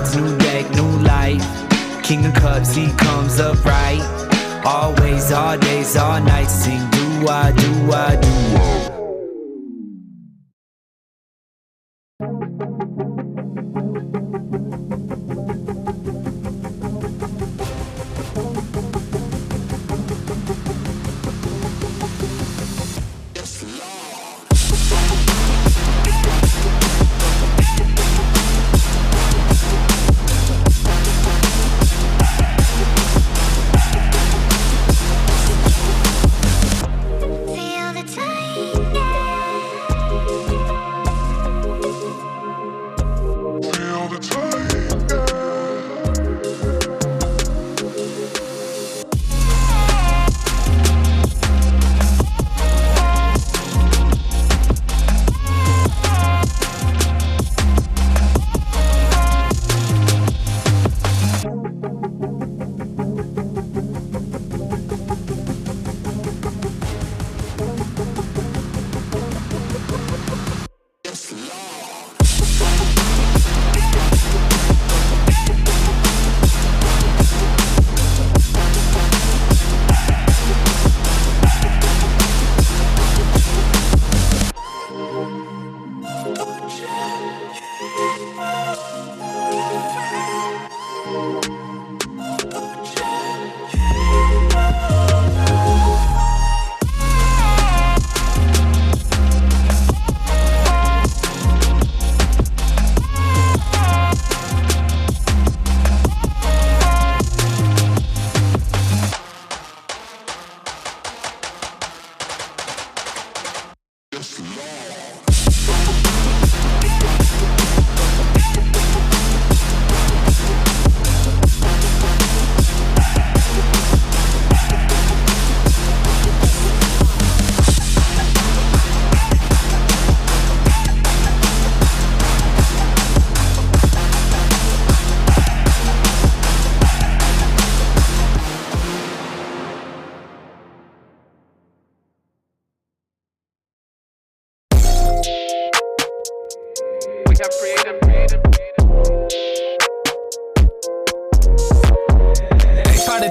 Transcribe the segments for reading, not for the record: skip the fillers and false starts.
cards, new deck, new life. King of cups, he comes up right. Always, all days, all nights, sing do I, do I, do I.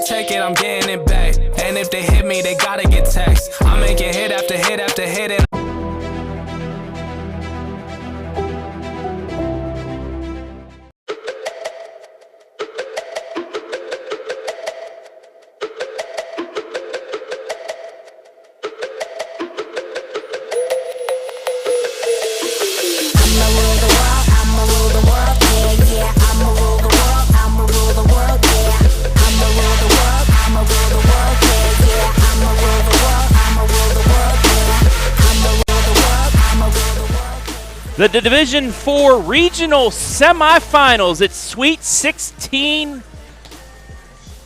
Take it, I'm getting it back. And if they hit me, they gotta get taxed. I'm making hit after hit after hit. And the Division 4 Regional Semifinals. It's Sweet 16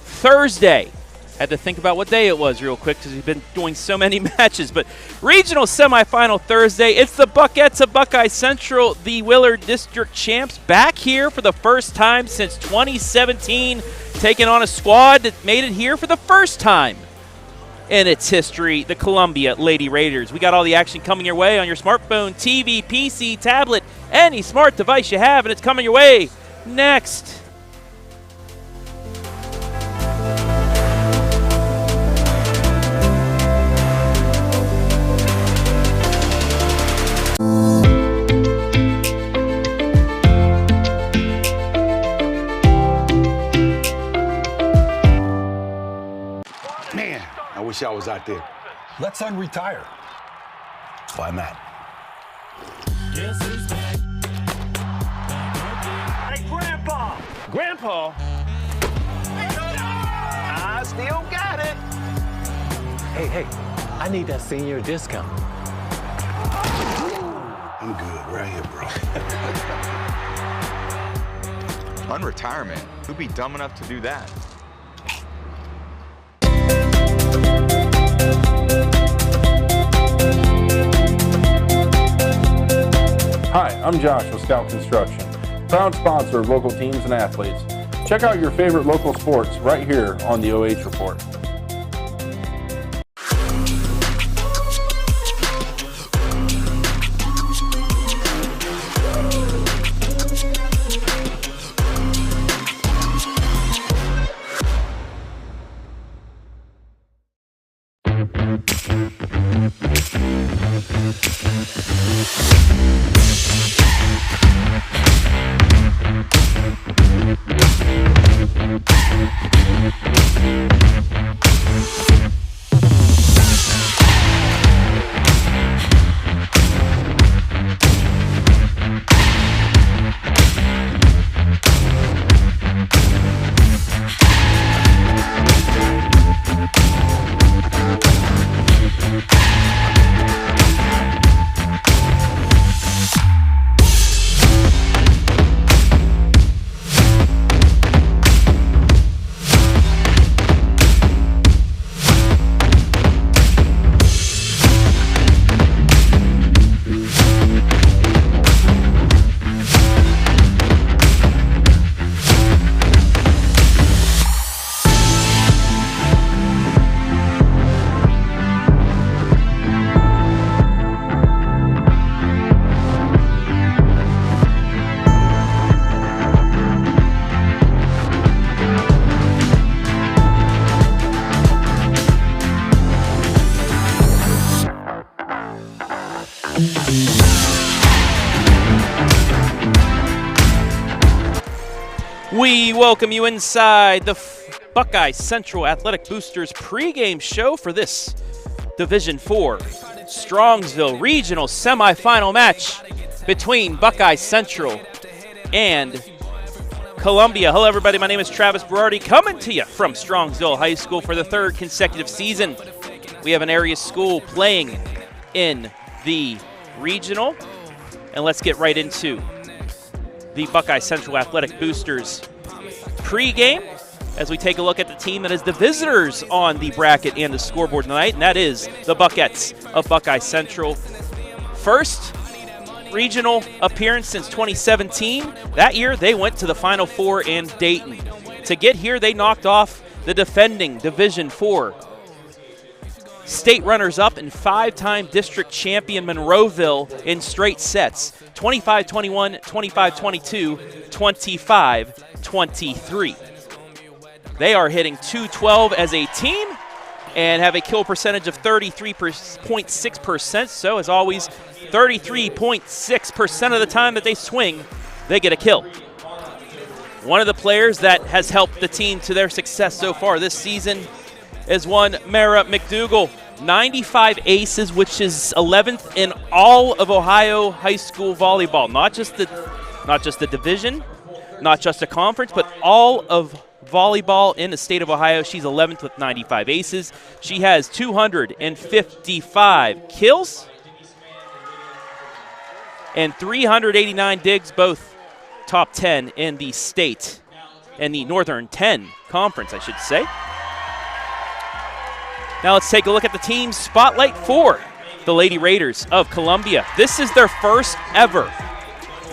Thursday. Had to think about what day it was real quick because we've been doing so many matches. But Regional Semifinal Thursday. It's the Buckettes of Buckeye Central, the Willard District champs, back here for the first time since 2017, taking on a squad that made it here for the first time in its history, the Columbia Lady Raiders. We got all the action coming your way on your smartphone, TV, PC, tablet, any smart device you have, and it's coming your way next. I wish I was out there. Let's unretire. That's why I'm at. Hey, Grandpa! Grandpa? I still got it. Hey, I need that senior discount. I'm good right here, bro. Unretirement? Who'd be dumb enough to do that? Hi, I'm Josh with Scout Construction, proud sponsor of local teams and athletes. Check out your favorite local sports right here on the OH Report. We welcome you inside the Buckeye Central Athletic Boosters pregame show for this Division IV Strongsville Regional Semifinal match between Buckeye Central and Columbia. Hello, everybody. My name is Travis Berardi, coming to you from Strongsville High School for the third consecutive season. We have an area school playing in the regional, and let's get right into the Buckeye Central Athletic Boosters pregame as we take a look at the team that is the visitors on the bracket and the scoreboard tonight, and that is the Buckettes of Buckeye Central. First regional appearance since 2017. That year, they went to the Final Four in Dayton. To get here, they knocked off the defending Division IV state runners-up and five-time district champion Monroeville in straight sets, 25-21, 25-22, 25-23. They are hitting .212 as a team and have a kill percentage of 33.6%. So, as always, 33.6% of the time that they swing, they get a kill. One of the players that has helped the team to their success so far this season is one Mara McDougal. 95 aces, which is 11th in all of Ohio high school volleyball. Not just the division, not just a conference, but all of volleyball in the state of Ohio. She's 11th with 95 aces. She has 255 kills and 389 digs, both top 10 in the state, and the Northern 10 Conference, I should say. Now let's take a look at the team spotlight for the Lady Raiders of Columbia. This is their first ever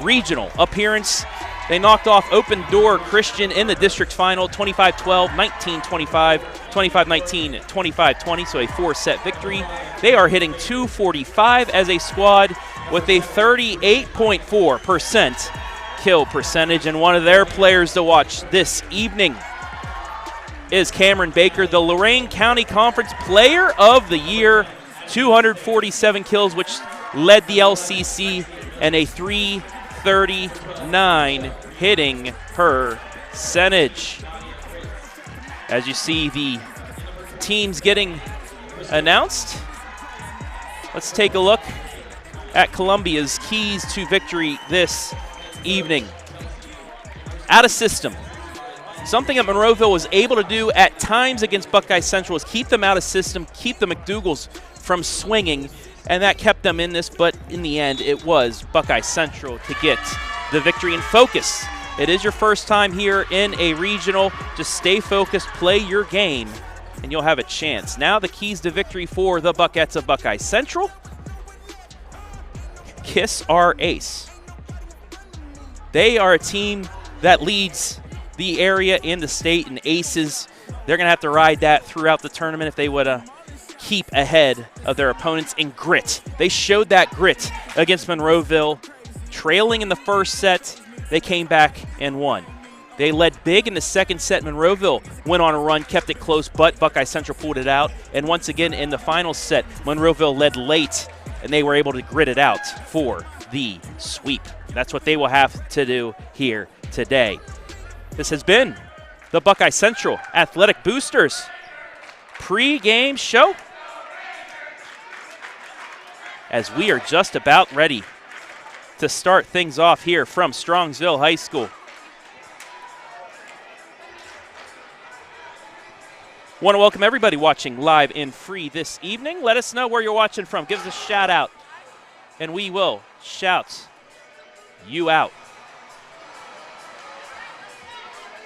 regional appearance. They knocked off Open Door Christian in the district final, 25-12, 19-25, 25-19, 25-20, so a four-set victory. They are hitting .245 as a squad with a 38.4% kill percentage, and one of their players to watch this evening is Cameron Baker, the Lorain County Conference Player of the Year, 247 kills, which led the LCC, and a .339 hitting percentage. As you see the teams getting announced, let's take a look at Columbia's keys to victory this evening. Out of system. Something that Monroeville was able to do at times against Buckeye Central is keep them out of system, keep the McDougals from swinging, and that kept them in this, but in the end, it was Buckeye Central to get the victory and focus. It is your first time here in a regional. Just stay focused, play your game, and you'll have a chance. Now the keys to victory for the Buckettes of Buckeye Central. Kiss our ace. They are a team that leads the area in the state in aces. They're going to have to ride that throughout the tournament if they would keep ahead of their opponents in grit. They showed that grit against Monroeville. Trailing in the first set, they came back and won. They led big in the second set. Monroeville went on a run, kept it close, but Buckeye Central pulled it out. And once again in the final set, Monroeville led late, and they were able to grit it out for the sweep. That's what they will have to do here today. This has been the Buckeye Central Athletic Boosters pre-game show, as we are just about ready to start things off here from Strongsville High School. Want to welcome everybody watching live and free this evening. Let us know where you're watching from. Give us a shout out, and we will shout you out.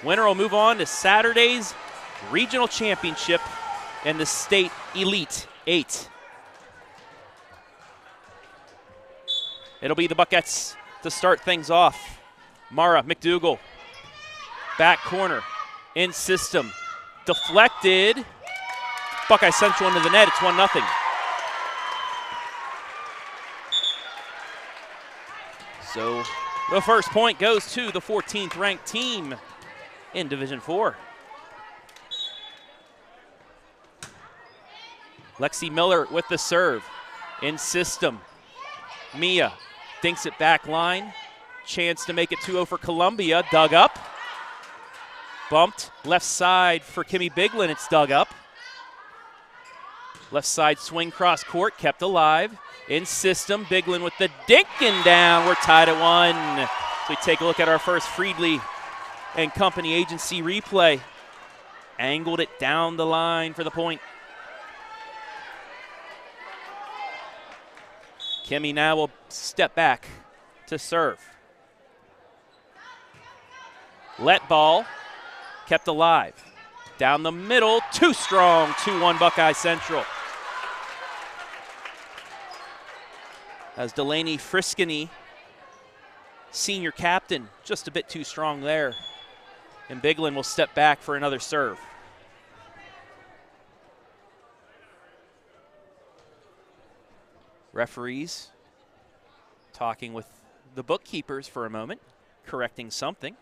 Winner will move on to Saturday's regional championship and the state Elite 8. It'll be the Buckettes to start things off. Mara McDougal, back corner, in system, deflected. Buckeye Central into the net. It's 1-0. So the first point goes to the 14th ranked team in Division IV. Lexi Miller with the serve. In system. Mia dinks it back line. Chance to make it 2-0 for Columbia. Dug up. Bumped left side for Kimmy Biglin. It's dug up. Left side swing cross court, kept alive. In system, Biglin with the dink and down. We're tied at 1. So we take a look at our first Friedley and Company Agency replay. Angled it down the line for the point. Kimmy now will step back to serve. Let ball, kept alive. Down the middle, too strong, 2-1 Buckeye Central. As Delaney Friskeny, senior captain, just a bit too strong there. And Biglin will step back for another serve. Referees talking with the bookkeepers for a moment, correcting something.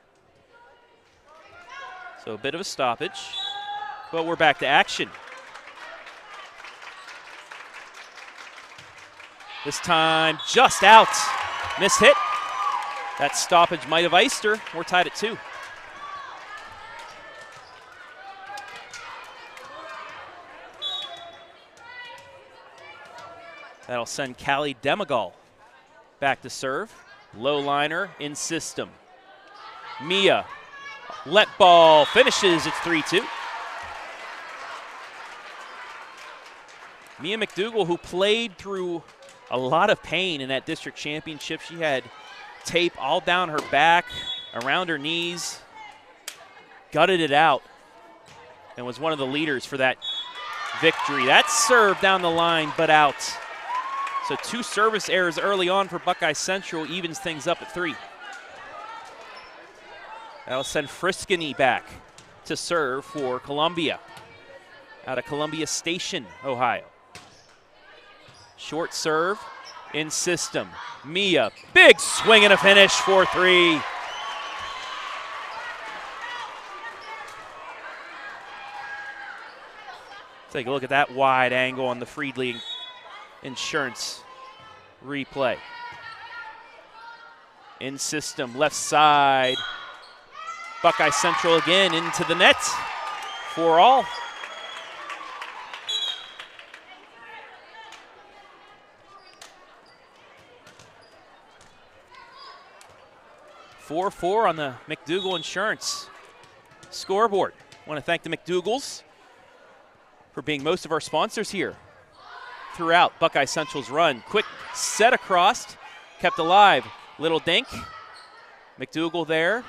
So a bit of a stoppage, but we're back to action. This time just out, miss hit. That stoppage might have iced her. We're tied at 2. That'll send Callie Demagal back to serve. Low liner in system. Mia, let ball, finishes, it's 3-2. Mia McDougal, who played through a lot of pain in that district championship. She had tape all down her back, around her knees, gutted it out, and was one of the leaders for that victory. That serve down the line, but out. So 2 service errors early on for Buckeye Central, evens things up at 3. That'll send Friskeny back to serve for Columbia out of Columbia Station, Ohio. Short serve in system. Mia, big swing and a finish, 4-3. Take a look at that wide angle on the Friedley Insurance replay. In system, left side. Buckeye Central again into the net for all. (4-4) on the McDougal Insurance scoreboard. I want to thank the McDougals for being most of our sponsors here throughout Buckeye Central's run. Quick set across, kept alive. Little dink. McDougal there.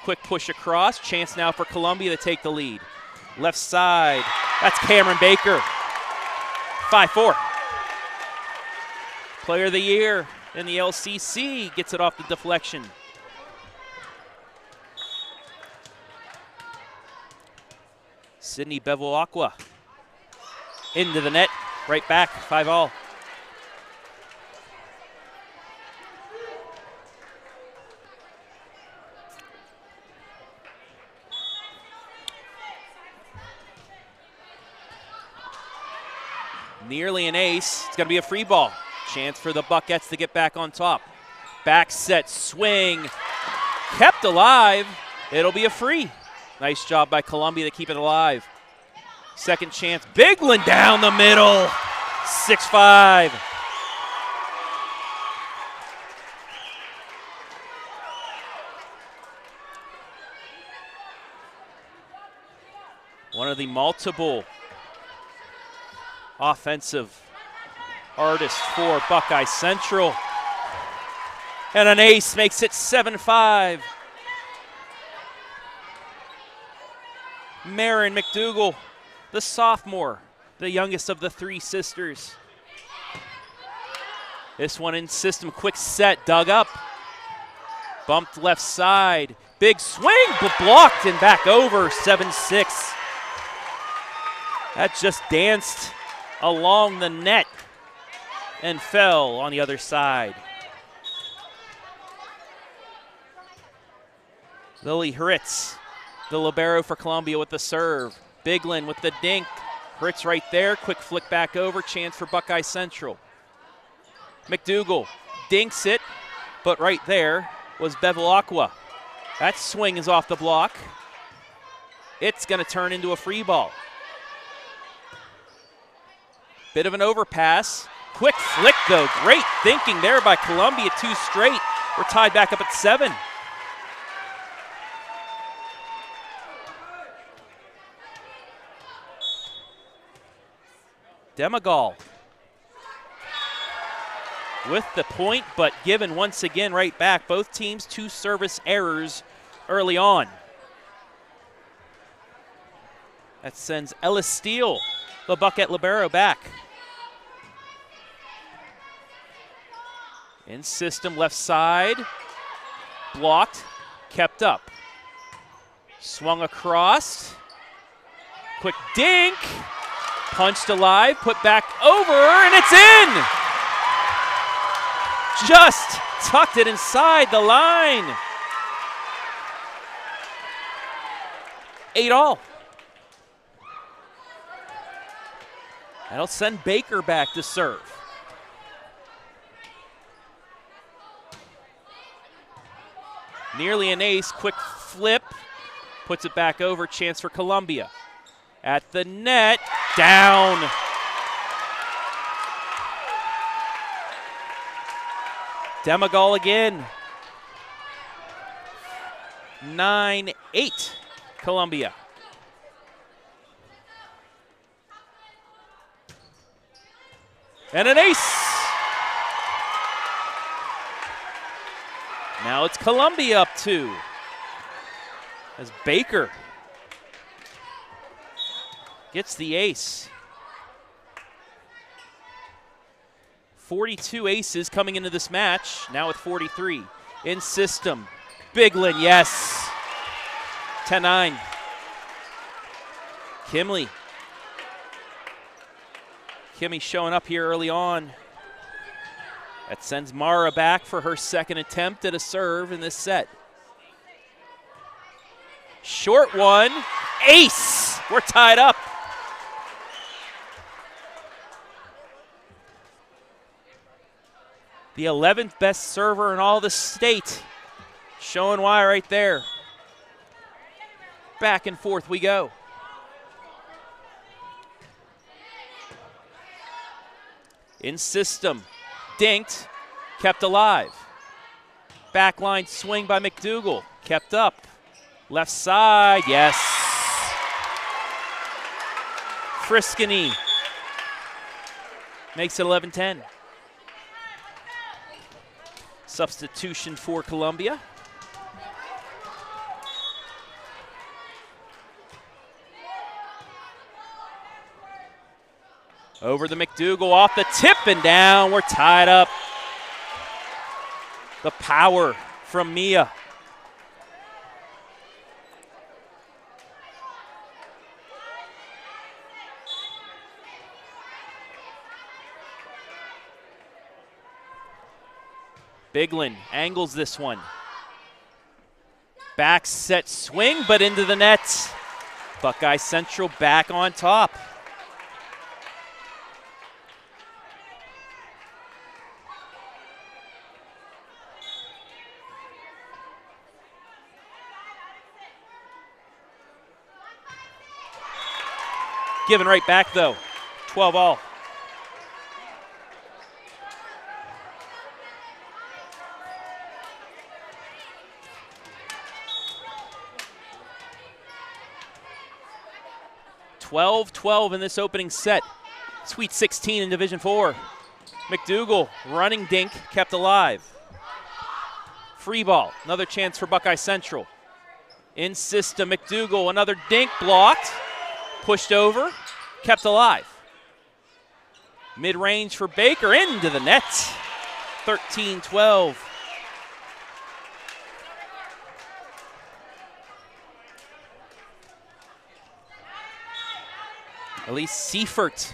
Quick push across. Chance now for Columbia to take the lead. Left side. That's Cameron Baker. 5-4. Player of the year in the LCC gets it off the deflection. Sydney Bevilacqua into the net, right back, 5-all. Nearly an ace. It's going to be a free ball. Chance for the Buckettes to get back on top. Back set swing. Kept alive. It'll be a free. Nice job by Columbia to keep it alive. Second chance. Biglin down the middle. 6-5. One of the multiple offensive artists for Buckeye Central. And an ace makes it 7-5. Marin McDougal, the sophomore, the youngest of the 3 sisters. This one in system, quick set, dug up. Bumped left side, big swing, but blocked and back over, 7-6. That just danced along the net and fell on the other side. Lily Hritz, the libero for Columbia with the serve. Biglin with the dink. Hritz right there, quick flick back over, chance for Buckeye Central. McDougal dinks it, but right there was Bevilacqua. That swing is off the block. It's going to turn into a free ball. Bit of an overpass. Quick flick, though. Great thinking there by Columbia. 2 straight. We're tied back up at 7. McDougal with the point, but given once again right back. Both teams 2 service errors early on. That sends Ellis Steele, the Buckette libero, back. In system, left side. Blocked, kept up. Swung across. Quick dink. Punched alive, put back over, and it's in! Just tucked it inside the line. 8-all. That'll send Baker back to serve. Nearly an ace, quick flip, puts it back over, chance for Columbia. At the net, down. McDougal again. 9-8, Columbia. And an ace. Now it's Columbia up 2. As Baker gets the ace. 42 aces coming into this match, now with 43. In system, Biglin, yes. 10-9. Kimley showing up here early on. That sends Mara back for her second attempt at a serve in this set. Short one, ace. We're tied up. The 11th best server in all the state. Showing why right there. Back and forth we go. In system, dinked, kept alive. Backline swing by McDougal, kept up. Left side, yes. Friskany makes it 11-10. Substitution for Columbia. Over the McDougal, off the tip and down. We're tied up. The power from Mia. Biglin angles this one. Back set swing, but into the net. Buckeye Central back on top. Given right back though, 12-all. (12-12) in this opening set. Sweet 16 in Division 4. McDougal running dink, kept alive. Free ball, another chance for Buckeye Central. In system, McDougal, another dink blocked. Pushed over, kept alive. Mid-range for Baker, into the net. 13-12. Elise Siefert,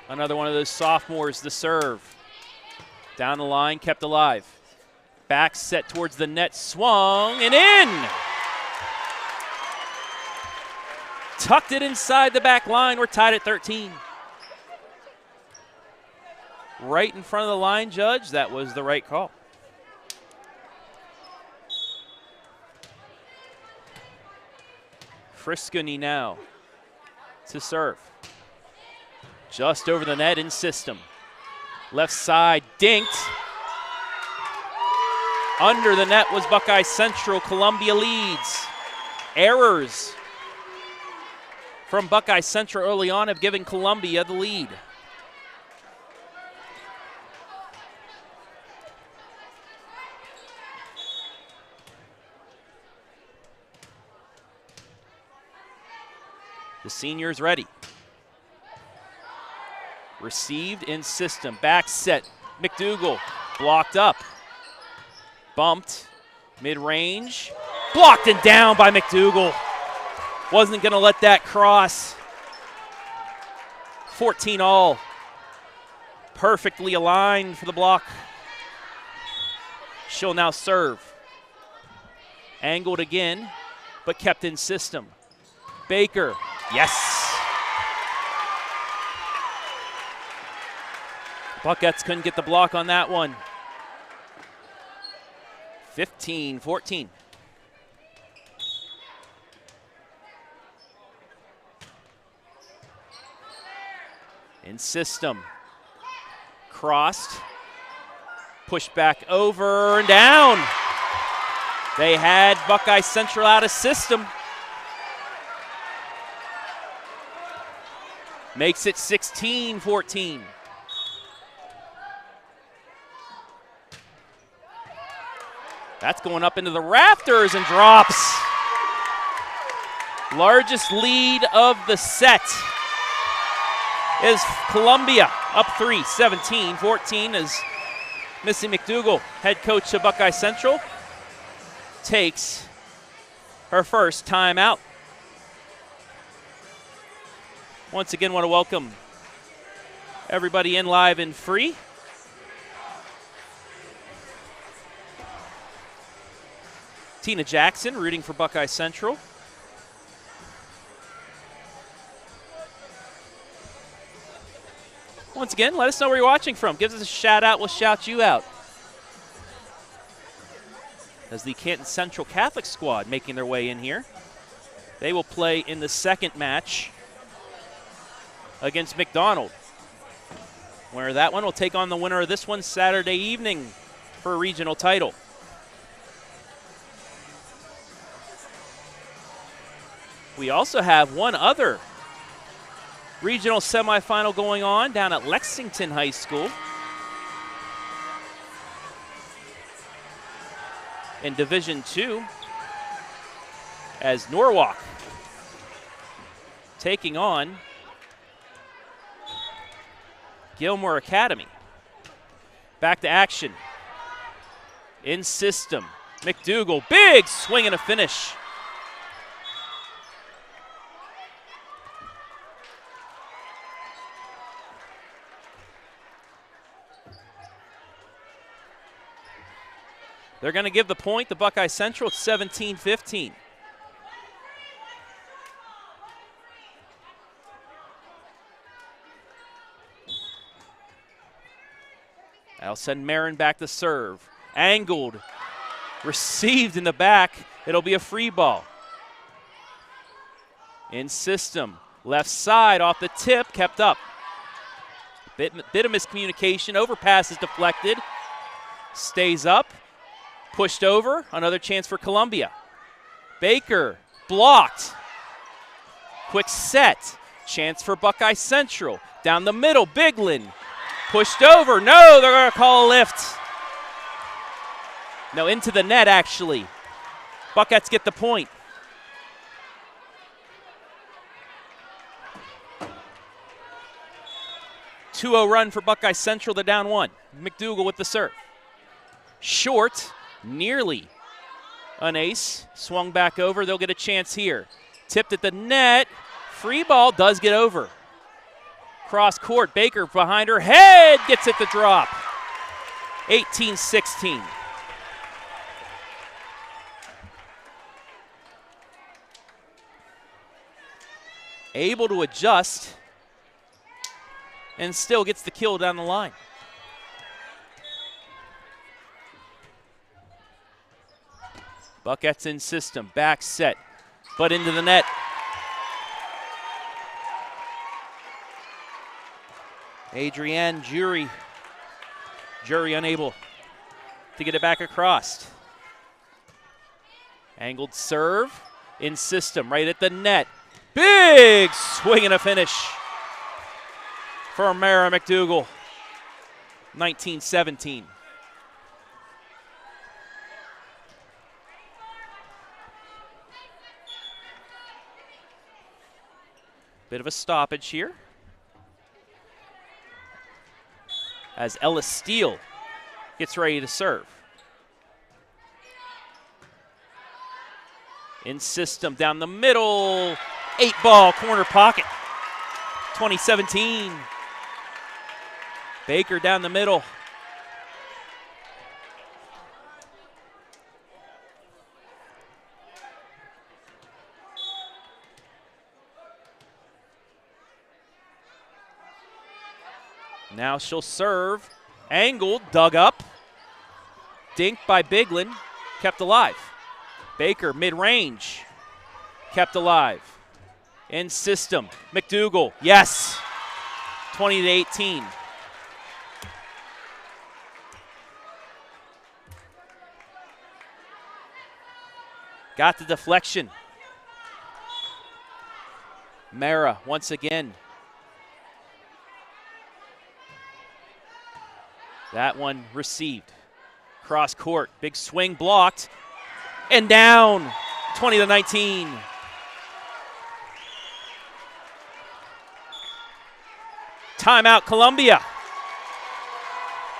another one of those sophomores to serve. Down the line, kept alive. Back set towards the net, swung and in. Tucked it inside the back line. We're tied at 13. Right in front of the line judge. That was the right call. Frisconi now to serve. Just over the net in system. Left side dinked. Under the net was Buckeye Central. Columbia leads. Errors from Buckeye Central early on have given Columbia the lead. The seniors ready. Received in system. Back set. McDougal blocked up. Bumped. Mid-range. Blocked and down by McDougal. Wasn't going to let that cross. 14 all. Perfectly aligned for the block. She'll now serve. Angled again, but kept in system. Baker. Yes. Buckettes couldn't get the block on that one. 15-14. In system. Crossed. Pushed back over and down. They had Buckeye Central out of system. Makes it 16-14. That's going up into the rafters and drops. Largest lead of the set is Columbia, up 3, 17-14, as Missy McDougal, head coach of Buckeye Central, takes her first time out. Once again, want to welcome everybody in live and free. Tina Jackson rooting for Buckeye Central. Once again, let us know where you're watching from. Give us a shout out, we'll shout you out. As the Canton Central Catholic squad making their way in here. They will play in the second match against McDonald. Where that one will take on the winner of this one Saturday evening for a regional title. We also have one other regional semifinal going on down at Lexington High School. In Division II, as Norwalk taking on Gilmore Academy. Back to action. In system. McDougal, big swing and a finish. They're going to give the point to Buckeye Central. It's 17-15. That'll send Marin back to serve. Angled. Received in the back. It'll be a free ball. In system. Left side off the tip. Kept up. Bit of miscommunication. Overpass is deflected. Stays up. Pushed over. Another chance for Columbia. Baker. Blocked. Quick set. Chance for Buckeye Central. Down the middle. Biglin. Pushed over. No, they're going to call a lift. No, into the net, actually. Buckettes get the point. .2-0 run for Buckeye Central. They're down 1. McDougal with the serve. Short. Nearly an ace. Swung back over. They'll get a chance here. Tipped at the net. Free ball does get over. Cross court. Baker behind her head. Gets it to drop. 18-16. Able to adjust and still gets the kill down the line. Buckettes in system, back set, but into the net. Adrienne Jury unable to get it back across. Angled serve in system right at the net. Big swing and a finish for Mara McDougal. 19-17. Bit of a stoppage here as Ella Steele gets ready to serve. In system down the middle, 8-ball corner pocket. 2017. Baker down the middle. Now she'll serve. Angled, dug up. Dinked by Biglin, kept alive. Baker mid-range, kept alive. In system, McDougal, yes. 20-18. Got the deflection. Mara once again. That one received. Cross court, big swing blocked. And down, 20-19. Timeout, Columbia.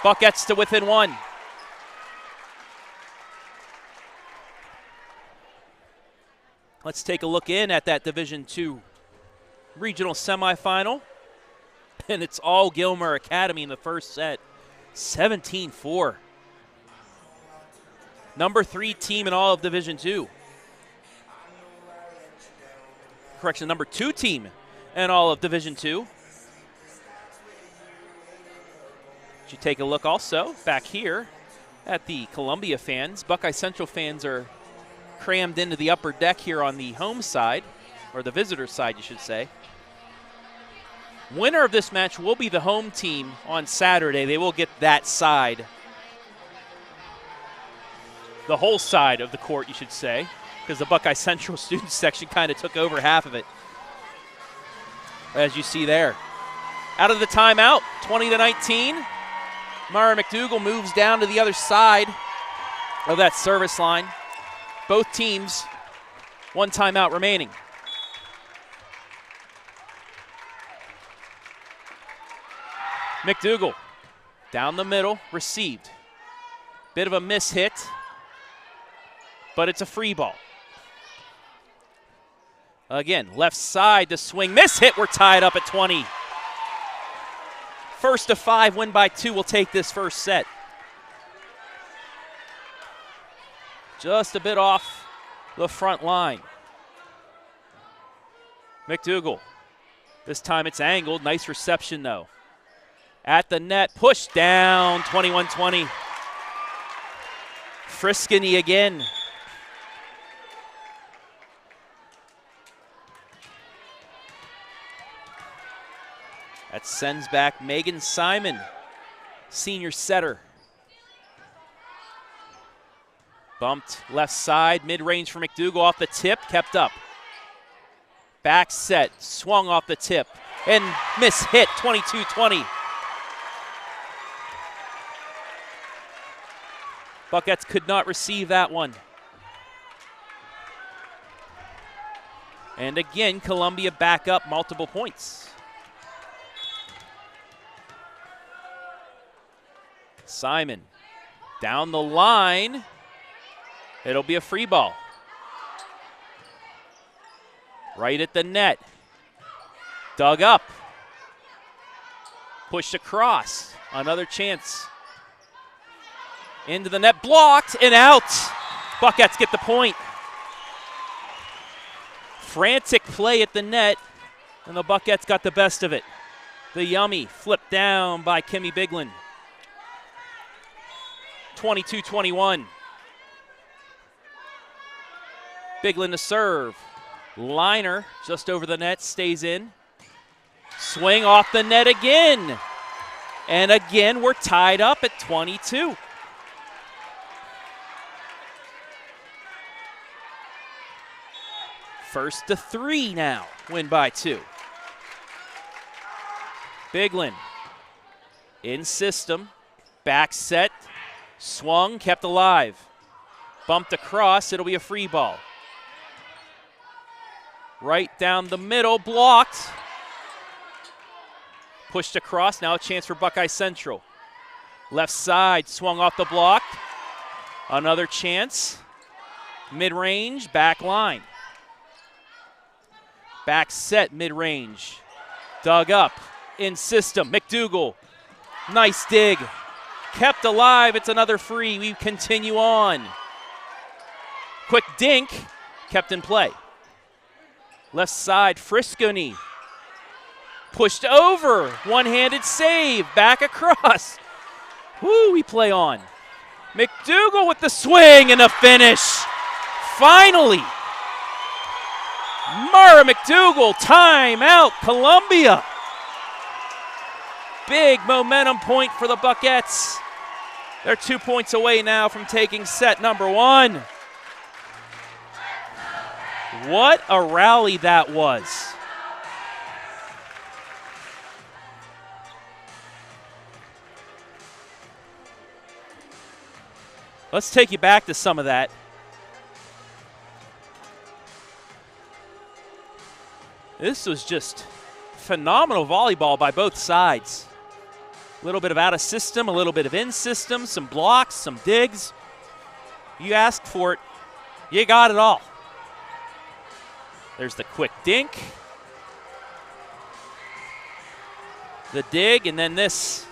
Buckettes to within one. Let's take a look in at that Division II regional semifinal. And it's all Gilmer Academy in the first set. 17-4. Number 3 team in all of Division II. Correction, number 2 team in all of Division II. You take a look also back here at the Columbia fans. Buckeye Central fans are crammed into the upper deck here on the home side, or the visitor side, you should say. Winner of this match will be the home team on Saturday. They will get that side, the whole side of the court, you should say, because the Buckeye Central student section kind of took over half of it, as you see there. Out of the timeout, 20-19. Mara McDougal moves down to the other side of that service line. Both teams, one timeout remaining. McDougal down the middle, received. Bit of a miss hit, but it's a free ball. Again, left side to swing, miss hit, we're tied up at 20. First of 5, win by 2 will take this first set. Just a bit off the front line. McDougal, this time it's angled, nice reception though. At the net, push down, 21-20. Friskany again. That sends back Megan Simon, senior setter. Bumped left side, mid-range for McDougal off the tip, kept up. Back set, swung off the tip, and miss hit, 22-20. Buckettes could not receive that one. And again, Columbia back up multiple points. Simon down the line. It'll be a free ball. Right at the net. Dug up. Pushed across. Another chance. Into the net, blocked and out. Buckettes get the point. Frantic play at the net, and the Buckettes got the best of it. The Yummy flipped down by Kimmy Biglin. 22-21. Biglin to serve. Liner just over the net, stays in. Swing off the net again. And again, we're tied up at 22. First to 3 now, win by 2. Biglin in system, back set, swung, kept alive. Bumped across, it'll be a free ball. Right down the middle, blocked. Pushed across, now a chance for Buckeye Central. Left side, swung off the block. Another chance. Mid-range, back line. Back set, mid-range. Dug up, in system, McDougal. Nice dig. Kept alive, it's another free. We continue on. Quick dink, kept in play. Left side, Frisconi. Pushed over, one-handed save, back across. Woo, we play on. McDougal with the swing and the finish. Finally. Mara McDougal, timeout, Columbia. Big momentum point for the Buckettes. They're 2 points away now from taking set number 1. What a rally that was. Let's take you back to some of that. This was just phenomenal volleyball by both sides. A little bit of out of system, a little bit of in system, some blocks, some digs. You asked for it, you got it all. There's the quick dink. The dig, and then this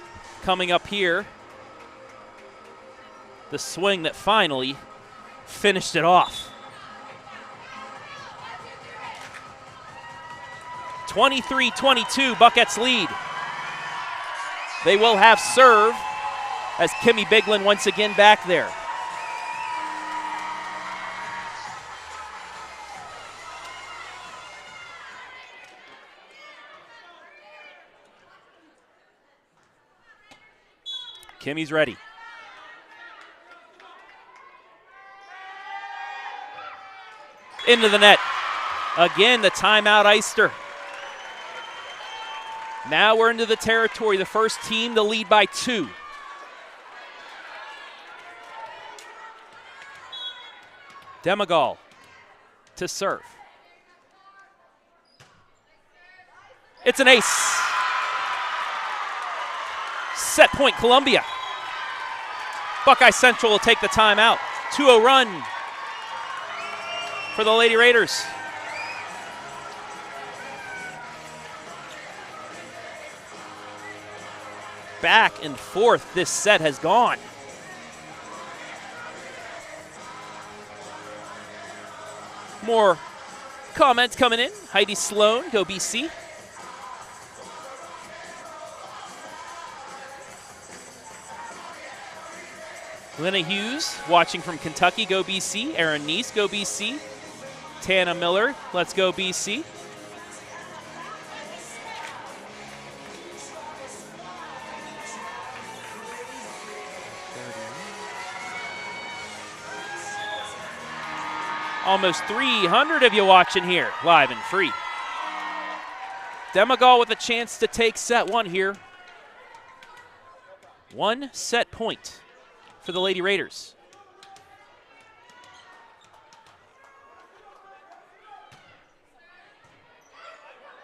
coming up here. The swing that finally finished it off. 23-22, Buckettes lead. They will have serve as Kimmy Biglin once again back there. Kimmy's ready. Into the net. Again, the timeout iced her. Now we're into the territory. The first team to lead by 2. McDougal to serve. It's an ace. Set point, Columbia. Buckeye Central will take the timeout. 2-0 run for the Lady Raiders. Back and forth this set has gone. More comments coming in. Heidi Sloan, go BC. Lena Hughes, watching from Kentucky, go BC. Aaron Neese, go BC. Tana Miller, let's go BC. Almost 300 of you watching here, live and free. McDougal with a chance to take set 1 here. 1 set point for the Lady Raiders.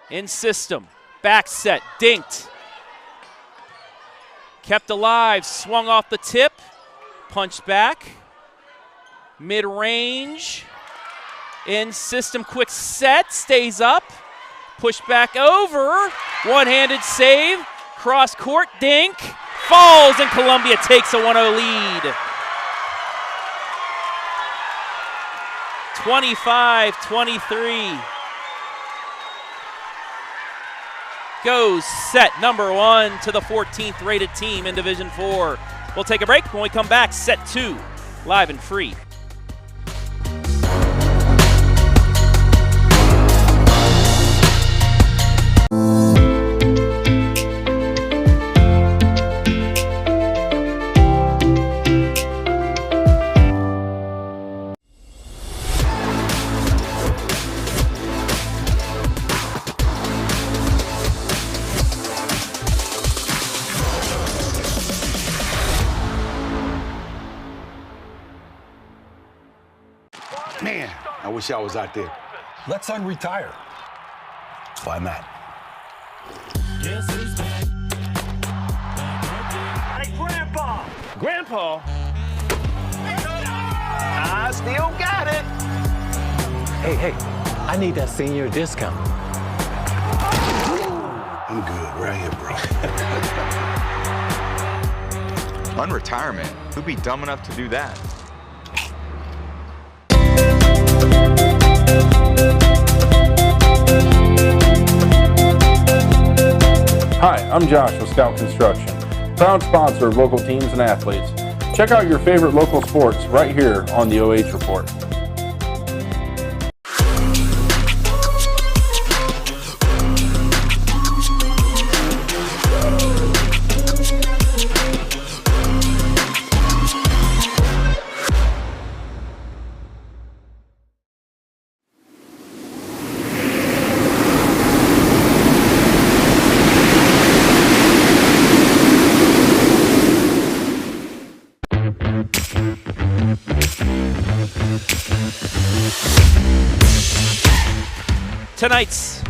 In system, back set, dinked. Kept alive, swung off the tip, punched back. Mid-range, in system, quick set, stays up. Push back over, one-handed save, cross court, dink. Falls, and Columbia takes a 1-0 lead. 25-23. Goes set number 1 to the 14th rated team in Division 4. We'll take a break. When we come back, set 2, live and free. Wish I was out there. Let's unretire. Why not? Hey, Grandpa! Grandpa? I still got it. Hey, I need that senior discount. I'm good right here, bro. Unretirement? Who'd be dumb enough to do that? Hi, I'm Josh with Scout Construction, proud sponsor of local teams and athletes. Check out your favorite local sports right here on the OH Report. Tonight's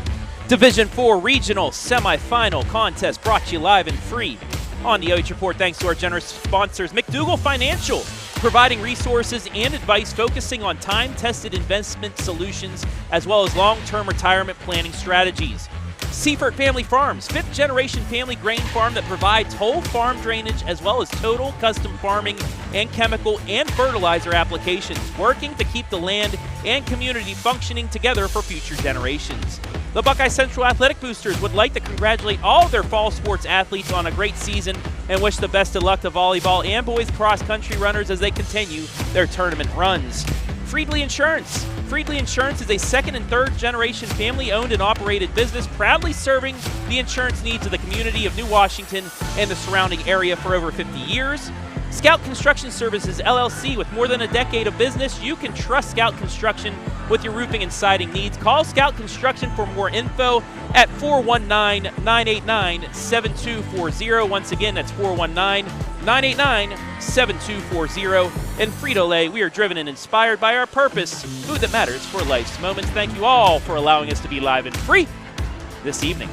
Division IV Regional Semifinal contest brought to you live and free on the OH Report thanks to our generous sponsors, McDougal Financial, providing resources and advice focusing on time-tested investment solutions as well as long-term retirement planning strategies. Siefert Family Farms, fifth-generation family grain farm that provides whole farm drainage as well as total custom farming and chemical and fertilizer applications, working to keep the land and community functioning together for future generations. The Buckeye Central Athletic Boosters would like to congratulate all of their fall sports athletes on a great season and wish the best of luck to volleyball and boys cross-country runners as they continue their tournament runs. Friedley Insurance. Friedley Insurance is a second and third generation family-owned and operated business proudly serving the insurance needs of the community of New Washington and the surrounding area for over 50 years. Scout Construction Services, LLC. With more than a decade of business, you can trust Scout Construction with your roofing and siding needs. Call Scout Construction for more info at 419-989-7240. Once again, that's 419-989-7240. And Frito Lay, we are driven and inspired by our purpose, food that matters for life's moments. Thank you all for allowing us to be live and free this evening.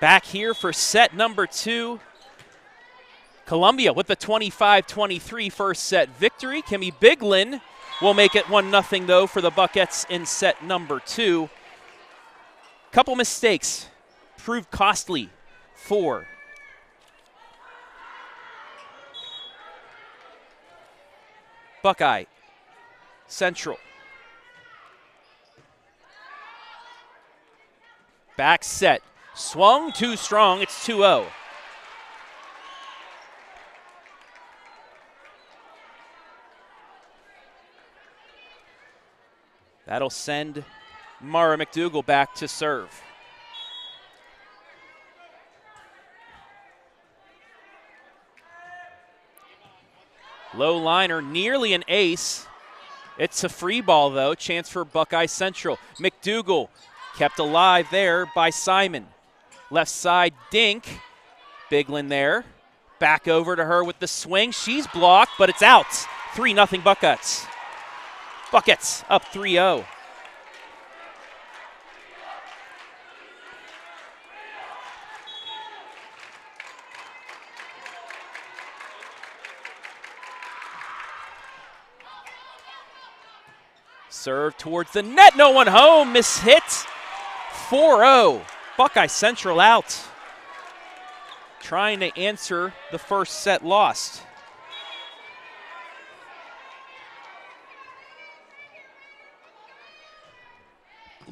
Back here for set number 2. Columbia with the 25-23 first set victory. Kimmy Biglin will make it 1-0 though for the Buckettes in set number 2. Couple mistakes proved costly for Buckeye Central. Back set. Swung too strong. It's 2-0. That'll send Mara McDougal back to serve. Low liner, nearly an ace. It's a free ball, though. Chance for Buckeye Central. McDougal kept alive there by Simon. Left side, Dink. Biglin there. Back over to her with the swing. She's blocked, but it's out. 3-0 Buckeyes. Buckets up 3-0. Serve towards the net. No one home. Miss hit. 4-0. Buckeye Central out. Trying to answer the first set lost.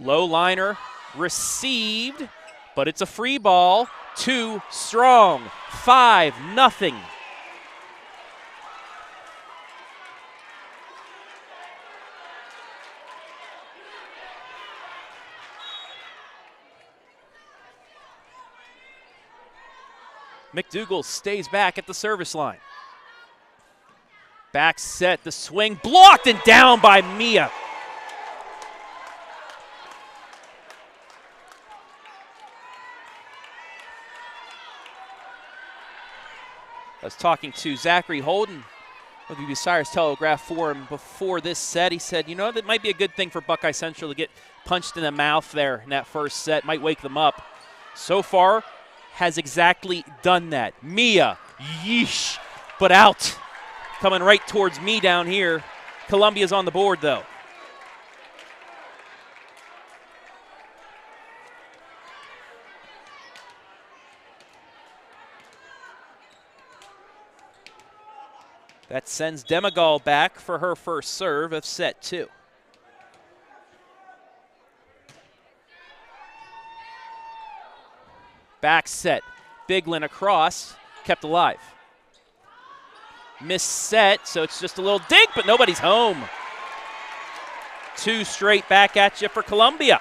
Low liner received, but it's a free ball. Too strong. 5-0. McDougal stays back at the service line. Back set, the swing blocked and down by Mia. I was talking to Zachary Holden of the Bucyrus Telegraph for him before this set. He said, that might be a good thing for Buckeye Central to get punched in the mouth there in that first set. Might wake them up. So far, has exactly done that. Mia, yeesh, but out. Coming right towards me down here. Columbia's on the board, though. That sends McDougal back for her first serve of set 2. Back set. Biglin across. Kept alive. Missed set, so it's just a little dink, but nobody's home. 2 straight back at you for Columbia.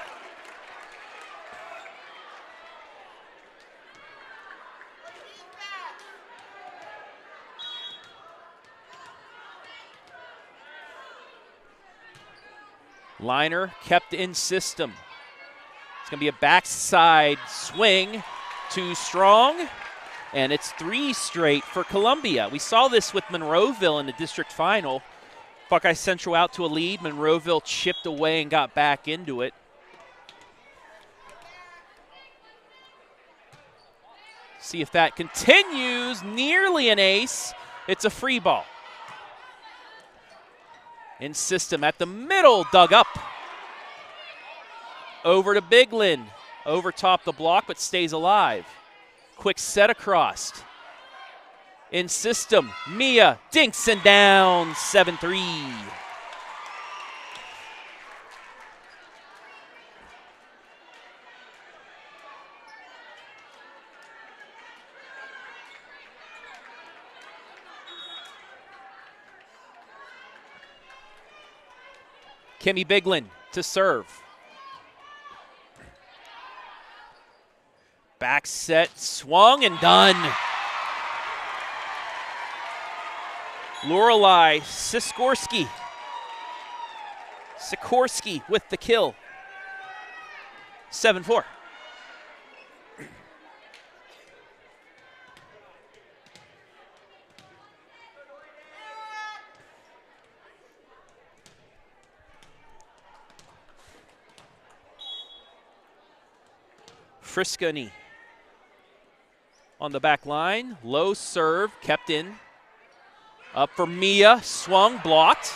Liner kept in system. It's going to be a backside swing. Too strong. And it's 3 straight for Columbia. We saw this with Monroeville in the district final. Buckeye Central out to a lead. Monroeville chipped away and got back into it. See if that continues. Nearly an ace. It's a free ball. In system at the middle, dug up. Over to Biglin. Over top the block, but stays alive. Quick set across. In system, Mia dinks and down, 7-3. Kimmy Biglin to serve. Back set, swung and done. Lorelei Sikorsky with the kill. 7-4. Frisconi on the back line. Low serve, kept in. Up for Mia, swung, blocked.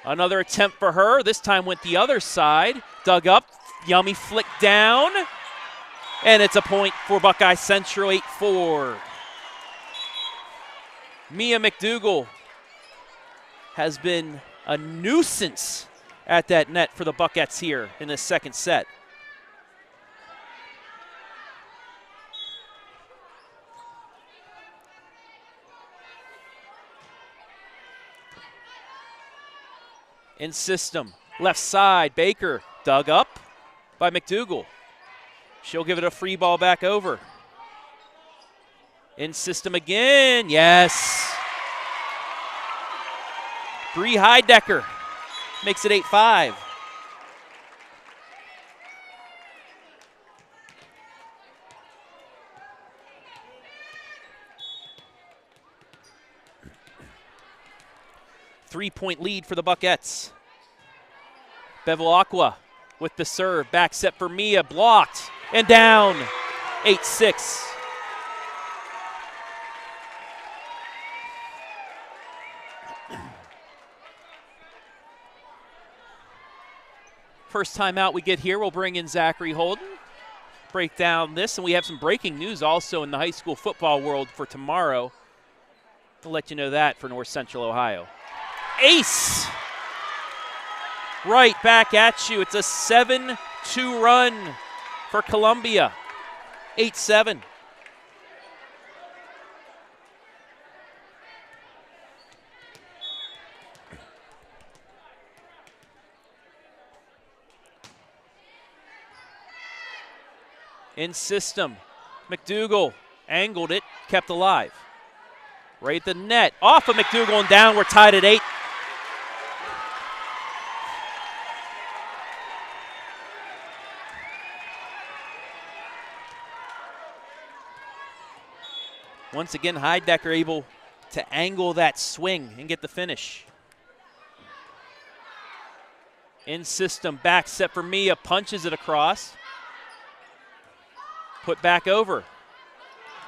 Another attempt for her. This time went the other side. Dug up, yummy flick down. And it's a point for Buckeye Central, 8-4. Mia McDougal has been a nuisance at that net for the Buckettes here in this second set. In system, left side, Baker dug up by McDougal. She'll give it a free ball back over. In system again, yes. Bree Heidecker makes it 8-5. Three-point lead for the Buckettes. Bevilacqua with the serve. Back set for Mia. Blocked and down. 8-6. First time out we get here, we'll bring in Zachary Holden. Break down this, and we have some breaking news also in the high school football world for tomorrow. We'll let you know that for North Central Ohio. Ace! Right back at you. It's a 7-2 run for Columbia. 8-7. In system, McDougal angled it, kept alive. Right at the net. Off of McDougal and down. We're tied at 8. Once again, Heidecker able to angle that swing and get the finish. In system, back set for Mia, punches it across. Put back over.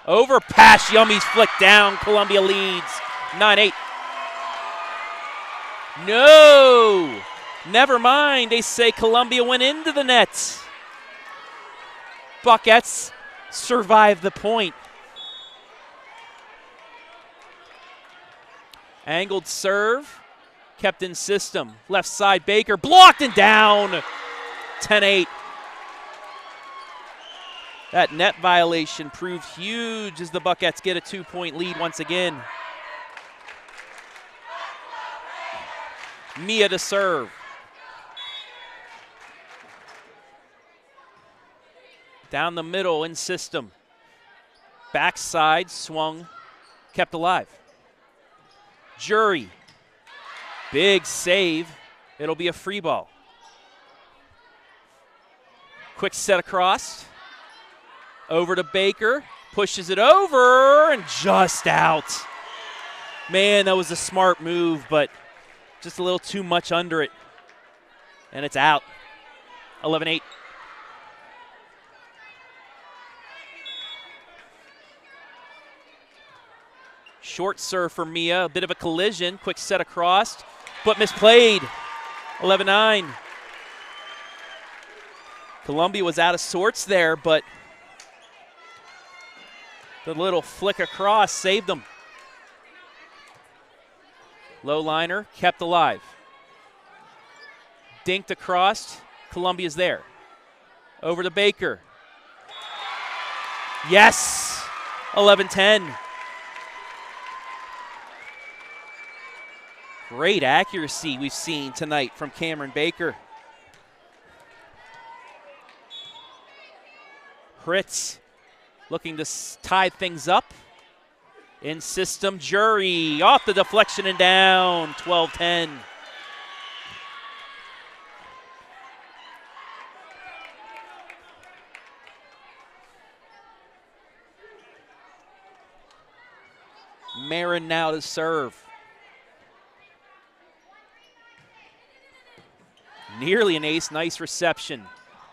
Overpass, Yummy's flick down. Columbia leads 9-8. No! Never mind, they say Columbia went into the net. Buckettes survive the point. Angled serve, kept in system. Left side, Baker, blocked and down. 10-8. That net violation proved huge as the Buckettes get a 2-point lead once again. Mia to serve. Down the middle in system. Backside, swung, kept alive. Jury, big save. It'll be a free ball. Quick set across. Over to Baker, pushes it over and just out. Man, that was a smart move, but just a little too much under it. And it's out. 11-8. Short serve for Mia, a bit of a collision. Quick set across, but misplayed. 11-9. Columbia was out of sorts there, but the little flick across saved them. Low liner, kept alive. Dinked across, Columbia's there. Over to Baker. Yes! 11-10. Great accuracy we've seen tonight from Cameron Baker. Hritz looking to tie things up. In system, Jury off the deflection and down. 12-10. Marin now to serve. Nearly an ace, nice reception.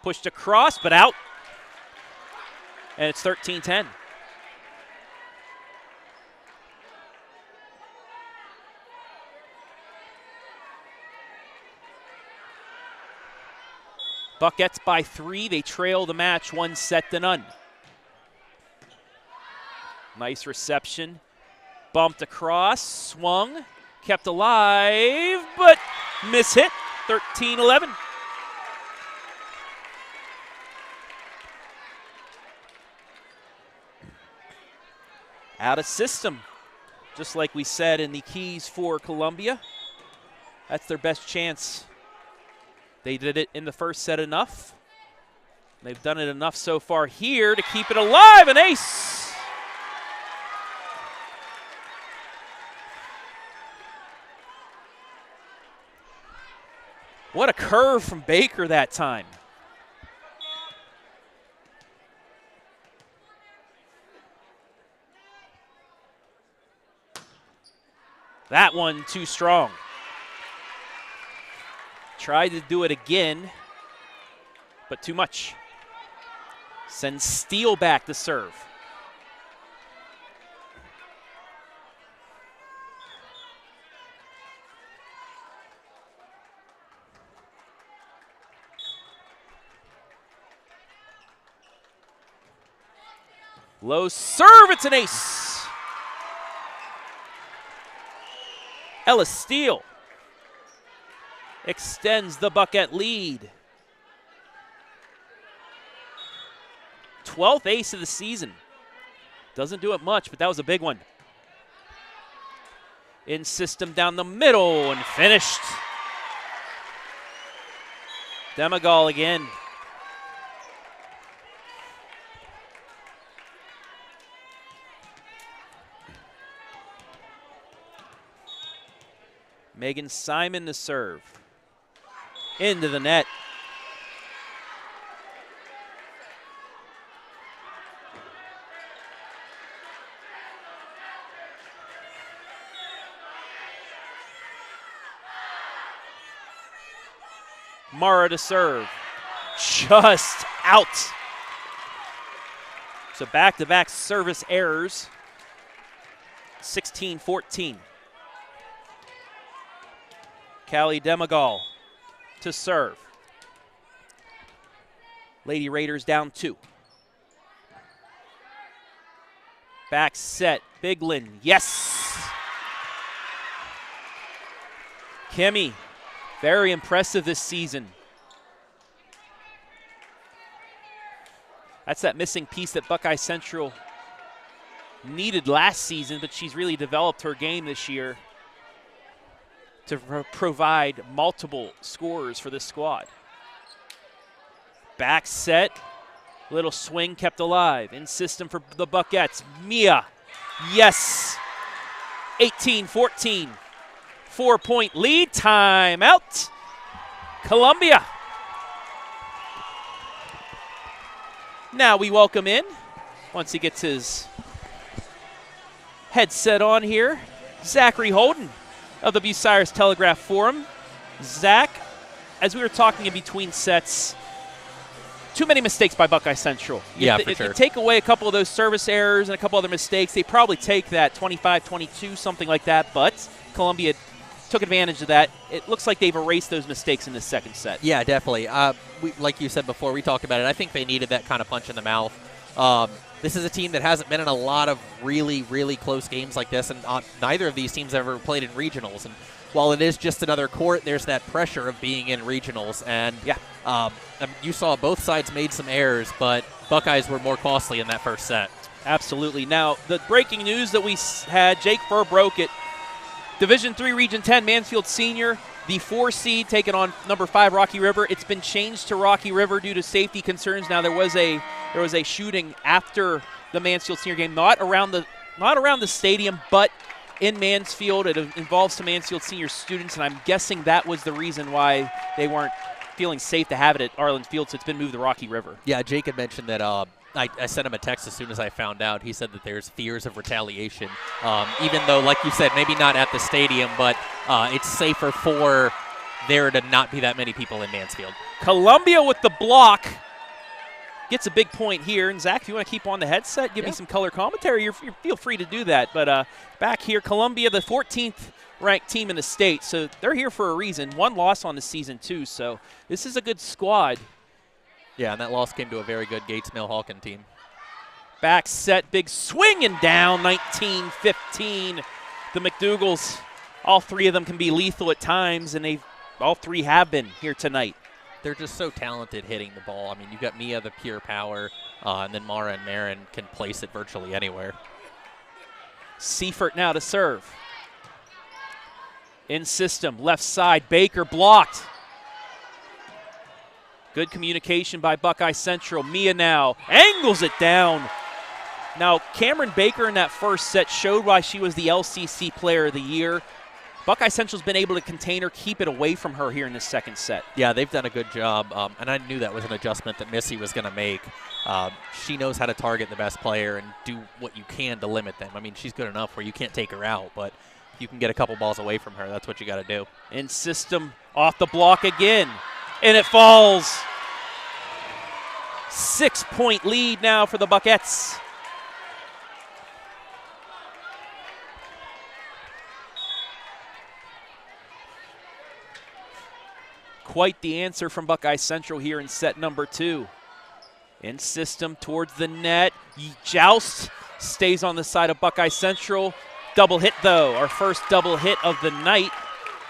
Pushed across, but out. And it's 13-10. Buckettes by 3. They trail the match 1-0. Nice reception. Bumped across, swung, kept alive, but mishit. 13-11. Out of system, just like we said in the keys for Columbia. That's their best chance. They did it in the first set enough. They've done it enough so far here to keep it alive. An ace. What a curve from Baker that time. That one too strong. Tried to do it again, but too much. Sends Steele back to serve. Low serve, it's an ace. Ellis Steele extends the Buckette lead. 12th ace of the season. Doesn't do it much, but that was a big one. In system down the middle and finished. McDougal again. Megan Simon to serve. Into the net. Mara to serve. Just out. So back-to-back service errors. 16-14. Callie Demagal to serve. Lady Raiders down 2. Back set. Biglin. Yes. Kimmy. Very impressive this season. That's that missing piece that Buckeye Central needed last season, but she's really developed her game this year to provide multiple scorers for this squad. Back set. Little swing kept alive. In system for the Buckettes. Mia. Yes. 18-14. 4-point lead. Timeout. Columbia. Now we welcome in, once he gets his headset on here, Zachary Holden of the Bucyrus Telegraph Forum. Zach, as we were talking in between sets, too many mistakes by Buckeye Central. If you take away a couple of those service errors and a couple other mistakes, they probably take that 25-22, something like that, but Columbia took advantage of that. It looks like they've erased those mistakes in the second set. Yeah, definitely. Like you said before, we talked about it. I think they needed that kind of punch in the mouth. This is a team that hasn't been in a lot of really, really close games like this, and neither of these teams ever played in regionals. And while it is just another court, there's that pressure of being in regionals. And you saw both sides made some errors, but Buckeyes were more costly in that first set. Absolutely. Now, the breaking news that we had, Jake Furr broke it. Division III, Region 10, Mansfield Senior, the 4 seed taking on number 5, Rocky River. It's been changed to Rocky River due to safety concerns. Now there was a shooting after the Mansfield Senior game, not around the stadium, but in Mansfield. It involves some Mansfield Senior students, and I'm guessing that was the reason why they weren't feeling safe to have it at Arlen Field, so it's been moved to Rocky River. Yeah, Jake had mentioned that. I sent him a text as soon as I found out. He said that there's fears of retaliation, even though, like you said, maybe not at the stadium, but it's safer for there to not be that many people in Mansfield. Columbia with the block gets a big point here. And, Zach, if you want to keep on the headset, give me some color commentary, you feel free to do that. But back here, Columbia, the 14th ranked team in the state, so they're here for a reason. 1 loss on the season, too, so this is a good squad. Yeah, and that loss came to a very good Gates Mill-Hawken team. Back set, big swing and down, 19-15. The McDougals, all 3 of them can be lethal at times, and all 3 have been here tonight. They're just so talented hitting the ball. I mean, you've got Mia, the pure power, and then Mara and Marin can place it virtually anywhere. Siefert now to serve. In system, left side, Baker blocked. Good communication by Buckeye Central. Mia now angles it down. Now, Cameron Baker in that first set showed why she was the LCC Player of the Year. Buckeye Central's been able to contain her, keep it away from her here in the second set. Yeah, they've done a good job, and I knew that was an adjustment that Missy was going to make. She knows how to target the best player and do what you can to limit them. I mean, she's good enough where you can't take her out, but if you can get a couple balls away from her, that's what you got to do. In system, off the block again. And it falls. 6-point lead now for the Buckettes. Quite the answer from Buckeye Central here in set number 2. In system towards the net. Joust stays on the side of Buckeye Central. Double hit, though. Our first double hit of the night.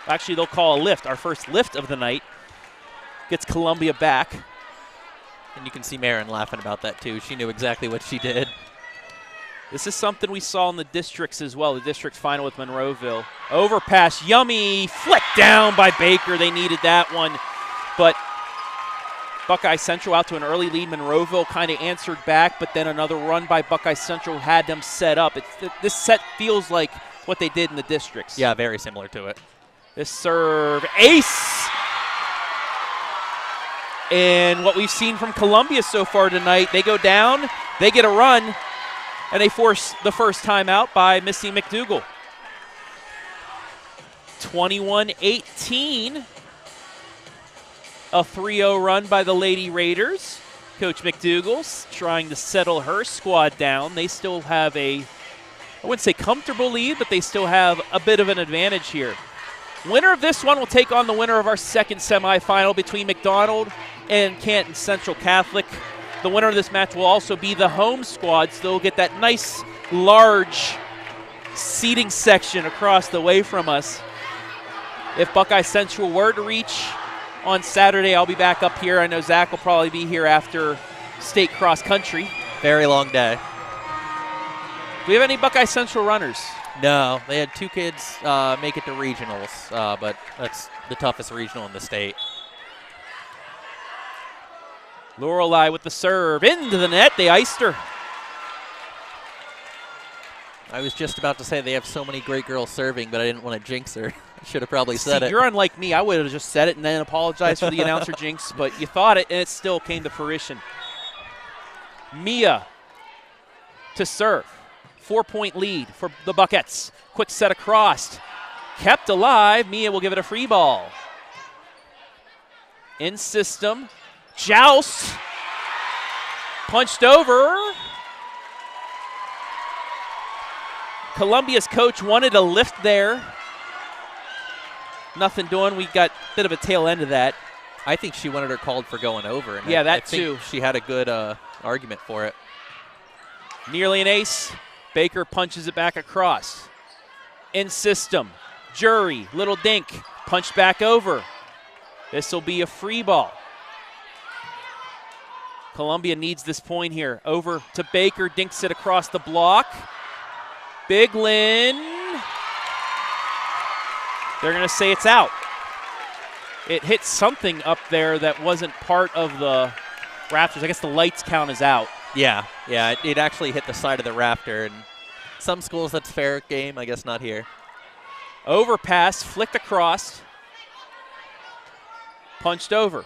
Actually, they'll call a lift. Our first lift of the night. Gets Columbia back. And you can see Marin laughing about that, too. She knew exactly what she did. This is something we saw in the districts as well, the district final with Monroeville. Overpass, yummy, flicked down by Baker. They needed that one. But Buckeye Central out to an early lead. Monroeville kind of answered back, but then another run by Buckeye Central had them set up. This set feels like what they did in the districts. Yeah, very similar to it. This serve, ace! And what we've seen from Columbia so far tonight, they go down, they get a run, and they force the first timeout by Missy McDougal. 21-18. A 3-0 run by the Lady Raiders. Coach McDougal's trying to settle her squad down. They still have I wouldn't say comfortable lead, but they still have a bit of an advantage here. Winner of this one will take on the winner of our second semifinal between McDonald and Canton Central Catholic. The winner of this match will also be the home squad, so they'll get that nice, large seating section across the way from us. If Buckeye Central were to reach on Saturday, I'll be back up here. I know Zach will probably be here after state cross country. Very long day. Do we have any Buckeye Central runners? No, they had 2 kids make it to regionals, but that's the toughest regional in the state. Lorelei with the serve into the net. They iced her. I was just about to say they have so many great girls serving, but I didn't want to jinx her. I should have probably said it. You're unlike me. I would have just said it and then apologized for the announcer jinx, but you thought it, and it still came to fruition. Mia to serve. 4-point lead for the Buckettes. Quick set across. Kept alive. Mia will give it a free ball. In system. Joust. Punched over. Columbia's coach wanted a lift there. Nothing doing. We got a bit of a tail end of that. I think she wanted her called for going over. And yeah, I too. think she had a good argument for it. Nearly an ace. Baker punches it back across. In system. Jury. Little dink. Punched back over. This will be a free ball. Columbia needs this point here. Over to Baker. Dinks it across the block. Big Lynn. They're going to say it's out. It hit something up there that wasn't part of the rafters. I guess the lights count as out. Yeah, it actually hit the side of the rafter. And some schools that's fair game, I guess not here. Overpass, flicked across. Punched over.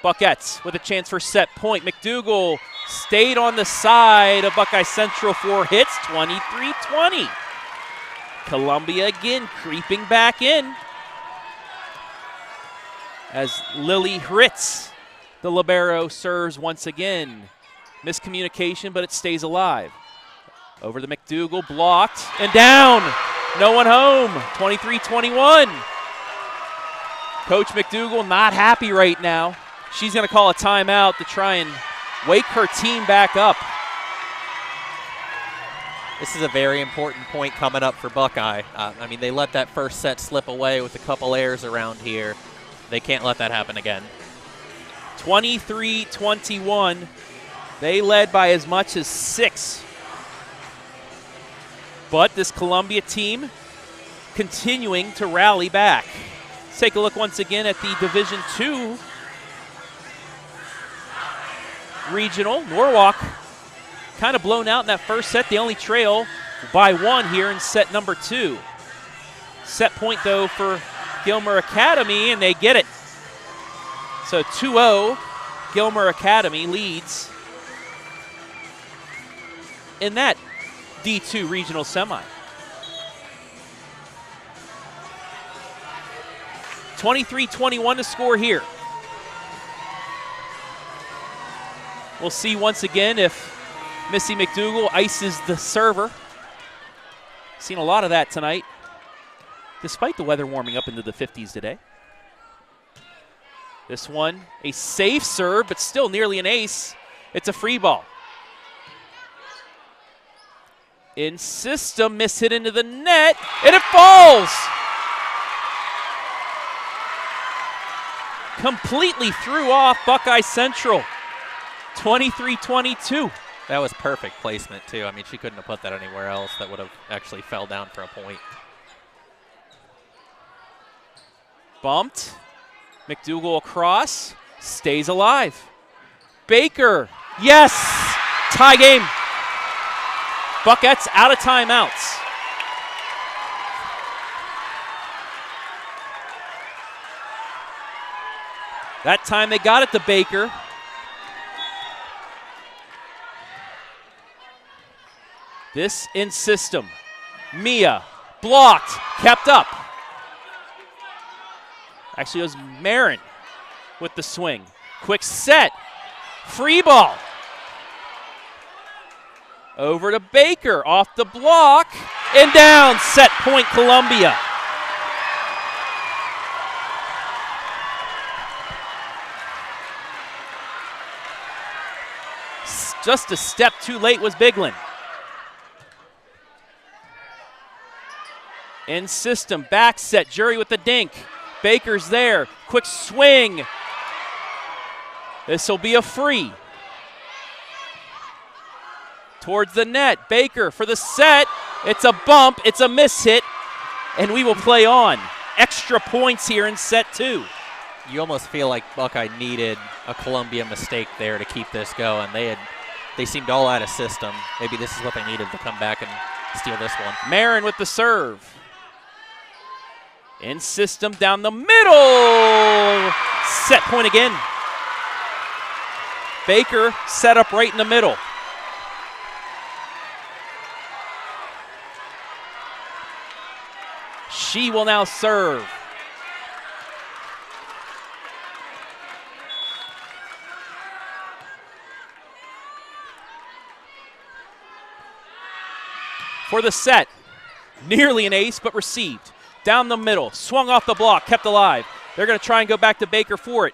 Buckettes with a chance for set point. McDougal stayed on the side of Buckeye Central for hits, 23-20. Columbia again creeping back in as Lily Hritz, the libero, serves once again. Miscommunication, but it stays alive. Over to McDougal, blocked and down. No one home, 23-21. Coach McDougal not happy right now. She's going to call a timeout to try and wake her team back up. This is a very important point coming up for Buckeye. I mean, they let that first set slip away with a couple errors around here. They can't let that happen again. 23-21. They led by as much as 6. But this Columbia team continuing to rally back. Let's take a look once again at the Division II regional. Norwalk kind of blown out in that first set. They only trail by 1 here in set number 2. Set point, though, for Gilmer Academy, and they get it. So 2-0, Gilmer Academy leads in that D2 regional semi. 23-21 to score here. We'll see once again if Missy McDougal ices the server. Seen a lot of that tonight, despite the weather warming up into the 50s today. This one, a safe serve, but still nearly an ace. It's a free ball. In system, miss hit into the net, and it falls! Completely threw off Buckeye Central. 23-22. That was perfect placement, too. I mean, she couldn't have put that anywhere else. That would have actually fell down for a point. Bumped. McDougal across. Stays alive. Baker. Yes! Tie game. Buckettes out of timeouts. That time they got it to Baker. This in system. Mia blocked, kept up. Actually, it was Marin with the swing. Quick set. Free ball. Over to Baker, off the block, and down. Set point Columbia. Just a step too late was Biglin. In system, back set, Jury with the dink. Baker's there, quick swing. This will be a free. Towards the net, Baker for the set. It's a bump, it's a miss hit, and we will play on. Extra points here in set 2. You almost feel like Buckeye needed a Columbia mistake there to keep this going. They seemed all out of system. Maybe this is what they needed to come back and steal this one. Marin with the serve. In system down the middle. Set point again. Baker set up right in the middle. She will now serve. For the set, nearly an ace, but received. Down the middle, swung off the block, kept alive. They're going to try and go back to Baker for it.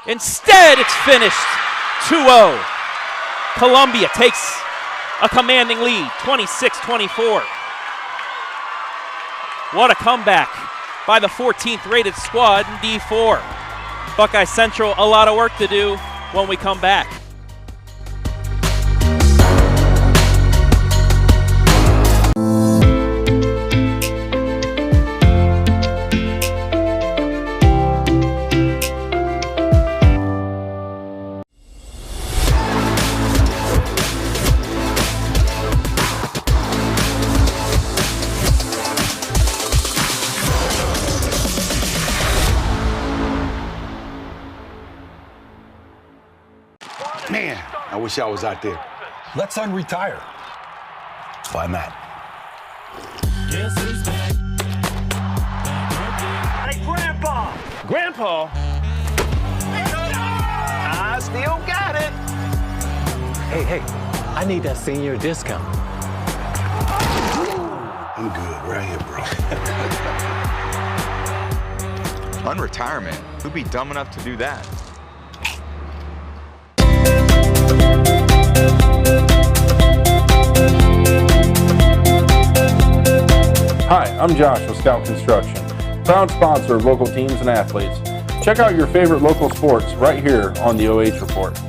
Instead, it's finished 2-0. Columbia takes a commanding lead, 26-24. What a comeback by the 14th rated squad in D4. Buckeye Central, a lot of work to do when we come back. Man, I wish I was out there. Let's unretire. Why not? Hey, Grandpa! Grandpa? I still got it. Hey, I need that senior discount. I'm good right here, bro. Unretirement? Who'd be dumb enough to do that? Hi, I'm Josh with Scout Construction, proud sponsor of local teams and athletes. Check out your favorite local sports right here on the OH Report.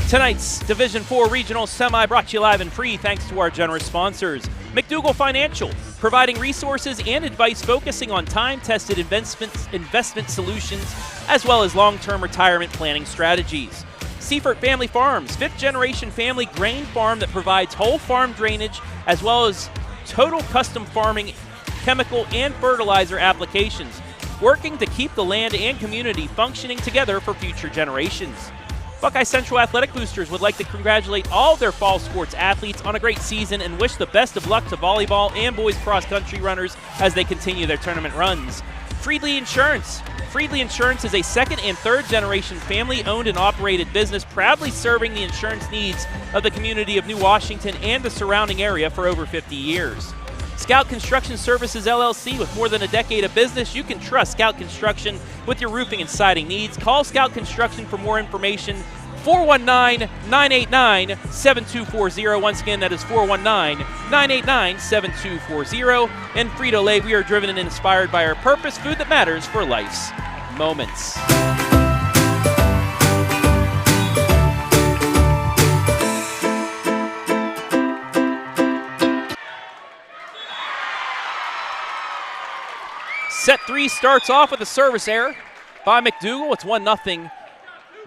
Tonight's Division IV Regional Semi brought to you live and free thanks to our generous sponsors. McDougal Financial, providing resources and advice focusing on time-tested investment solutions as well as long-term retirement planning strategies. Siefert Family Farms, fifth-generation family grain farm that provides whole farm drainage as well as total custom farming, chemical and fertilizer applications, working to keep the land and community functioning together for future generations. Buckeye Central Athletic Boosters would like to congratulate all their fall sports athletes on a great season and wish the best of luck to volleyball and boys cross-country runners as they continue their tournament runs. Friedley Insurance. Friedley Insurance is a second and third generation family-owned and operated business proudly serving the insurance needs of the community of New Washington and the surrounding area for over 50 years. Scout Construction Services, LLC. With more than a decade of business, you can trust Scout Construction with your roofing and siding needs. Call Scout Construction for more information, 419-989-7240. Once again, that is 419-989-7240. And Frito Lay, we are driven and inspired by our purpose, food that matters for life's moments. Set 3 starts off with a service error by McDougal. It's 1-0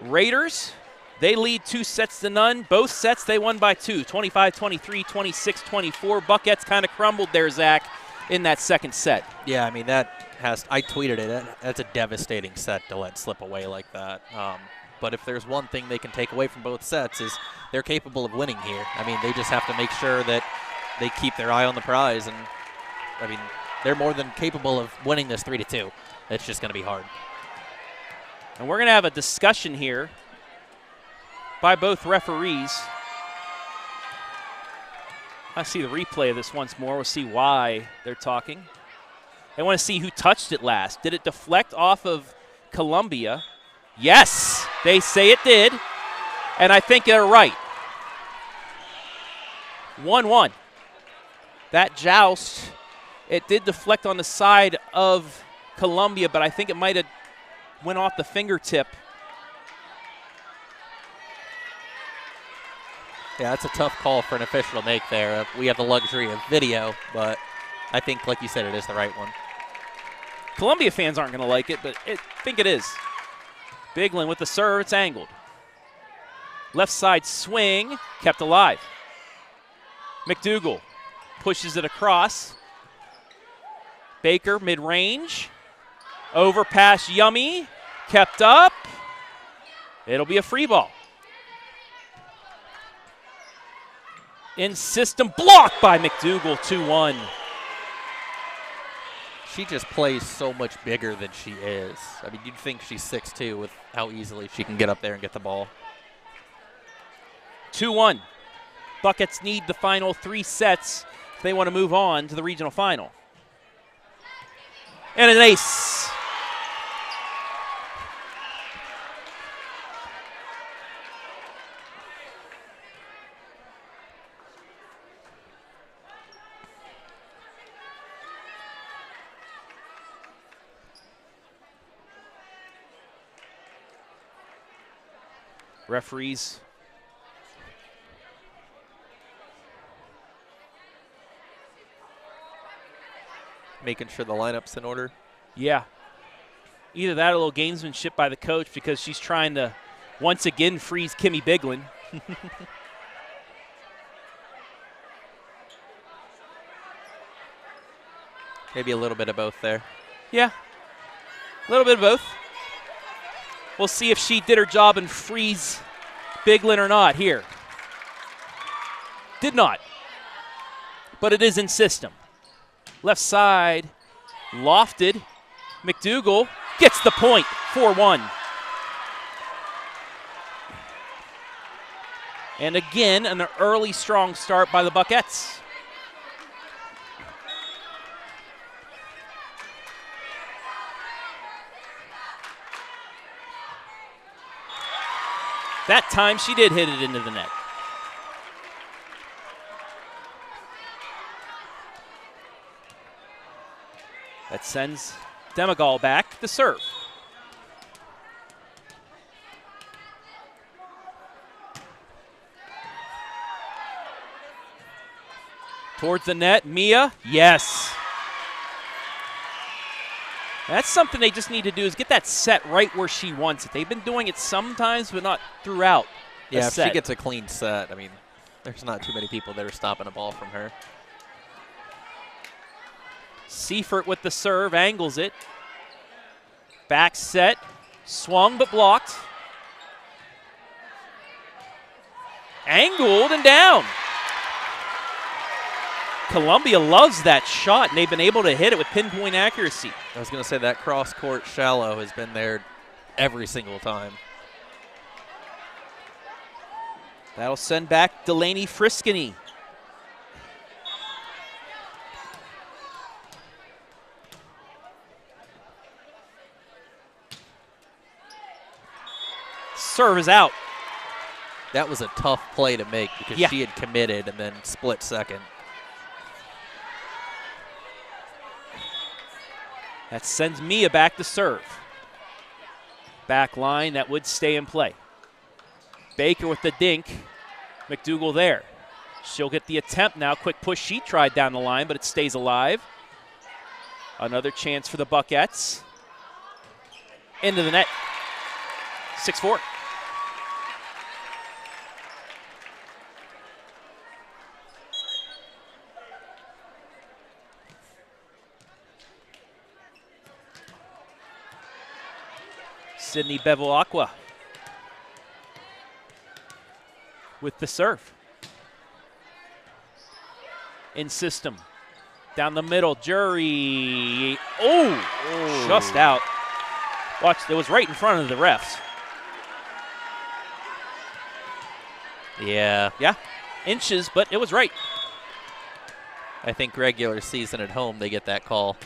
Raiders. They lead 2-0. Both sets they won by 2, 25-23, 26-24. Buckettes kind of crumbled there, Zach, in that second set. Yeah, I mean, I tweeted it. That's a devastating set to let slip away like that. But if there's one thing they can take away from both sets is they're capable of winning here. I mean, they just have to make sure that they keep their eye on the prize. And, I mean, they're more than capable of winning this 3-2. It's just going to be hard. And we're going to have a discussion here by both referees. I see the replay of this once more. We'll see why they're talking. They want to see who touched it last. Did it deflect off of Columbia? Yes, they say it did. And I think they're right. 1-1. That joust, it did deflect on the side of Columbia, but I think it might have went off the fingertip. Yeah, that's a tough call for an official to make there. We have the luxury of video, but I think, like you said, it is the right one. Columbia fans aren't going to like it, but I think it is. Biglin with the serve. It's angled. Left side swing, kept alive. McDougal pushes it across. Baker mid-range. Overpass Yummy, kept up. It'll be a free ball. In system, blocked by McDougal, 2-1. She just plays so much bigger than she is. I mean, you'd think she's 6'2" with how easily she can get up there and get the ball. 2-1. Buckets need the final 3 sets if they want to move on to the regional final. And an ace. Referees making sure the lineup's in order. Yeah. Either that or a little gamesmanship by the coach because she's trying to once again freeze Kimmy Biglin. Maybe a little bit of both there. Yeah. A little bit of both. We'll see if she did her job and freeze Biglin or not here. Did not. But it is in system. Left side, lofted. McDougal gets the point, 4-1. And again, an early strong start by the Buckettes. That time she did hit it into the net. That sends McDougal back to serve. Towards the net, Mia, yes. That's something they just need to do is get that set right where she wants it. They've been doing it sometimes, but not throughout. Yeah, if she gets a clean set, I mean, there's not too many people that are stopping a ball from her. Siefert with the serve, angles it. Back set, swung but blocked. Angled and down. Columbia loves that shot, and they've been able to hit it with pinpoint accuracy. I was going to say that cross-court shallow has been there every single time. That'll send back Delaney Friskany. Serve is out. That was a tough play to make because she had committed and then split second. That sends Mia back to serve. Back line, that would stay in play. Baker with the dink. McDougal there. She'll get the attempt now. Quick push she tried down the line, but it stays alive. Another chance for the Buckettes. Into the net. 6-4. Sydney Bevilacqua with the serve. In system. Down the middle, Jury. Oh, just out. Watch, it was right in front of the refs. Yeah. Yeah, inches, but it was right. I think regular season at home, they get that call.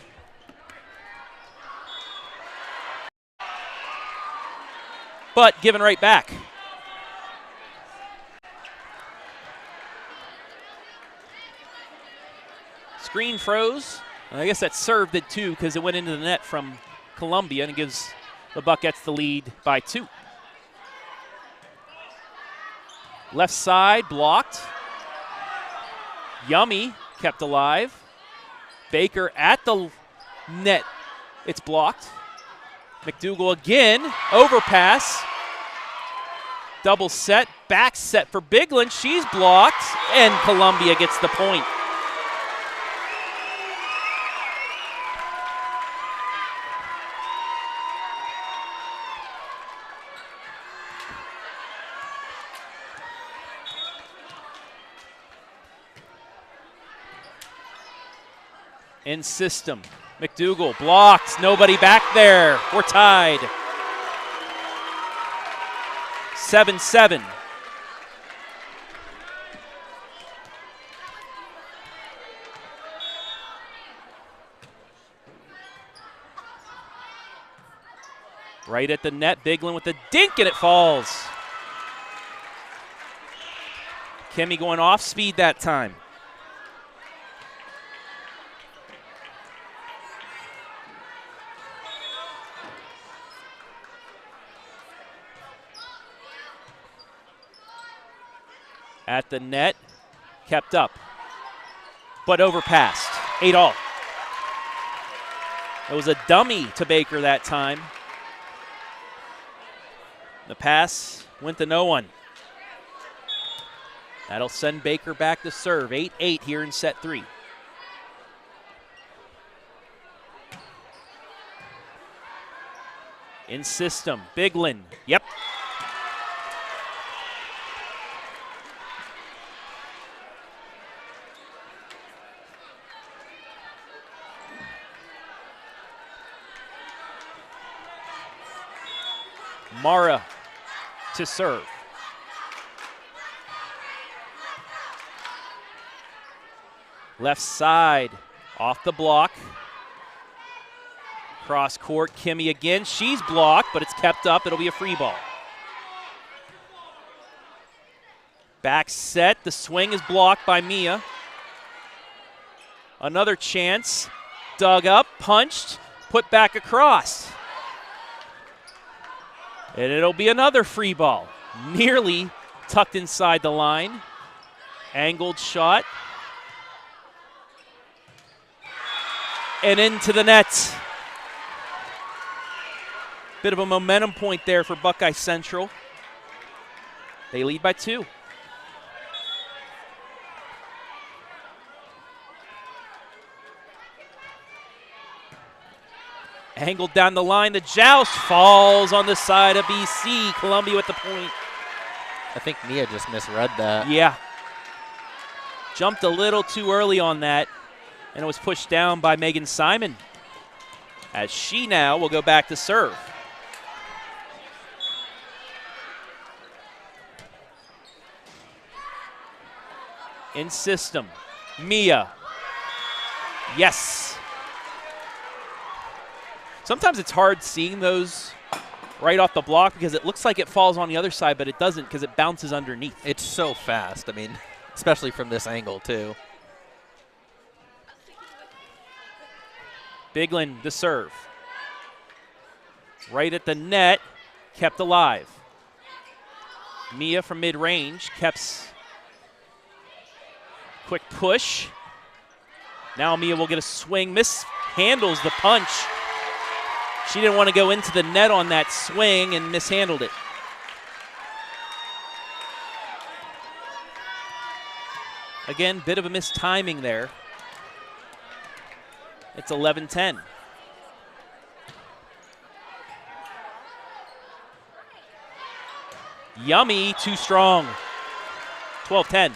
But given right back. Screen froze. I guess that serve did too because it went into the net from Columbia, and it gives the Buckettes the lead by 2. Left side blocked. Yummy kept alive. Baker at the net. It's blocked. McDougal again. Overpass. Double set. Back set for Bigland. She's blocked. And Columbia gets the point. In system. McDougal blocked. Nobody back there. We're tied. 7-7. Right at the net. Bigland with the dink, and it falls. Kimmy going off speed that time. At the net, kept up, but overpassed. 8-all. It was a dummy to Baker that time. The pass went to no one. That'll send Baker back to serve. 8-8 here in set 3. In system, Bigland. Yep. Mara to serve. Left side, off the block. Cross court, Kimmy again. She's blocked, but it's kept up. It'll be a free ball. Back set, the swing is blocked by Mia. Another chance, dug up, punched, put back across. And it'll be another free ball. Nearly tucked inside the line. Angled shot. And into the net. Bit of a momentum point there for Buckeye Central. They lead by 2. Angled down the line, the joust falls on the side of BC. Columbia with the point. I think Mia just misread that. Yeah. Jumped a little too early on that, and it was pushed down by Megan Simon, as she now will go back to serve. In system, Mia. Yes. Sometimes it's hard seeing those right off the block because it looks like it falls on the other side, but it doesn't because it bounces underneath. It's so fast. I mean, especially from this angle, too. Bigland to serve. Right at the net, kept alive. Mia from mid-range, kept quick push. Now Mia will get a swing, mishandles the punch. She didn't want to go into the net on that swing and mishandled it. Again, bit of a mistiming there. It's 11-10. Yummy, too strong. 12-10.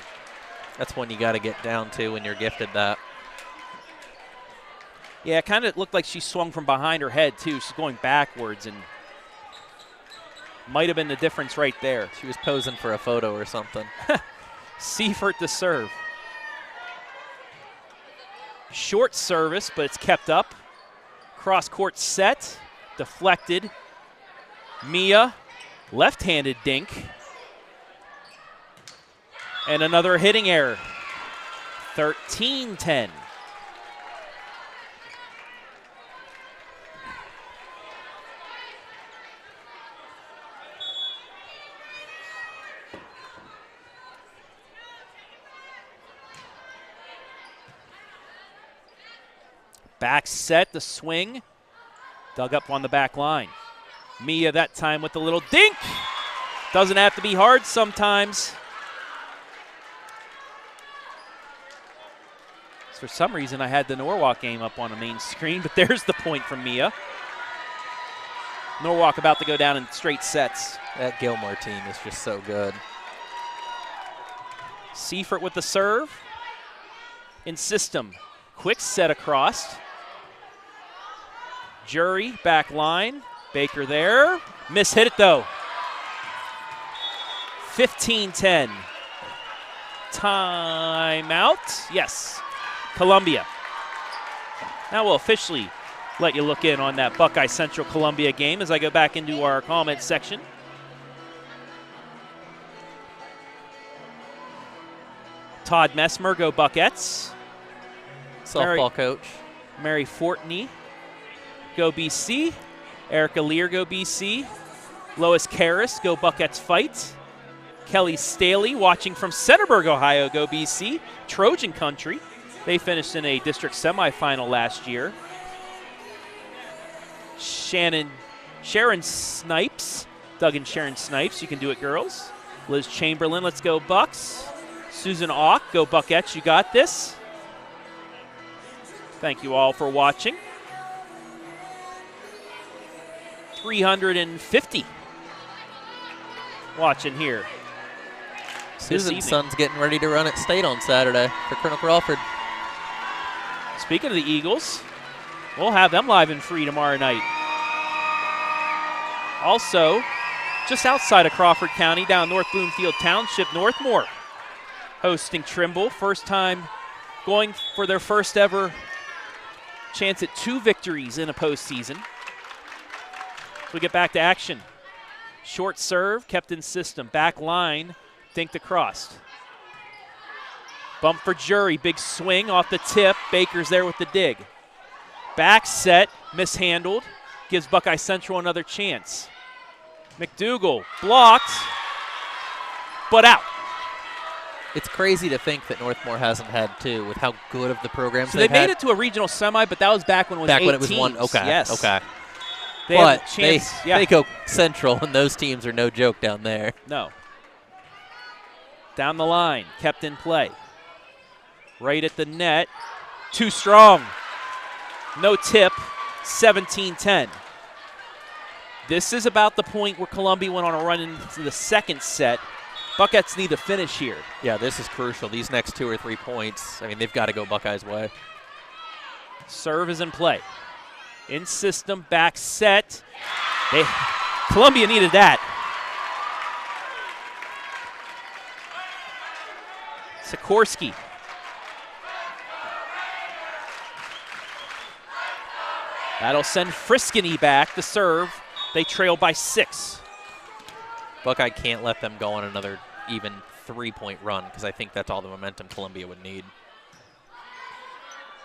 That's one you got to get down to when you're gifted that. Yeah, it kind of looked like she swung from behind her head, too. She's going backwards, and might have been the difference right there. She was posing for a photo or something. Siefert to serve. Short service, but it's kept up. Cross-court set, deflected. Mia, left-handed dink. And another hitting error. 13-10. Back set, the swing. Dug up on the back line. Mia that time with the little dink. Doesn't have to be hard sometimes. For some reason, I had the Norwalk game up on the main screen, but there's the point from Mia. Norwalk about to go down in straight sets. That Gilmore team is just so good. Siefert with the serve. In system. Quick set across. Jury, back line. Baker there. Mishit it, though. 15-10. Timeout. Yes. Columbia. Now we'll officially let you look in on that Buckeye Central Columbia game as I go back into our comments section. Todd Messmer, go Buckettes. Softball coach. Mary Fortney, go BC. Erica Lear, go BC. Lois Karras, go Buckettes fight. Kelly Staley, watching from Centerburg, Ohio, go BC. Trojan country. They finished in a district semifinal last year. Sharon Snipes, Doug and Sharon Snipes, you can do it, girls. Liz Chamberlain, let's go Bucks. Susan Auk, go Buckettes, you got this. Thank you all for watching. 350 watching here. Susan's son's getting ready to run at state on Saturday for Colonel Crawford. Speaking of the Eagles, we'll have them live and free tomorrow night. Also, just outside of Crawford County, down North Bloomfield Township, Northmore hosting Trimble. First time going for their first ever chance at 2 victories in a postseason. So we get back to action. Short serve, kept in system. Back line, dinked across. Bump for Jury, big swing off the tip. Baker's there with the dig. Back set, mishandled. Gives Buckeye Central another chance. McDougal blocked, but out. It's crazy to think that Northmore hasn't had 2 with how good of the programs so they made it to a regional semi, but that was back when it was 8 when it was teams. 1. Okay. Yes. Okay. They but have a chance. They go Central, and those teams are no joke down there. No. Down the line, kept in play. Right at the net. Too strong. No tip. 17-10. This is about the point where Columbia went on a run into the second set. Buckeyes need to finish here. Yeah, this is crucial. These next 2 or 3 points, I mean, they've got to go Buckeyes' way. Serve is in play. In system, back set. Columbia needed that. Sikorsky. That'll send Friskeny back to serve. They trail by 6. Buckeye can't let them go on another even 3-point run because I think that's all the momentum Columbia would need.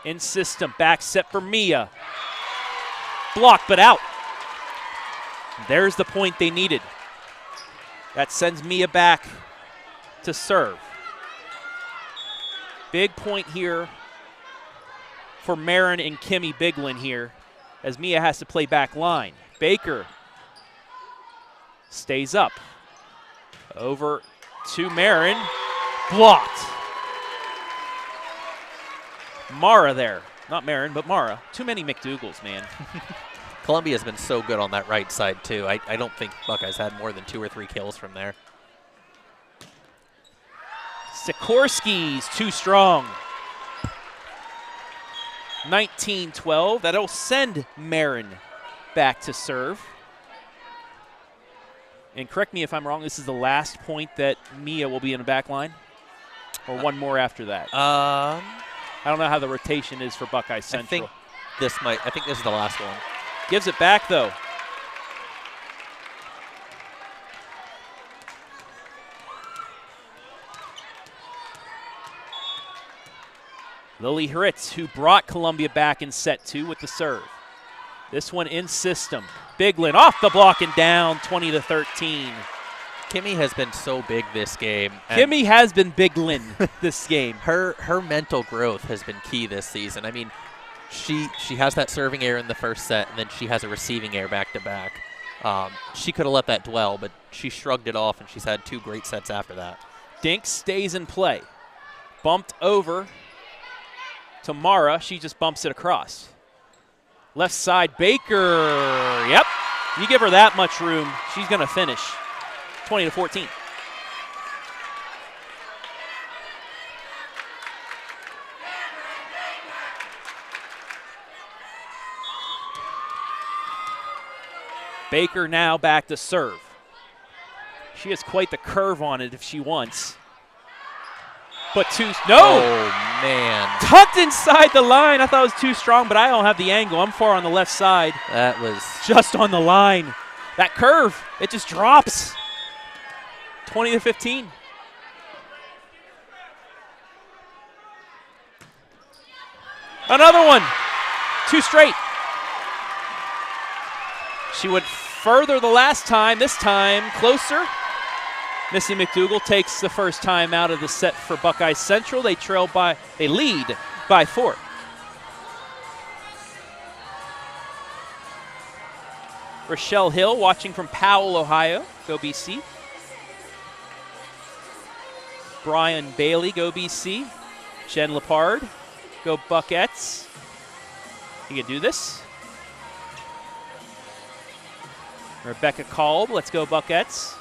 In system, back set for Mia. Blocked, but out. There's the point they needed. That sends Mia back to serve. Big point here for Marin and Kimmy Biglin here as Mia has to play back line. Baker stays up. Over to Marin. Blocked. Mara there. Not Marin, but Mara. Too many McDougals, man. Columbia's been so good on that right side, too. I don't think Buckeyes had more than 2 or 3 kills from there. Sikorsky's too strong. 19-12. That'll send Marin back to serve. And correct me if I'm wrong, this is the last point that Mia will be in the back line? Or one more after that? I don't know how the rotation is for Buckeye Central. I think this is the last one. Gives it back, though. Lily Hritz, who brought Columbia back in set 2 with the serve. This one in system. Biglin off the block and down, 20-13. Kimmy has been so big this game. Kimmy has been Biglin this game. Her mental growth has been key this season. I mean, she has that serving error in the first set, and then she has a receiving error back-to-back. She could have let that dwell, but she shrugged it off, and she's had 2 great sets after that. Dink stays in play. Bumped over to Mara. She just bumps it across. Left side, Baker. Yep. You give her that much room, she's going to finish. 20-14. Baker now back to serve. She has quite the curve on it if she wants. But no! Oh, man. Tucked inside the line. I thought it was too strong, but I don't have the angle. I'm far on the left side. That was just on the line. That curve, it just drops. 20-15. Another one. 2 straight. She went further the last time. This time closer. Missy McDougal takes the first time out of the set for Buckeye Central. They lead by 4. Rochelle Hill watching from Powell, Ohio. Go BC. Brian Bailey, go BC. Jen Lepard, go Buckettes. You can do this. Rebecca Kolb, let's go Buckettes.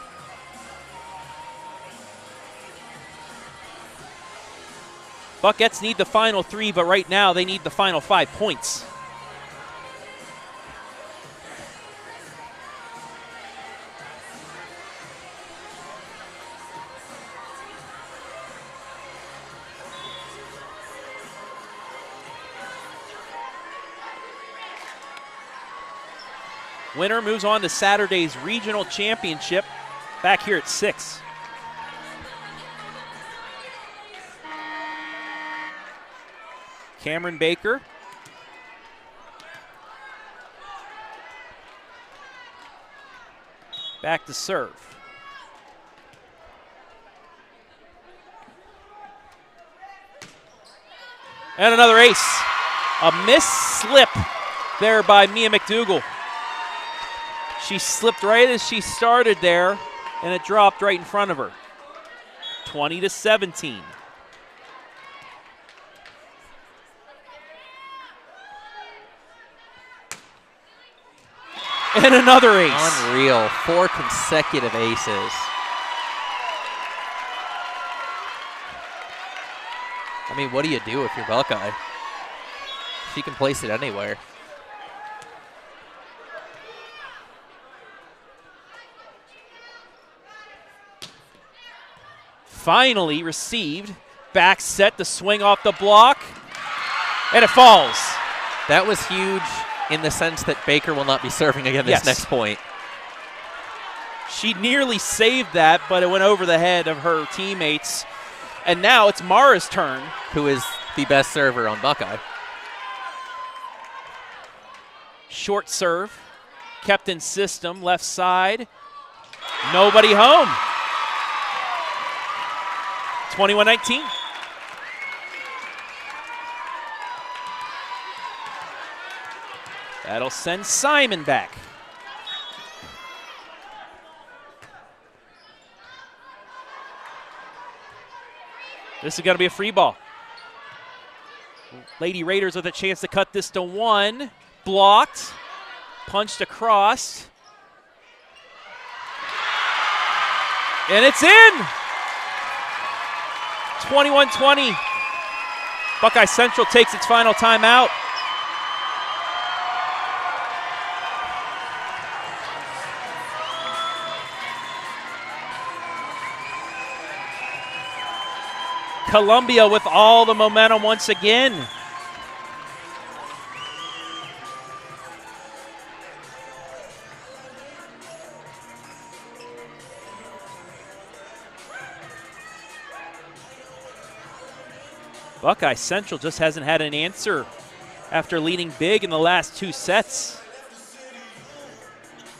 Buckettes need the final 3, but right now they need the final 5 points. Winner moves on to Saturday's regional championship back here at 6. Cameron Baker. Back to serve. And another ace. A mis-slip there by Mia McDougal. She slipped right as she started there, and it dropped right in front of her. 20-17. And another ace. Unreal. 4 consecutive aces. I mean, what do you do if you're Buckeye? She can place it anywhere. Finally received. Back set to swing off the block. And it falls. That was huge in the sense that Baker will not be serving again this next point. She nearly saved that, but it went over the head of her teammates. And now it's Mara's turn. Who is the best server on Buckeye. Short serve. Kept in system. Left side. Nobody home. 21-19. That'll send Simon back. This is going to be a free ball. Lady Raiders with a chance to cut this to 1. Blocked. Punched across. And it's in! 21-20. Buckeye Central takes its final timeout. Columbia with all the momentum once again. Buckeye Central just hasn't had an answer after leading big in the last 2 sets.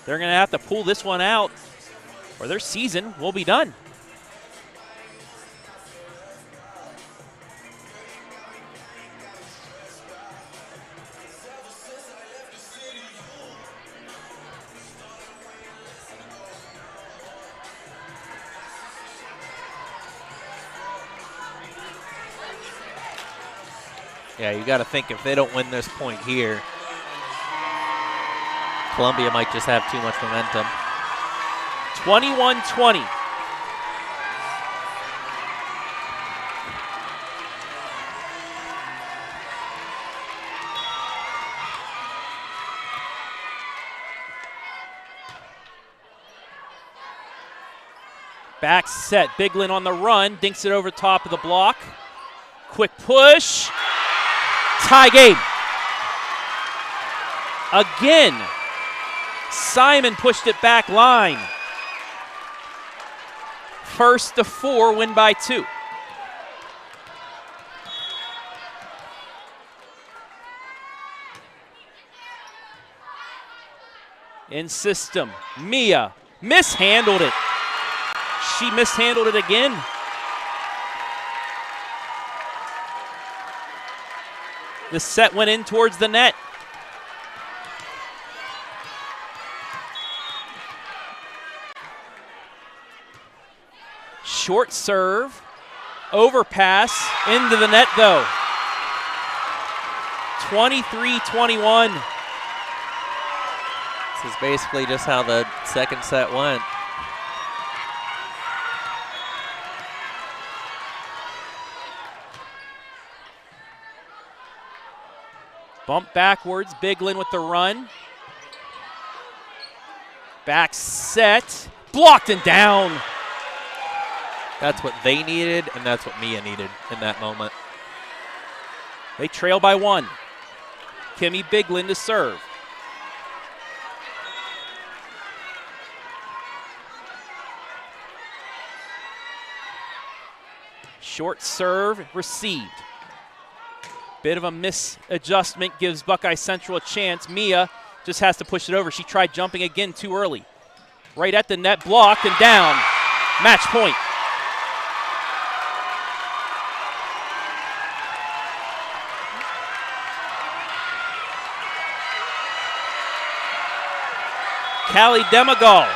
They're going to have to pull this one out or their season will be done. Yeah, you got to think if they don't win this point here, Columbia might just have too much momentum. 21-20. Back set, Biglin on the run, dinks it over top of the block. Quick push. Tie game. Again, Simon pushed it back line. 1st to 4, win by 2. In system, Mia mishandled it. She mishandled it again. The set went in towards the net. Short serve, overpass, into the net though. 23-21. This is basically just how the second set went. Bump backwards, Biglin with the run. Back set, blocked and down. That's what they needed, and that's what Mia needed in that moment. They trail by 1. Kimmy Biglin to serve. Short serve received. Bit of a misadjustment gives Buckeye Central a chance. Mia just has to push it over. She tried jumping again too early. Right at the net, blocked and down. Match point. Callie Demagal.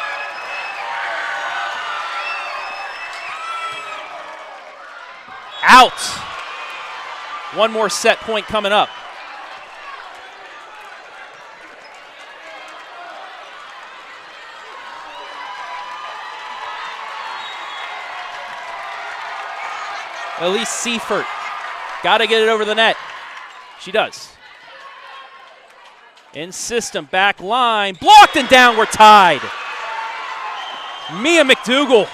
Out. One more set point coming up. Elise Siefert. Got to get it over the net. She does. In system, back line. Blocked and down, we're tied. Mia McDougal.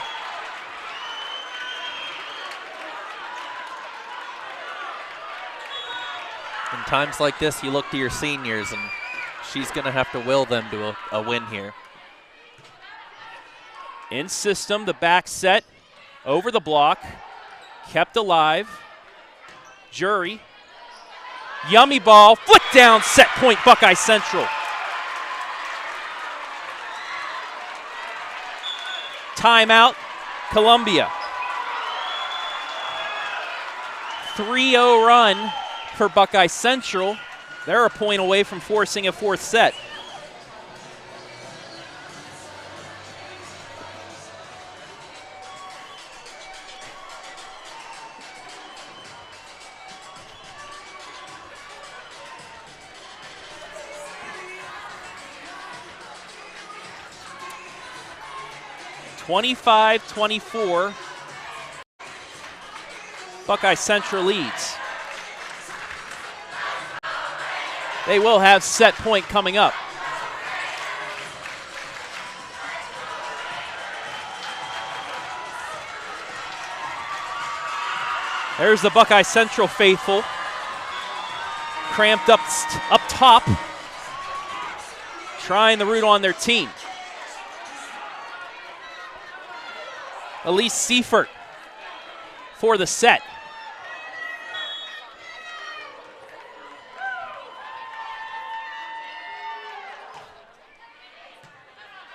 In times like this, you look to your seniors, and she's going to have to will them to a win here. In system, the back set, over the block, kept alive. Jury. Yummy ball, foot down, set point, Buckeye Central. Timeout, Columbia. 3-0 run for Buckeye Central. They're a point away from forcing a fourth set. (25-24). Buckeye Central leads. They will have set point coming up. There's the Buckeye Central faithful. Cramped up top. Trying the root on their team. Elise Siefert for the set.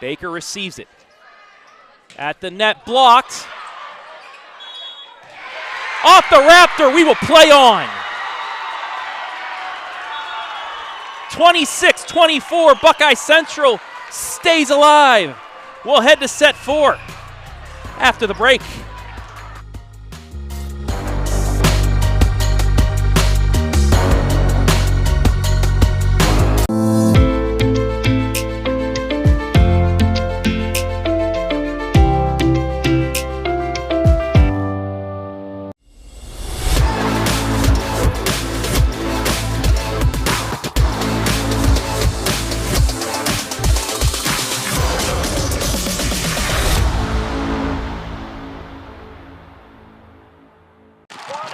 Baker receives it. At the net, blocked. Off the Raptor, we will play on. 26-24, Buckeye Central stays alive. We'll head to set 4 after the break.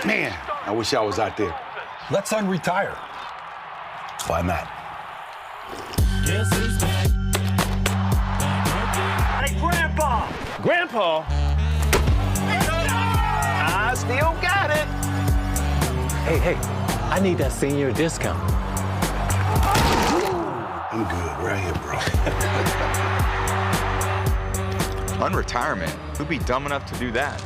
Man, I wish I was out there. Let's unretire. Why not? Hey, Grandpa! Grandpa? I still got it. Hey, I need that senior discount. I'm good right here, bro. Unretirement? Who'd be dumb enough to do that?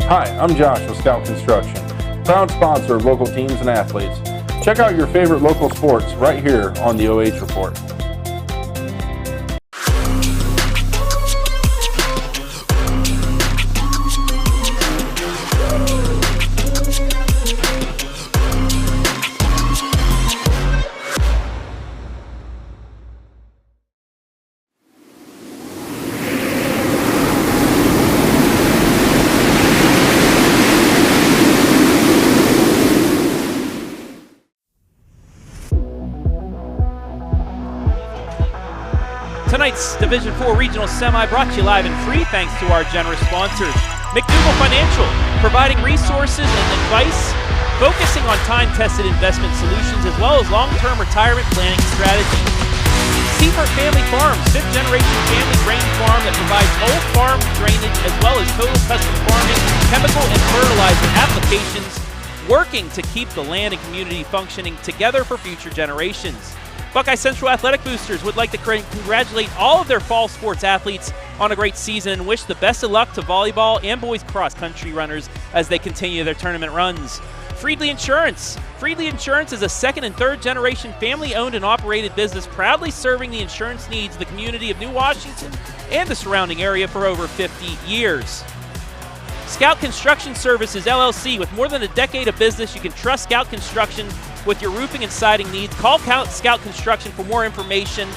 Hi, I'm Josh with Scout Construction, proud sponsor of local teams and athletes. Check out your favorite local sports right here on the OH Report. Tonight's Division IV Regional Semi brought to you live and free thanks to our generous sponsors. McDougal Financial, providing resources and advice, focusing on time-tested investment solutions as well as long-term retirement planning strategies. Siefert Family Farms, 5th-generation family grain farm that provides whole farm drainage as well as total custom farming, chemical and fertilizer applications, working to keep the land and community functioning together for future generations. Buckeye Central Athletic Boosters would like to congratulate all of their fall sports athletes on a great season and wish the best of luck to volleyball and boys cross-country runners as they continue their tournament runs. Friedley Insurance. Friedley Insurance is a second and third generation family-owned and operated business proudly serving the insurance needs of the community of New Washington and the surrounding area for over 50 years. Scout Construction Services, LLC. With more than a decade of business, you can trust Scout Construction with your roofing and siding needs. Call Scout Construction for more information.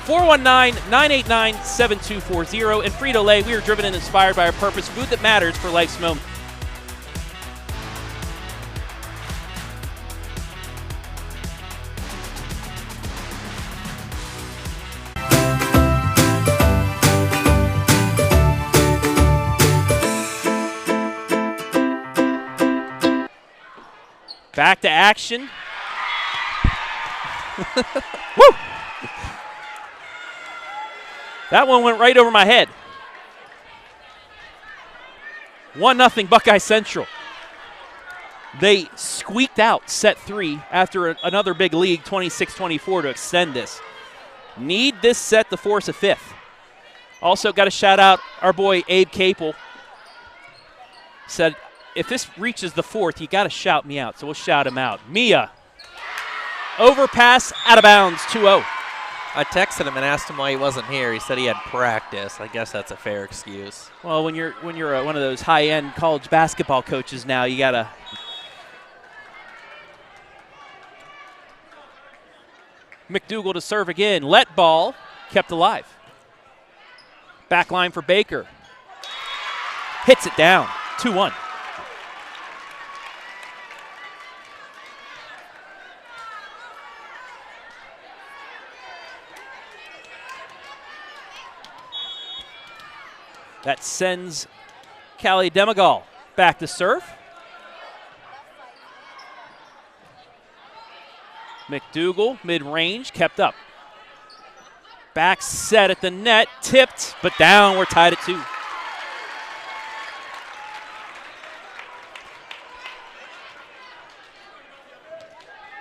419-989-7240. And Frito Lay, we are driven and inspired by our purpose, food that matters for life's moment. Back to action. Woo! That one went right over my head. 1-0 Buckeye Central. They squeaked out set 3 after another big lead, 26-24, to extend this. Need this set to force a 5th. Also, got to shout out our boy Abe Capel. Said, if this reaches the fourth, you got to shout me out. So we'll shout him out. Mia, overpass, out of bounds, 2-0. I texted him and asked him why he wasn't here. He said he had practice. I guess that's a fair excuse. Well, when you're one of those high-end college basketball coaches now, you got to. McDougal to serve again. Let ball, kept alive. Back line for Baker. Hits it down, 2-1. That sends Callie Demagal back to serve. McDougal, mid-range, kept up. Back set at the net, tipped, but down. We're tied at 2.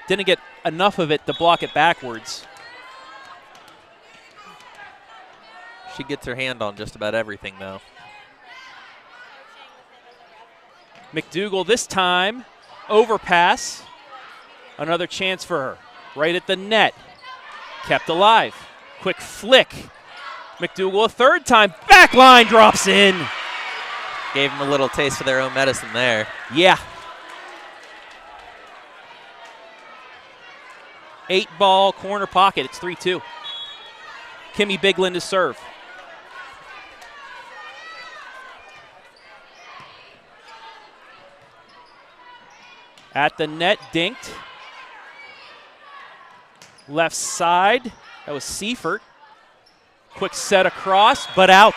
Didn't get enough of it to block it backwards. She gets her hand on just about everything, though. McDougal this time, overpass. Another chance for her. Right at the net. Kept alive. Quick flick. McDougal a third time. Back line drops in. Gave them a little taste of their own medicine there. Yeah. 8-ball corner pocket. It's 3-2. Kimmy Biglin to serve. At the net, dinked. Left side, that was Siefert. Quick set across, but out.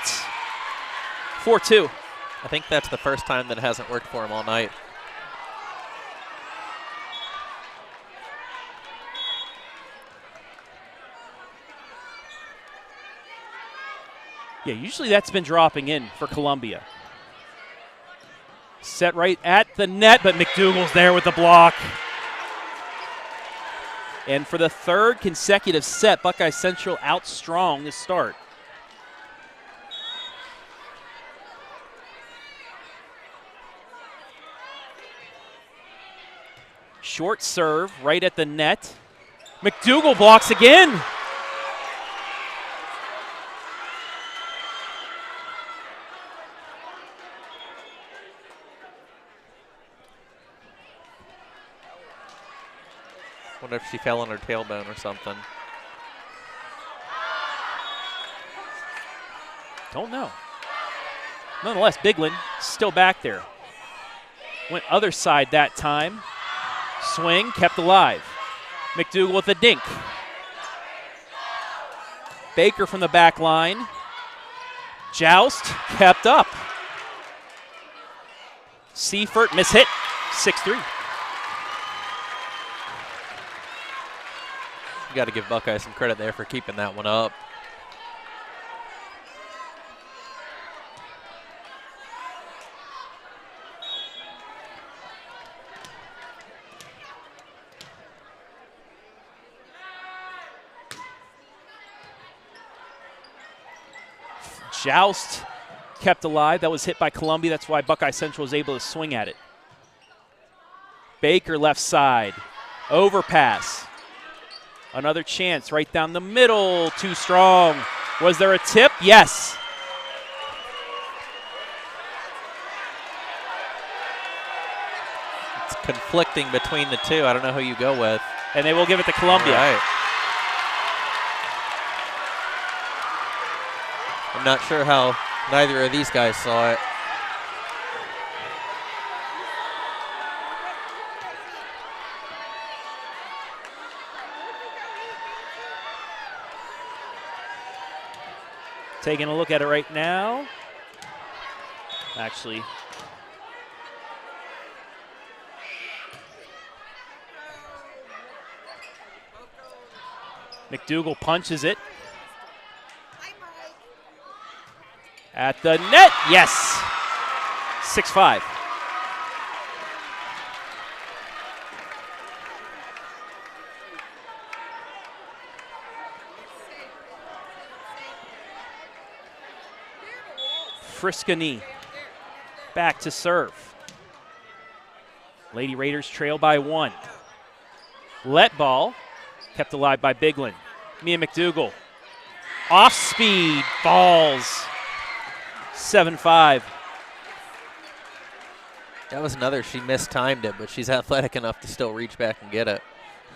4-2. I think that's the first time that it hasn't worked for him all night. Yeah, usually that's been dropping in for Columbia. Set right at the net, but McDougal's there with the block. And for the third consecutive set, Buckeye Central out strong to start. Short serve right at the net. McDougal blocks again. Wonder if she fell on her tailbone or something. Don't know. Nonetheless, Biglin still back there. Went other side that time. Swing, kept alive. McDougal with a dink. Baker from the back line. Joust, kept up. Siefert, mishit, 6-3. You got to give Buckeye some credit there for keeping that one up. Joust kept alive. That was hit by Columbia. That's why Buckeye Central was able to swing at it. Baker left side. Overpass. Another chance right down the middle. Too strong. Was there a tip? Yes. It's conflicting between the two. I don't know who you go with. And they will give it to Columbia. Right. I'm not sure how neither of these guys saw it. Taking a look at it right now. Actually, McDougal punches it. At the net, yes. 6-5. Friscani back to serve. Lady Raiders trail by 1. Let ball, kept alive by Biglin. Mia McDougal. Off speed, falls. 7-5. That was another, she mistimed it, but she's athletic enough to still reach back and get it.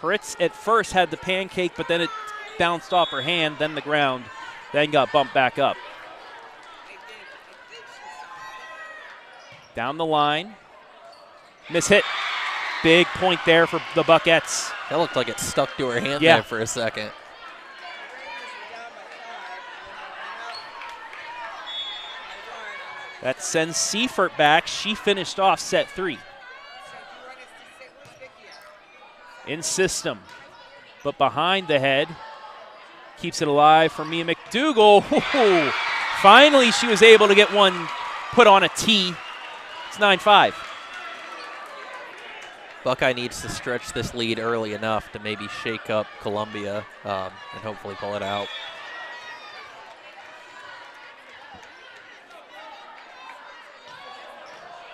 Hritz at first had the pancake, but then it bounced off her hand, then the ground, then got bumped back up. Down the line. Miss hit. Big point there for the Buckettes. That looked like it stuck to her hand there for a second. That sends Siefert back. She finished off set 3. In system, but behind the head. Keeps it alive for Mia McDougal. Finally, she was able to get one put on a tee. It's 9-5. Buckeye needs to stretch this lead early enough to maybe shake up Columbia and hopefully pull it out.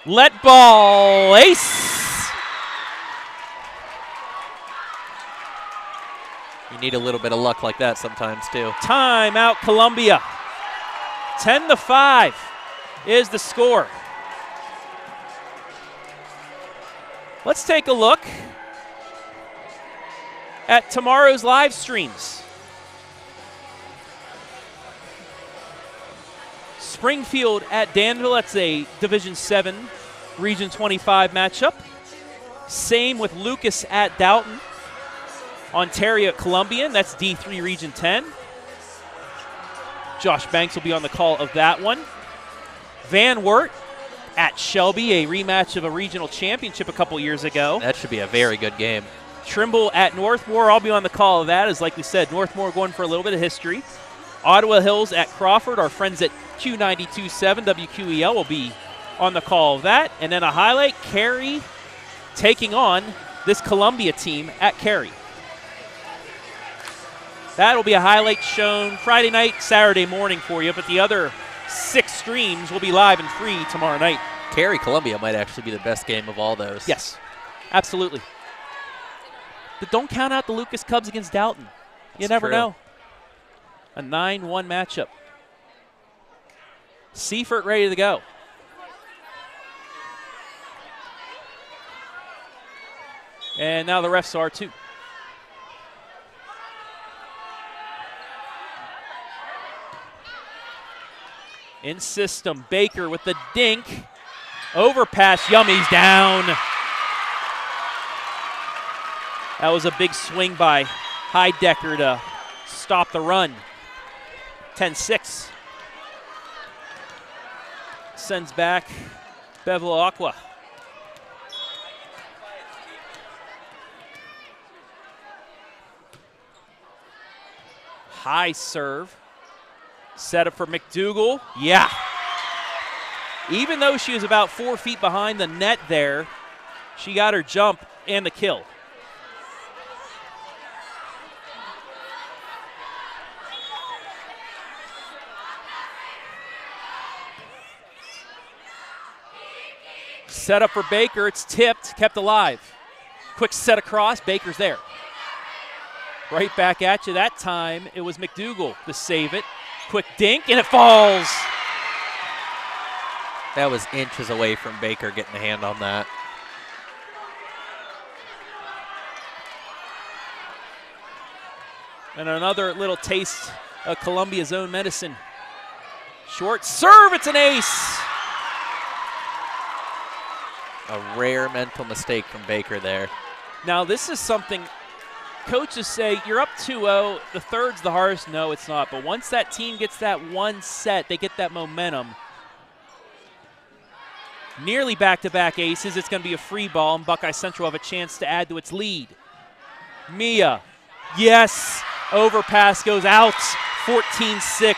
Let ball, ace. You need a little bit of luck like that sometimes too. Timeout Columbia. 10-5 is the score. Let's take a look at tomorrow's live streams. Springfield at Danville, that's a Division 7, Region 25 matchup. Same with Lucas at Dalton. Ontario at Columbian, that's D3 Region 10. Josh Banks will be on the call of that one. Van Wert at Shelby, a rematch of a regional championship a couple years ago. That should be a very good game. Trimble at Northmore, I'll be on the call of that, as like we said, Northmore going for a little bit of history. Ottawa Hills at Crawford, our friends at Q92.7 WQEL will be on the call of that. And then a highlight, Cary taking on this Columbia team at Cary. That'll be a highlight shown Friday night, Saturday morning for you, but the other 6 streams will be live and free tomorrow night. Cary Columbia might actually be the best game of all those. Yes, absolutely. But don't count out the Lucas Cubs against Dalton. You never know. A 9-1 matchup. Siefert ready to go. And now the refs are too. In system, Baker with the dink. Overpass, Yummy's down. That was a big swing by Heidecker to stop the run. 10-6. Sends back Bevilacqua. High serve. Set up for McDougal. Yeah. Even though she was about 4 feet behind the net there, she got her jump and the kill. Set up for Baker. It's tipped, kept alive. Quick set across. Baker's there. Right back at you. That time it was McDougal to save it. Quick dink, and it falls. That was inches away from Baker getting a hand on that. And another little taste of Columbia's own medicine. Short serve, it's an ace. A rare mental mistake from Baker there. Now this is something coaches say, you're up 2-0, the third's the hardest. No, it's not. But once that team gets that one set, they get that momentum. Nearly back-to-back aces. It's going to be a free ball, and Buckeye Central have a chance to add to its lead. Mia, yes, overpass goes out, 14-6.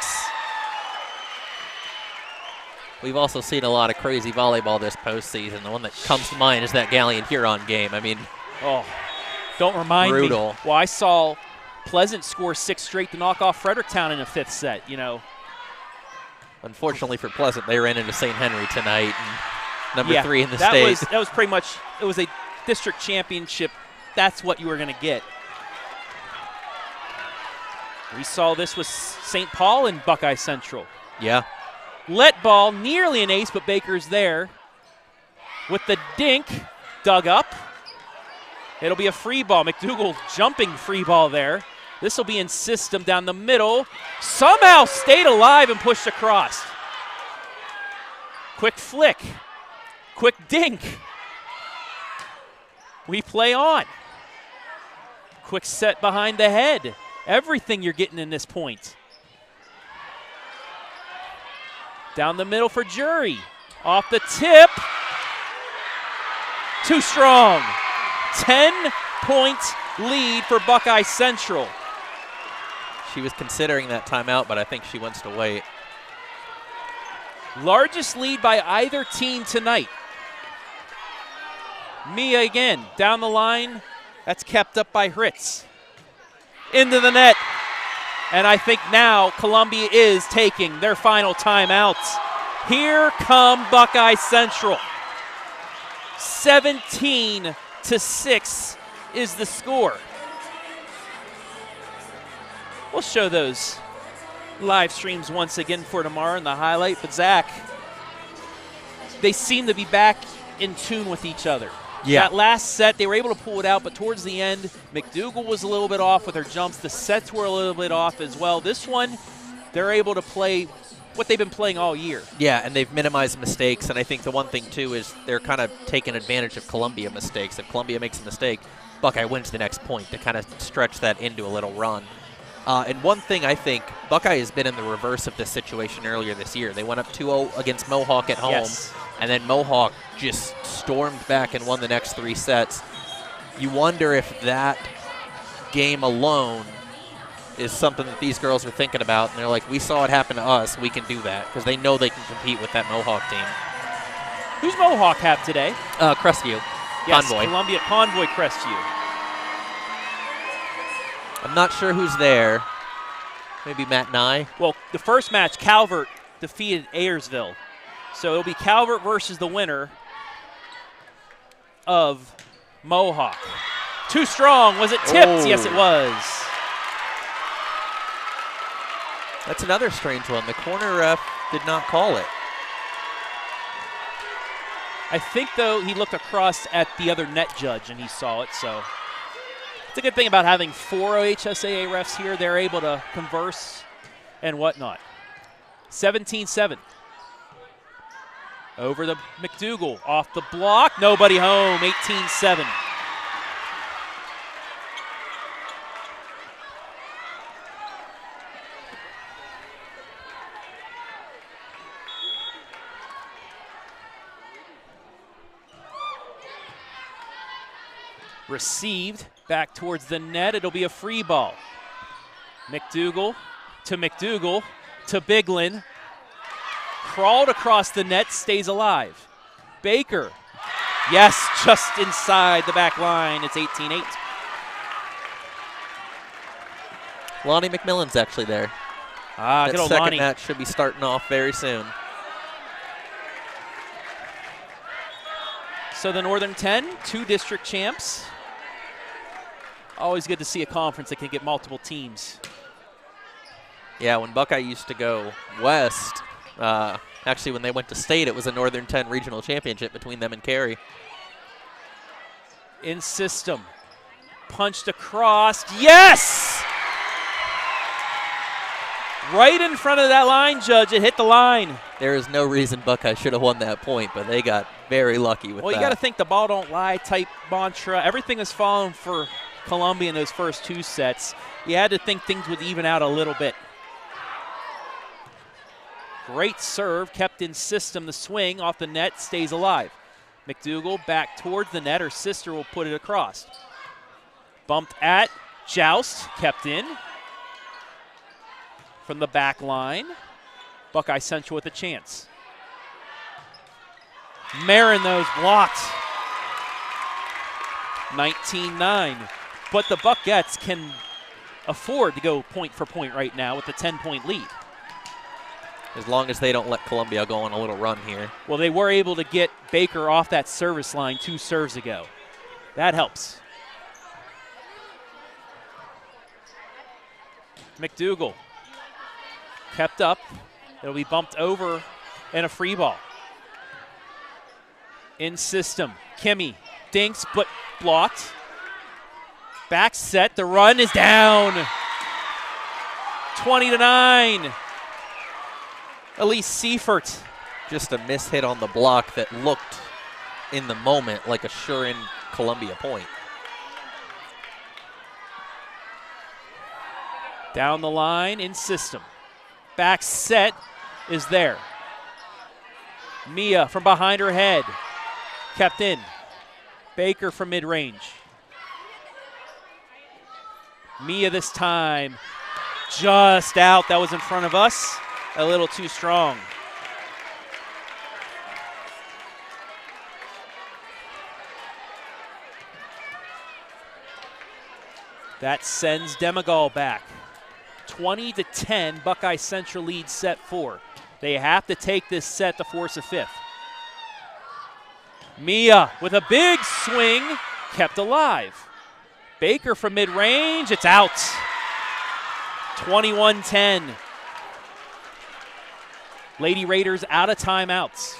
We've also seen a lot of crazy volleyball this postseason. The one that comes to mind is that Gallion-Huron game. I mean, don't remind brutal. me. Well, I saw Pleasant score 6 straight to knock off Fredericktown in a 5th set, you know. Unfortunately for Pleasant, they ran into St. Henry tonight, and number 3 in the that state. That was pretty much, it was a district championship. That's what you were going to get. We saw this with St. Paul and Buckeye Central. Yeah. Let ball, nearly an ace, but Baker's there. With the dink, dug up. It'll be a free ball. McDougal jumping free ball there. This will be in system down the middle. Somehow stayed alive and pushed across. Quick flick. Quick dink. We play on. Quick set behind the head. Everything you're getting in this point. Down the middle for Jury. Off the tip. Too strong. 10-point lead for Buckeye Central. She was considering that timeout, but I think she wants to wait. Largest lead by either team tonight. Mia again, down the line. That's kept up by Hritz. Into the net. And I think now Columbia is taking their final timeouts. Here come Buckeye Central. 17-6 is the score. We'll show those live streams once again for tomorrow in the highlight. But Zach, they seem to be back in tune with each other. Yeah. That last set, they were able to pull it out, but towards the end, McDougal was a little bit off with her jumps. The sets were a little bit off as well. This one, they're able to play what they've been playing all year. Yeah, and they've minimized mistakes, and I think the one thing, too, is they're kind of taking advantage of Columbia mistakes. If Columbia makes a mistake, Buckeye wins the next point to kind of stretch that into a little run. And one thing I think, Buckeye has been in the reverse of this situation earlier this year. They went up 2-0 against Mohawk at home. Yes. And then Mohawk just stormed back and won the next 3 sets. You wonder if that game alone is something that these girls are thinking about. And they're like, we saw it happen to us. We can do that. Because they know they can compete with that Mohawk team. Who's Mohawk have today? Crestview. Yes, Convoy. Columbia Convoy Crestview. I'm not sure who's there. Maybe Matt Nye. Well, the first match, Calvert defeated Ayersville. So it'll be Calvert versus the winner of Mohawk. Too strong. Was it tipped? Oh. Yes, it was. That's another strange one. The corner ref did not call it. I think, though, he looked across at the other net judge and he saw it. So it's a good thing about having 4 OHSAA refs here. They're able to converse and whatnot. 17-7. Over the McDougal, off the block, nobody home, 18-7. Received, back towards the net, it'll be a free ball. McDougal to Biglin. Crawled across the net, stays alive. Baker, yes, just inside the back line. It's 18-8. Lonnie McMillan's actually there. Good That old second Lonnie. match should be starting off very soon. So the Northern 10, 2 district champs. Always good to see a conference that can get multiple teams. Yeah, when Buckeye used to go west, actually when they went to state, it was a Northern 10 regional championship between them and Cary. In system. Punched across. Yes! Right in front of that line, Judge. It hit the line. There is no reason Buckeye should have won that point, but they got very lucky with that. Well, you got to think the ball don't lie type mantra. Everything has fallen for Columbia in those first 2 sets. You had to think things would even out a little bit. Great serve, kept in system. The swing off the net stays alive. McDougal back towards the net. Her sister will put it across. Bumped at, joust, kept in. From the back line, Buckeye Central with a chance. Marin, those blocked. 19-9. But the Buckettes can afford to go point for point right now with the 10-point lead. as long as they don't let Columbia go on a little run here. Well, they were able to get Baker off that service line 2 serves ago. That helps. McDougal kept up. It'll be bumped over and a free ball. In system, Kimmy dinks but blocked. Back set, the run is down. 20-9. Elise Siefert. Just a miss hit on the block that looked in the moment like a sure-in Columbia point. Down the line in system. Back set is there. Mia from behind her head. Kept in. Baker from mid-range. Mia this time just out. That was in front of us. A little too strong. That sends McDougal back. 20-10, Buckeye Central leads set 4. They have to take this set to force a 5th. Mia with a big swing, kept alive. Baker from mid-range, it's out. 21-10. Lady Raiders out of timeouts.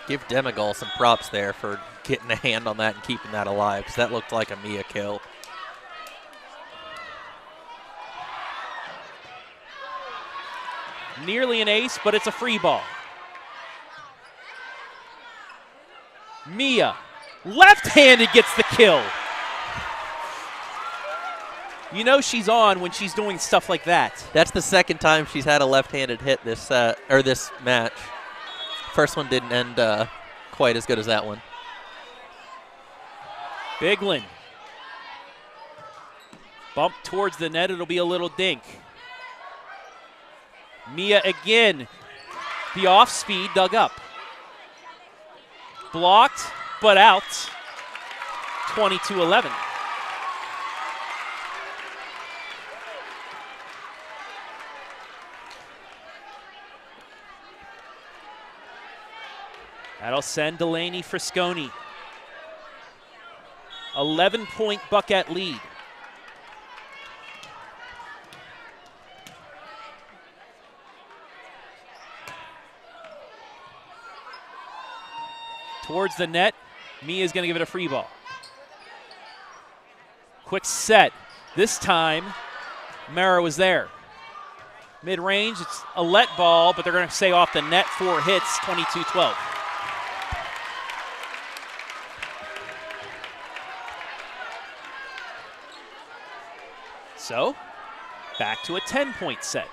Give McDougal some props there for getting a hand on that and keeping that alive, because that looked like a Mia kill. Nearly an ace, but it's a free ball. Mia, left-handed, gets the kill. You know she's on when she's doing stuff like that. That's the second time she's had a left-handed hit this set, or this match. First one didn't end quite as good as that one. Biglin. Bump towards the net, it'll be a little dink. Mia again. The off speed dug up. Blocked, but out. 22-11. That'll send Delaney Frisconi. 11-point Buckette lead. Towards the net, Mia's going to give it a free ball. Quick set. This time, Mara was there. Mid-range, it's a let ball, but they're going to say off the net, 4 hits, 22-12. So, back to a 10-point set.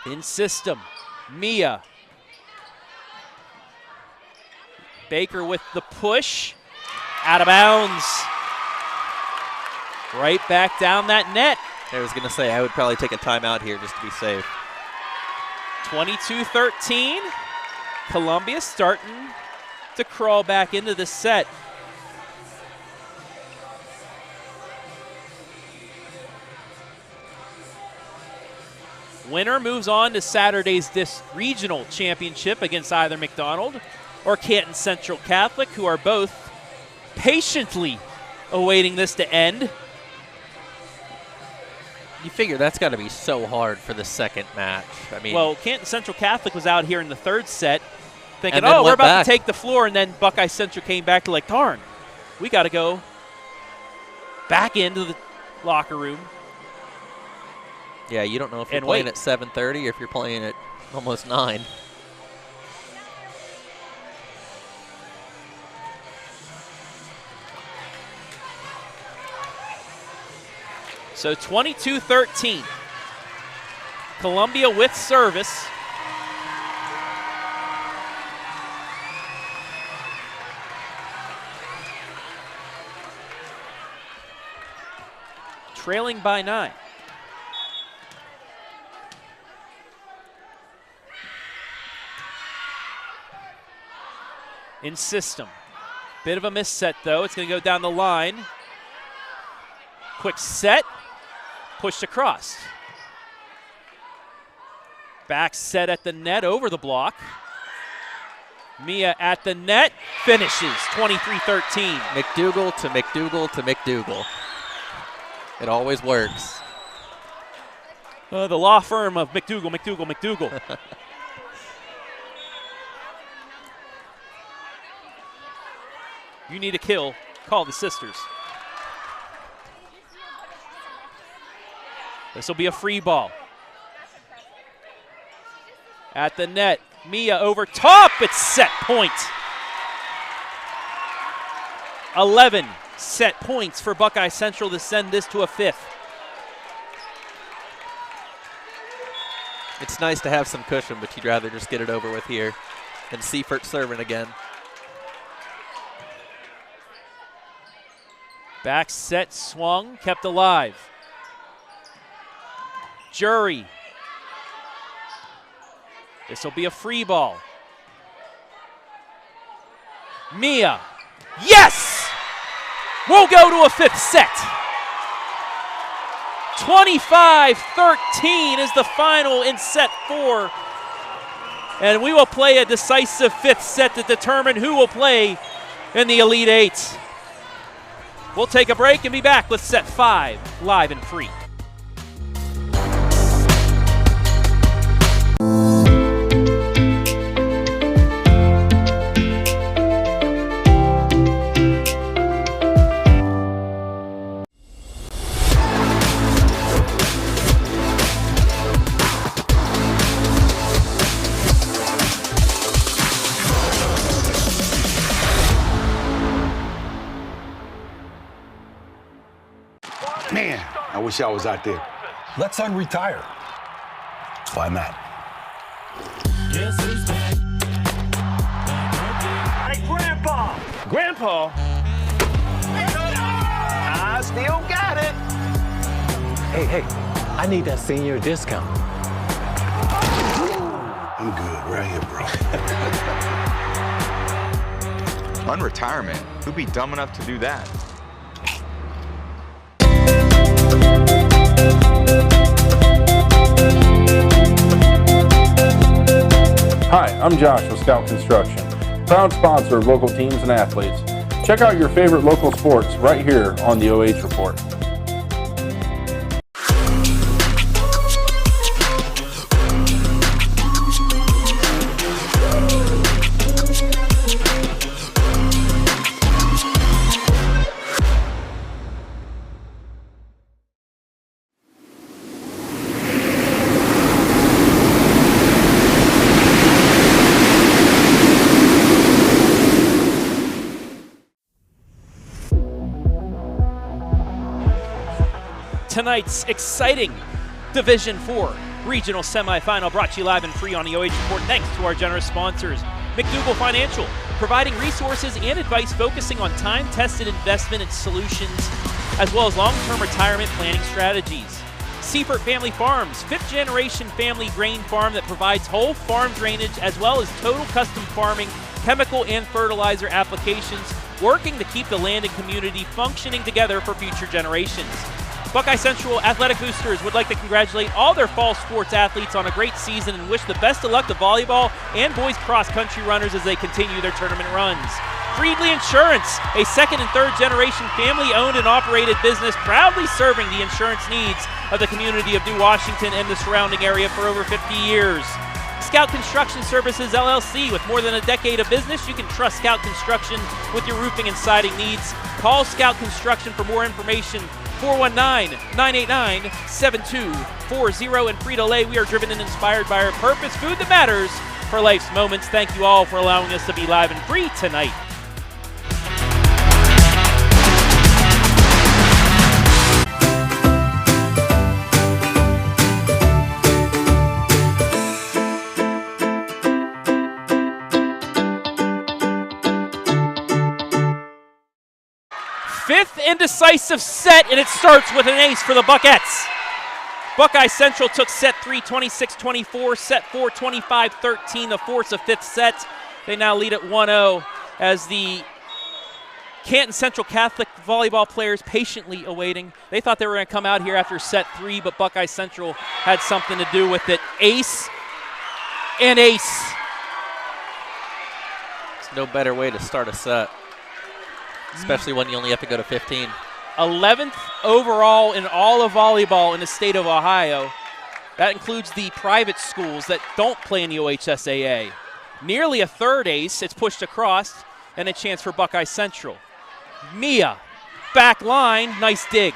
In system, Mia. Baker with the push, out of bounds. Right back down that net. I was going to say, I would probably take a timeout here just to be safe. 22-13. Columbia starting to crawl back into the set. Winner moves on to Saturday's regional championship against either McDonald or Canton Central Catholic, who are both patiently awaiting this to end. You figure that's got to be so hard for the second match. I mean, well, Canton Central Catholic was out here in the 3rd set thinking, And then oh, we're went about back. to take the floor, and then Buckeye Central came back to like, darn, we got to go back into the locker room. yeah, you don't know if you're And playing wait. at 7:30 or if you're playing at almost 9. So 22-13. Columbia with service. Trailing by 9. In system. Bit of a miss set, though. It's going to go down the line. Quick set. Pushed across. Back set at the net over the block. Mia at the net. Finishes 23-13. McDougal to McDougal to McDougal. It always works. The law firm of McDougal. You need a kill, call the sisters. This will be a free ball. At the net, Mia over top, it's set point. 11 set points for Buckeye Central to send this to a 5th. It's nice to have some cushion, but you'd rather just get it over with here. And Siefert serving again. Back set, swung, kept alive. Jury. This will be a free ball. Mia. Yes! We'll go to a 5th set. 25-13 is the final in set 4. And we will play a decisive 5th set to determine who will play in the Elite 8. We'll take a break and be back with set 5 live and free. Man, I wish I was out there. Let's unretire. Why not? Hey, Grandpa! Grandpa? I still got it. Hey, I need that senior discount. I'm good right here, bro. Unretirement? Who'd be dumb enough to do that? Hi, I'm Josh with Scout Construction, proud sponsor of local teams and athletes. Check out your favorite local sports right here on the OH Report. Tonight's exciting Division 4 regional semifinal brought to you live and free on the OH Report thanks to our generous sponsors. McDougal Financial, providing resources and advice focusing on time-tested investment and solutions, as well as long-term retirement planning strategies. Siefert Family Farms, 5th-generation family grain farm that provides whole farm drainage as well as total custom farming, chemical and fertilizer applications, working to keep the land and community functioning together for future generations. Buckeye Central Athletic Boosters would like to congratulate all their fall sports athletes on a great season and wish the best of luck to volleyball and boys cross-country runners as they continue their tournament runs. Friedley Insurance, a 2nd and 3rd generation family-owned and operated business proudly serving the insurance needs of the community of New Washington and the surrounding area for over 50 years. Scout Construction Services, LLC. With more than a decade of business, you can trust Scout Construction with your roofing and siding needs. Call Scout Construction for more information. 419-989-7240. And Frito Lay, we are driven and inspired by our purpose, food that matters for life's moments. Thank you all for allowing us to be live and free tonight. Fifth indecisive set, and it starts with an ace for the Buckettes. Buckeye Central took set 3, 26-24, set 4, 25-13, the force of 5th set. They now lead at 1-0 as the Canton Central Catholic volleyball players patiently awaiting. They thought they were going to come out here after set 3, but Buckeye Central had something to do with it. Ace and ace. There's no better way to start a set, especially when you only have to go to 15. 11th overall in all of volleyball in the state of Ohio. That includes the private schools that don't play in the OHSAA. Nearly a third ace. It's pushed across, and a chance for Buckeye Central. Mia, back line, nice dig.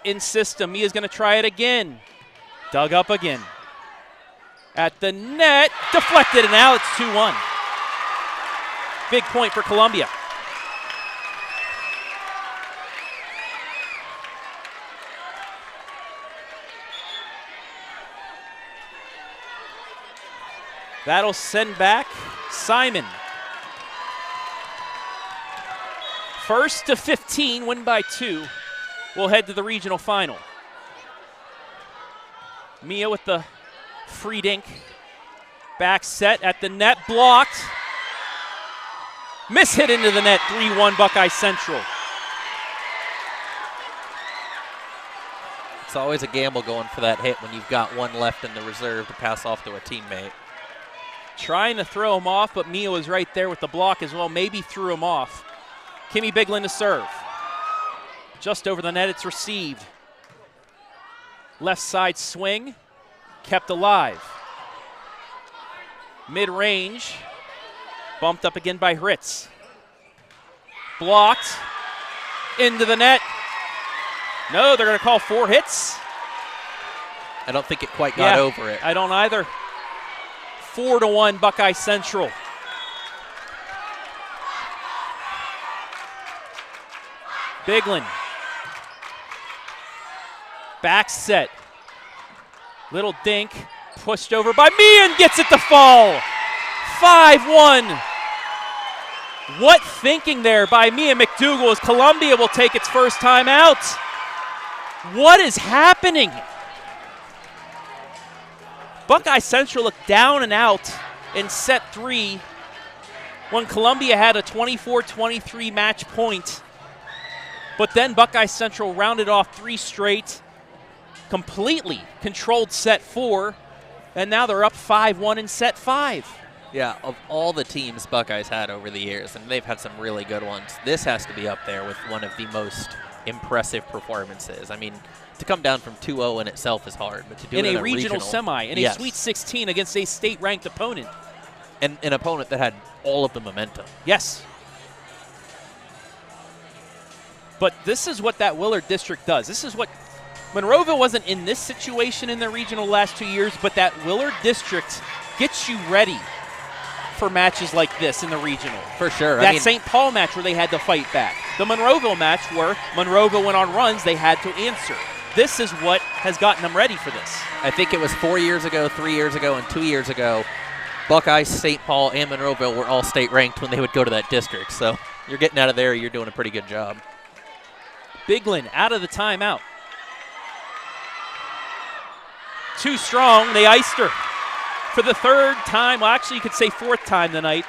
In system, Mia's going to try it again. Dug up again. At the net, deflected, and now it's 2-1. Big point for Columbia. That'll send back Simon. First to 15, win by 2. We'll head to the regional final. Mia with the free dink. Back set at the net, blocked. Miss hit into the net, 3-1 Buckeye Central. It's always a gamble going for that hit when you've got one left in the reserve to pass off to a teammate. Trying to throw him off, but Mia was right there with the block as well. Maybe threw him off. Kimmy Biglin to serve. Just over the net, it's received. Left side swing, kept alive. Mid-range, bumped up again by Hritz. Blocked, into the net. No, they're going to call 4 hits. I don't think it quite got over it. I don't either. 4-1 Buckeye Central. Biglin. Back set. Little dink. Pushed over by Mia and gets it to fall. 5-1. What thinking there by Mia McDougal as Columbia will take its first time out. What is happening? Buckeye Central looked down and out in set 3 when Columbia had a 24-23 match point. But then Buckeye Central rounded off 3 straight, completely controlled set 4, and now they're up 5-1 in set 5. Yeah, of all the teams Buckeyes had over the years, and they've had some really good ones, this has to be up there with one of the most impressive performances. I mean, to come down from 2-0 in itself is hard, but to do it in a regional semi, in a Sweet 16 against a state-ranked opponent. And an opponent that had all of the momentum. Yes. But this is what that Willard district does. This is what Monroeville wasn't in this situation in the regional last 2 years, but that Willard district gets you ready for matches like this in the regional. For sure. That St. Paul match where they had to fight back. The Monroeville match where Monroeville went on runs, they had to answer. This is what has gotten them ready for this. I think it was 4 years ago, 3 years ago, and 2 years ago, Buckeye, St. Paul, and Monroeville were all state ranked when they would go to that district. So you're getting out of there, you're doing a pretty good job. Biglin out of the timeout. Too strong, they iced her. For the 3rd time, well, actually you could say 4th time tonight,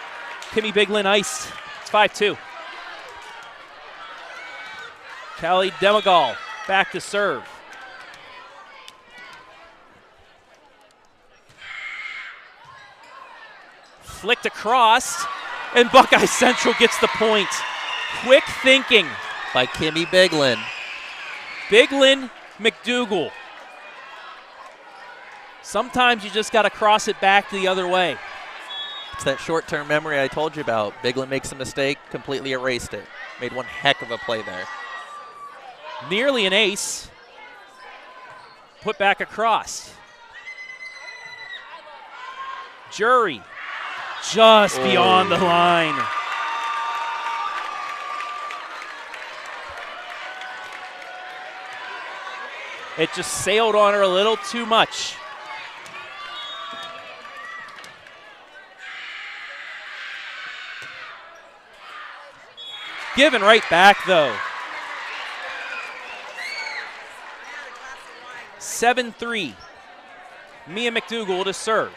Kimmy Biglin iced. It's 5-2. Callie Demagal back to serve. Flicked across, and Buckeye Central gets the point. Quick thinking by Kimmy Biglin. Biglin, McDougal. Sometimes you just got to cross it back the other way. It's that short-term memory I told you about. Biglin makes a mistake, completely erased it. Made one heck of a play there. Nearly an ace. Put back across. Jury just beyond the line. It just sailed on her a little too much. Given right back, though. 7-3. Mia McDougal to serve.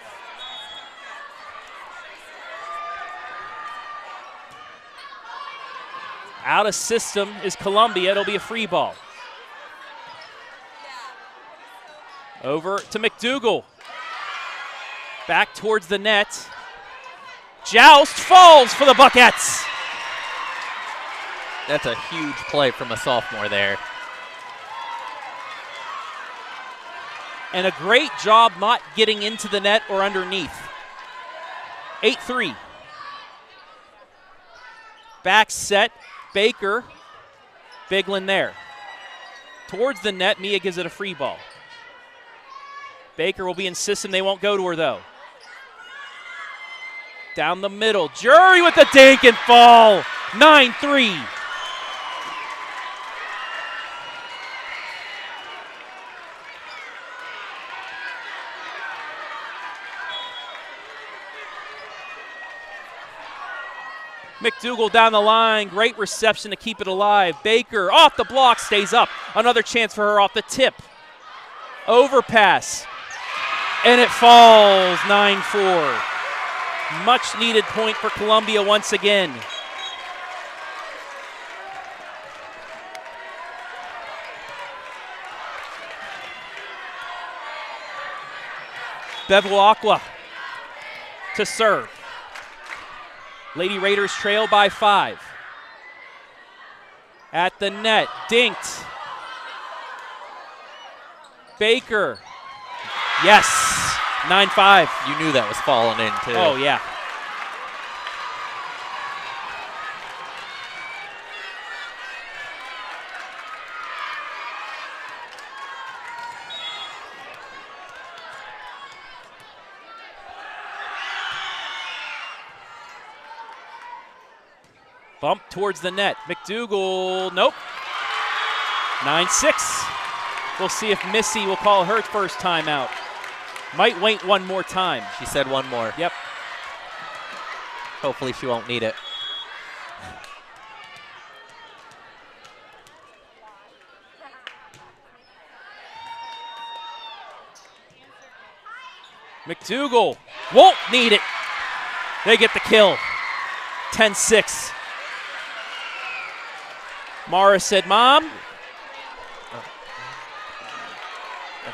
Out of system is Columbia. It'll be a free ball. Over to McDougal. Back towards the net. Joust falls for the Buckettes. That's a huge play from a sophomore there. And a great job not getting into the net or underneath. 8-3. Back set. Baker. Biglin there. Towards the net, Mia gives it a free ball. Baker will be in system. They won't go to her, though. Down the middle. Jury with the dink and fall. 9-3. McDougal down the line. Great reception to keep it alive. Baker off the block, stays up. Another chance for her off the tip. Overpass. And it falls. 9-4. Much needed point for Columbia once again. Bevilacqua to serve. Lady Raiders trail by 5. At the net, dinked. Baker. Yes, 9-5. You knew that was falling in, too. Oh, yeah. Bump towards the net. McDougal, nope. 9-6. We'll see if Missy will call her first timeout. Might wait one more time. She said one more. Yep. Hopefully she won't need it. McDougal won't need it. They get the kill. 10-6. Mara said, Mom. And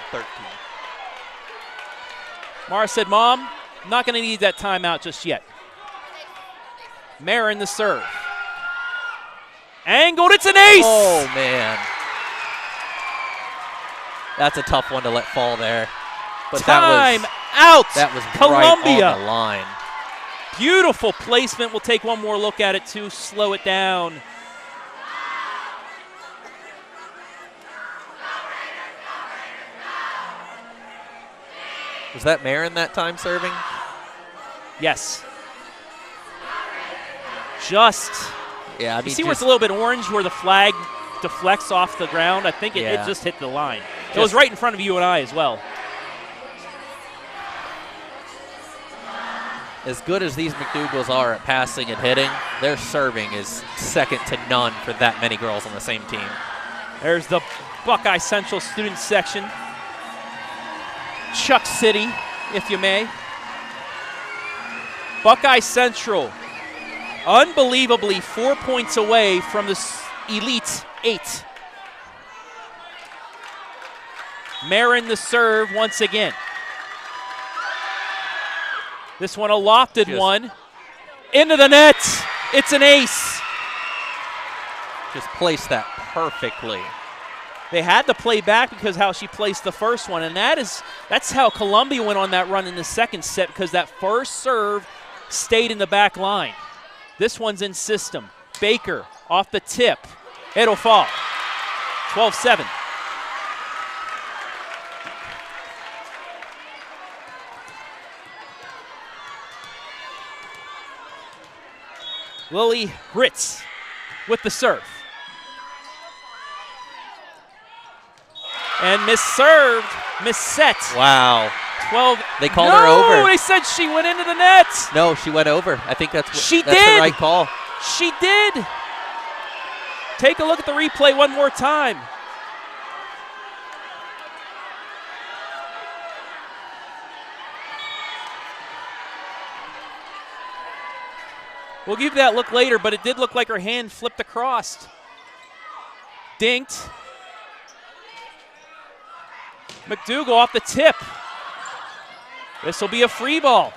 13. Mara said, Mom, I'm not going to need that timeout just yet. Marin the serve. Angled, it's an ace! Oh, man. That's a tough one to let fall there. But Time out! That was Columbia. right on the line. Beautiful placement. We'll take one more look at it to slow it down. Was that Marin that time serving? Yes. Just. Yeah, I mean, you see where it's a little bit orange where the flag deflects off the ground? I think it just hit the line. It was right in front of you and I as well. As good as these McDougals are at passing and hitting, their serving is second to none for that many girls on the same team. There's the Buckeye Central student section. Chuck City, if you may. Buckeye Central, unbelievably 4 points away from the Elite 8. Marin the serve once again. This one a lofted one. Into the net. It's an ace. Just placed that perfectly. They had to play back because how she placed the first one, and that's how Columbia went on that run in the second set, because that first serve stayed in the back line. This one's in system. Baker off the tip. It'll fall. 12-7. Lily Ritz with the serve. And misserved, misset. Wow. 12. They called her over. No, they said she went into the net. No, she went over. I think that's the right call. She did. Take a look at the replay one more time. We'll give you that look later, but it did look like her hand flipped across. Dinked. McDougal off the tip. This will be a free ball.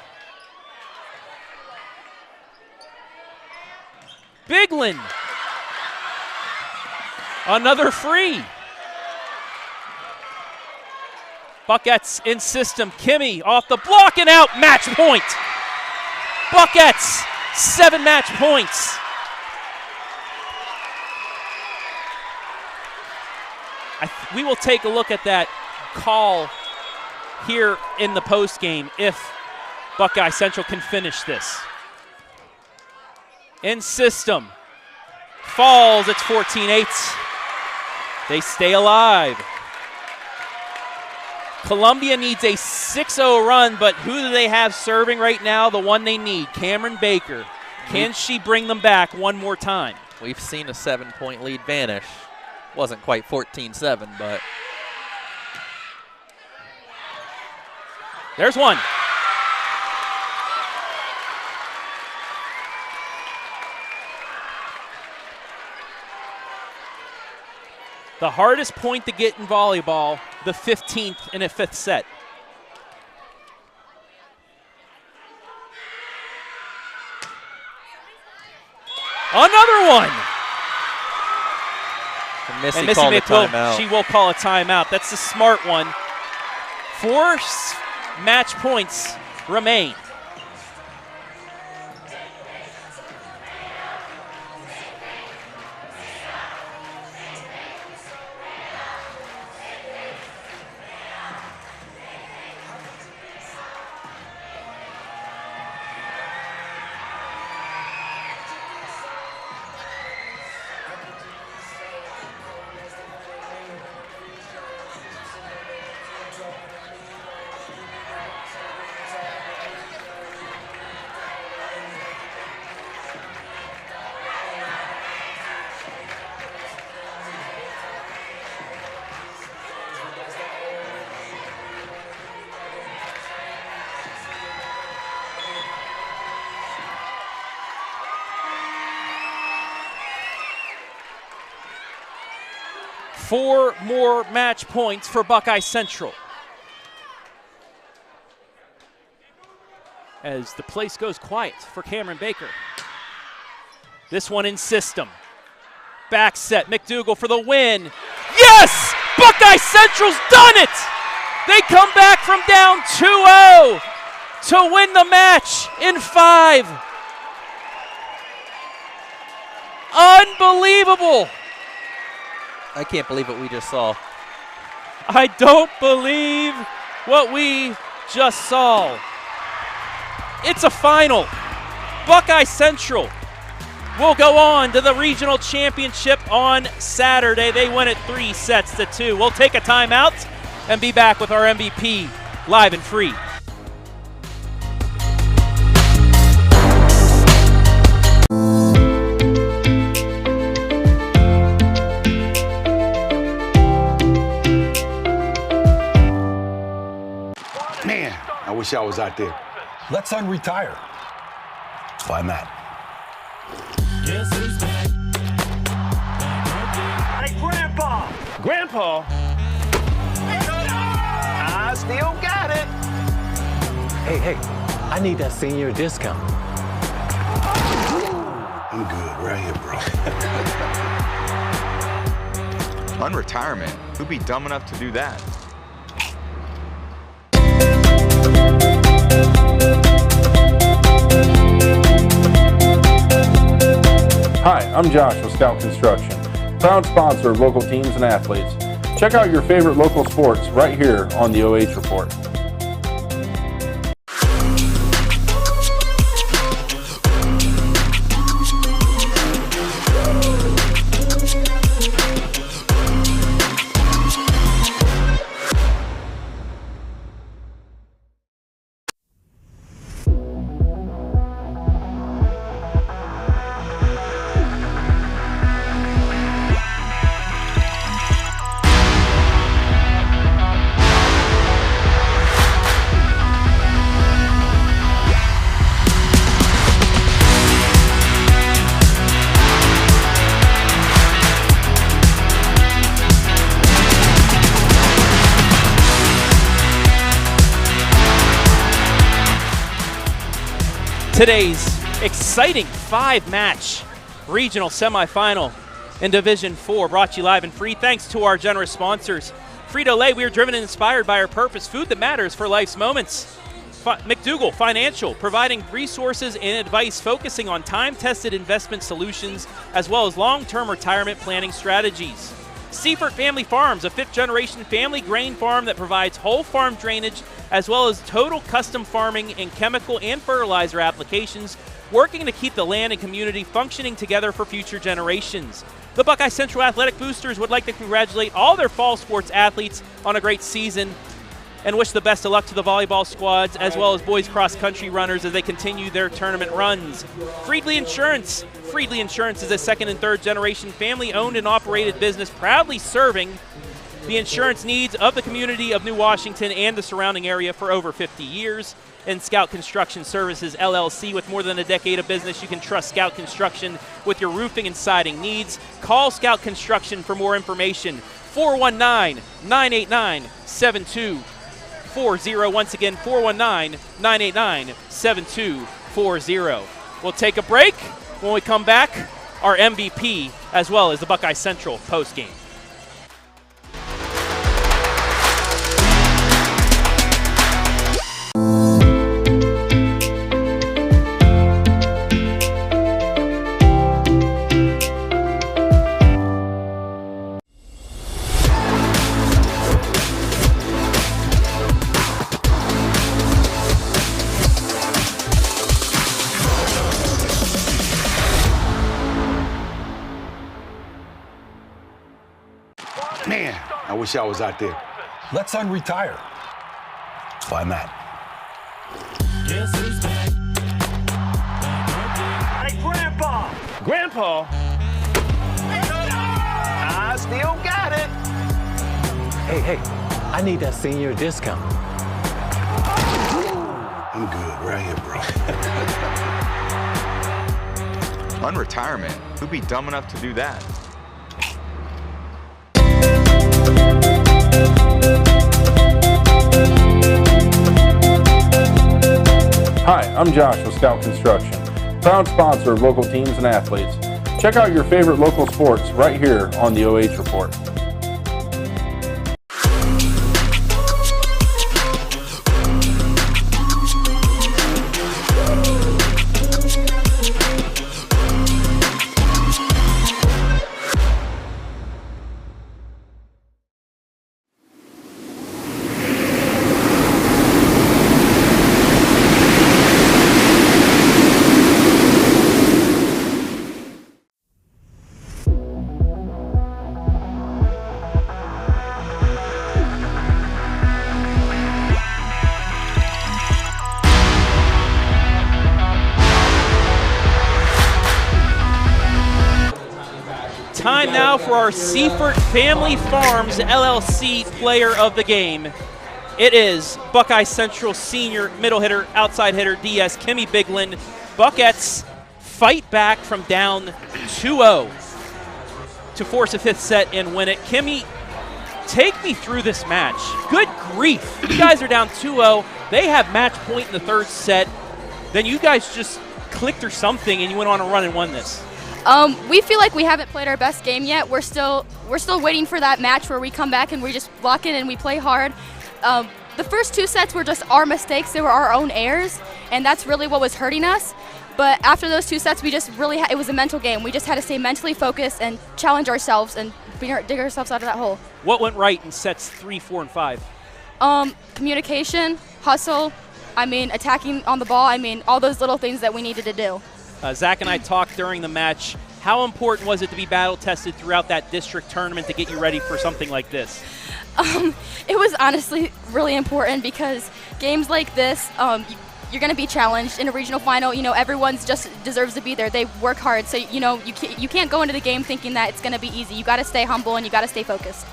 Biglin. Another free. Buckettes in system. Kimmy off the block and out. Match point. Buckettes, 7 match points. We will take a look at that call here in the post game if Buckeye Central can finish this. In system. Falls, it's 14-8. They stay alive. Columbia needs a 6-0 run, but who do they have serving right now? The one they need, Cameron Baker. Can she bring them back one more time? We've seen a 7-point lead vanish. Wasn't quite 14-7, but. There's one. The hardest point to get in volleyball, the 15th in a 5th set. Another one. And Missy called a timeout. She will call a timeout. That's the smart one. 4 match points remain. Four more match points for Buckeye Central. As the place goes quiet for Cameron Baker. This one in system. Back set, McDougal for the win. Yes! Buckeye Central's done it! They come back from down 2-0 to win the match in 5. Unbelievable! I can't believe what we just saw. I don't believe what we just saw. It's a final. Buckeye Central will go on to the regional championship on Saturday. They win it 3-2. We'll take a timeout and be back with our MVP live and free. Man, I wish I was out there. Let's unretire. That's why I'm at. Hey, Grandpa! Grandpa? I still got it. Hey, I need that senior discount. I'm good right here, bro. Unretirement? Who'd be dumb enough to do that? Hi, I'm Josh with Scout Construction, proud sponsor of local teams and athletes. Check out your favorite local sports right here on the OH Report. Today's exciting 5-match regional semifinal in Division 4, brought to you live and free thanks to our generous sponsors. Frito Lay, we are driven and inspired by our purpose, food that matters for life's moments. McDougal Financial, providing resources and advice focusing on time-tested investment solutions as well as long-term retirement planning strategies. Siefert Family Farms, a 5th-generation family grain farm that provides whole farm drainage as well as total custom farming and chemical and fertilizer applications, working to keep the land and community functioning together for future generations. The Buckeye Central Athletic Boosters would like to congratulate all their fall sports athletes on a great season and wish the best of luck to the volleyball squads as well as boys cross-country runners as they continue their tournament runs. Friedley Insurance. Friedley Insurance is a 2nd and 3rd generation family-owned and operated business proudly serving the insurance needs of the community of New Washington and the surrounding area for over 50 years. And Scout Construction Services, LLC, with more than a decade of business, you can trust Scout Construction with your roofing and siding needs. Call Scout Construction for more information. 419-989-7240. Once again, 419-989-7240. We'll take a break. When we come back, our MVP as well as the Buckeye Central postgame. Man, I wish I was out there. Let's unretire. That's why I'm at. Hey, Grandpa! Grandpa? I still got it. Hey, I need that senior discount. I'm good right here, bro. Unretirement? Who'd be dumb enough to do that? Hi, I'm Josh with Scout Construction, proud sponsor of local teams and athletes. Check out your favorite local sports right here on the OH Report. Time now for our Siefert Family Farms LLC player of the game. It is Buckeye Central senior middle hitter, outside hitter, DS Kimmy Biglin. Buckettes fight back from down 2-0 to force a 5th set and win it. Kimmy, take me through this match. Good grief. You guys are down 2-0. They have match point in the 3rd set. Then you guys just clicked or something and you went on a run and won this. We feel like we haven't played our best game yet. We're still waiting for that match where we come back and we just lock in and we play hard. The first 2 sets were just our mistakes. They were our own errors, and that's really what was hurting us. But after those 2 sets, we just really it was a mental game. We just had to stay mentally focused and challenge ourselves and dig ourselves out of that hole. What went right in sets 3, 4, and 5? Communication, hustle, attacking on the ball, all those little things that we needed to do. Zach and I talked during the match. How important was it to be battle-tested throughout that district tournament to get you ready for something like this? It was honestly really important because games like this, you're going to be challenged in a regional final. Everyone's just deserves to be there. They work hard, so you can't go into the game thinking that it's going to be easy. You got to stay humble and you got to stay focused.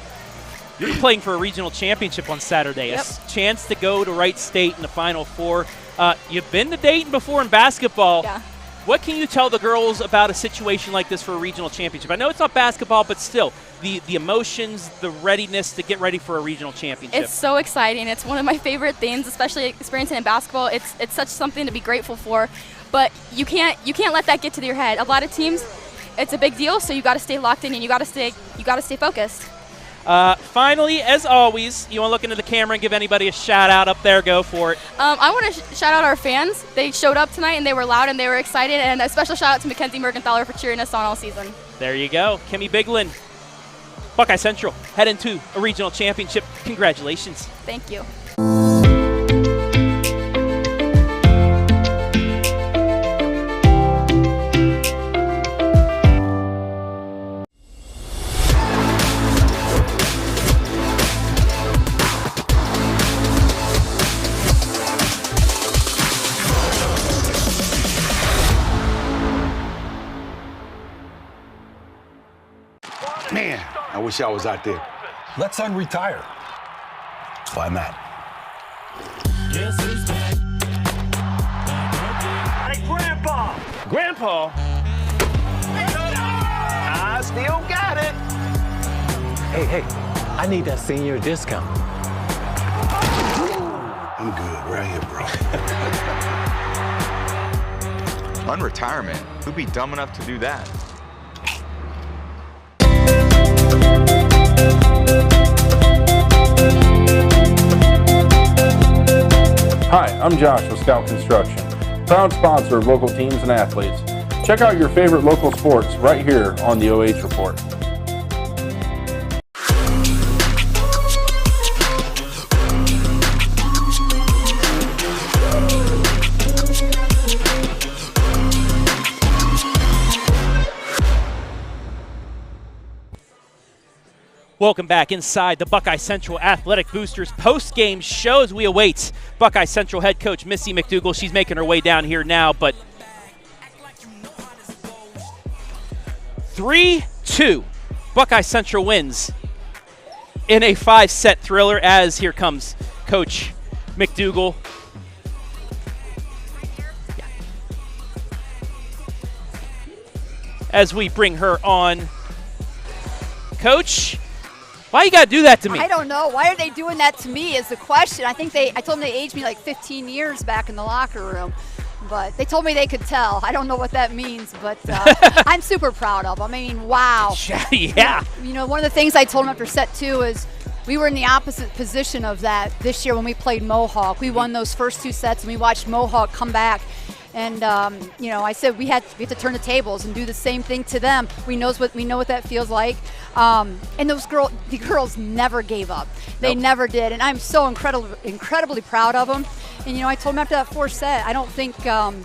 You're playing for a regional championship on Saturday. Yep. A chance to go to Wright State in the Final Four. You've been to Dayton before in basketball. Yeah. What can you tell the girls about a situation like this for a regional championship? I know it's not basketball, but still, the emotions, the readiness to get ready for a regional championship. It's so exciting. It's one of my favorite things, especially experiencing in basketball. It's such something to be grateful for. but you can't let that get to your head. A lot of teams, it's a big deal, so you got to stay locked in and you got to stay focused. Finally, as always, you want to look into the camera and give anybody a shout out up there? Go for it. I want to shout out our fans. They showed up tonight and they were loud and they were excited. And a special shout out to Mackenzie Mergenthaler for cheering us on all season. There you go. Kimmy Biglin, Buckeye Central, head into a regional championship. Congratulations. Thank you. Man, I wish I was out there. Let's unretire. That's why I'm at. Hey, Grandpa! Grandpa? I still got it. Hey, I need that senior discount. I'm good right here, bro. Unretirement? Who'd be dumb enough to do that? Hi, I'm Josh with Scout Construction, proud sponsor of local teams and athletes. Check out your favorite local sports right here on the OH Report. Welcome back inside the Buckeye Central Athletic Boosters post-game show as we await Buckeye Central head coach Missy McDougal. She's making her way down here now, but 3-2, Buckeye Central wins in a 5-set thriller as here comes Coach McDougal. As we bring her on. Coach, why you got to do that to me? I don't know. Why are they doing that to me is the question. I told them they aged me like 15 years back in the locker room, but they told me they could tell. I don't know what that means, but I'm super proud of them. I mean, wow. Yeah. You know, one of the things I told them after set 2 is we were in the opposite position of that this year when we played Mohawk. We won those first 2 sets, and we watched Mohawk come back. And you know, I said we have to turn the tables and do the same thing to them. We know what that feels like. And the girls never gave up. They never did, and I'm so incredibly proud of them. And you know, I told them after that 4th set, I don't think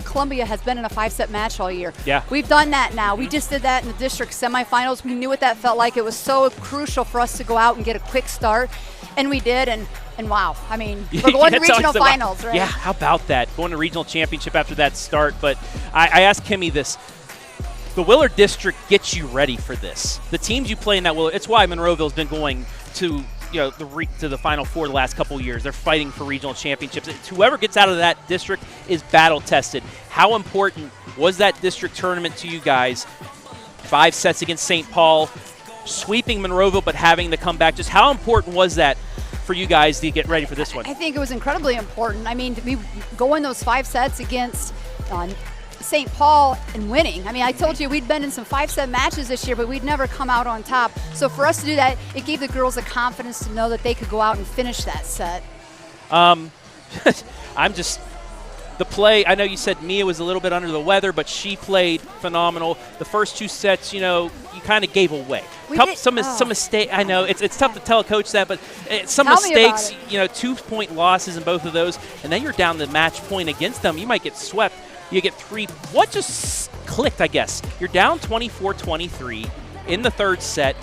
Columbia has been in a 5-set match all year. Yeah, we've done that now. We just did that in the district semifinals. We knew what that felt like. It was so crucial for us to go out and get a quick start, and we did. And wow, I mean, we're going to regional finals, right? Yeah, how about that? Going to regional championship after that start. But I asked Kimmy this. The Willard District gets you ready for this. The teams you play in that Willard, it's why Monroeville's been going to to the Final Four the last couple years. They're fighting for regional championships. Whoever gets out of that district is battle tested. How important was that district tournament to you guys? 5 sets against St. Paul, sweeping Monroeville, but having to come back. Just how important was that for you guys to get ready for this one? I think it was incredibly important. I mean, we go in those 5 sets against St. Paul and winning. I mean, I told you we'd been in some 5-set matches this year, but we'd never come out on top. So for us to do that, it gave the girls the confidence to know that they could go out and finish that set. The play, I know you said Mia was a little bit under the weather, but she played phenomenal. The first 2 sets, you know, you kind of gave away. Some mistake. I know it's tough to tell a coach that, but some mistakes, you know, 2-point losses in both of those, and then you're down the match point against them. You might get swept. You get 3. What just clicked, I guess? You're down 24-23 in the 3rd set,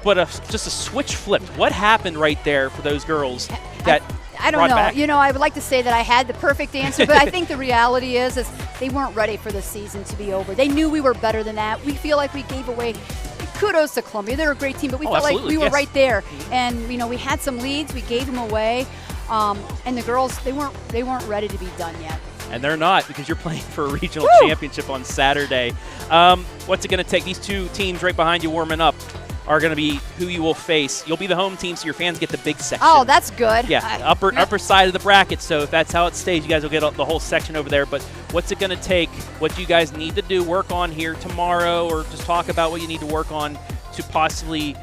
but just a switch flipped. What happened right there for those girls that I don't know. Back? You know, I would like to say that I had the perfect answer, but I think the reality is they weren't ready for the season to be over. They knew we were better than that. We feel like we gave away. Kudos to Columbia. They're a great team, but we felt like we were right there. And, you know, we had some leads. We gave them away. And the girls, they weren't ready to be done yet. And they're not, because you're playing for a regional championship on Saturday. What's it going to take? These 2 teams right behind you warming up. are going to be who you will face. You'll be the home team, so your fans get the big section. Oh, that's good. Yeah, upper side of the bracket. So if that's how it stays, you guys will get the whole section over there. But what's it going to take? What do you guys need to do? Work on here tomorrow, or just talk about what you need to work on to possibly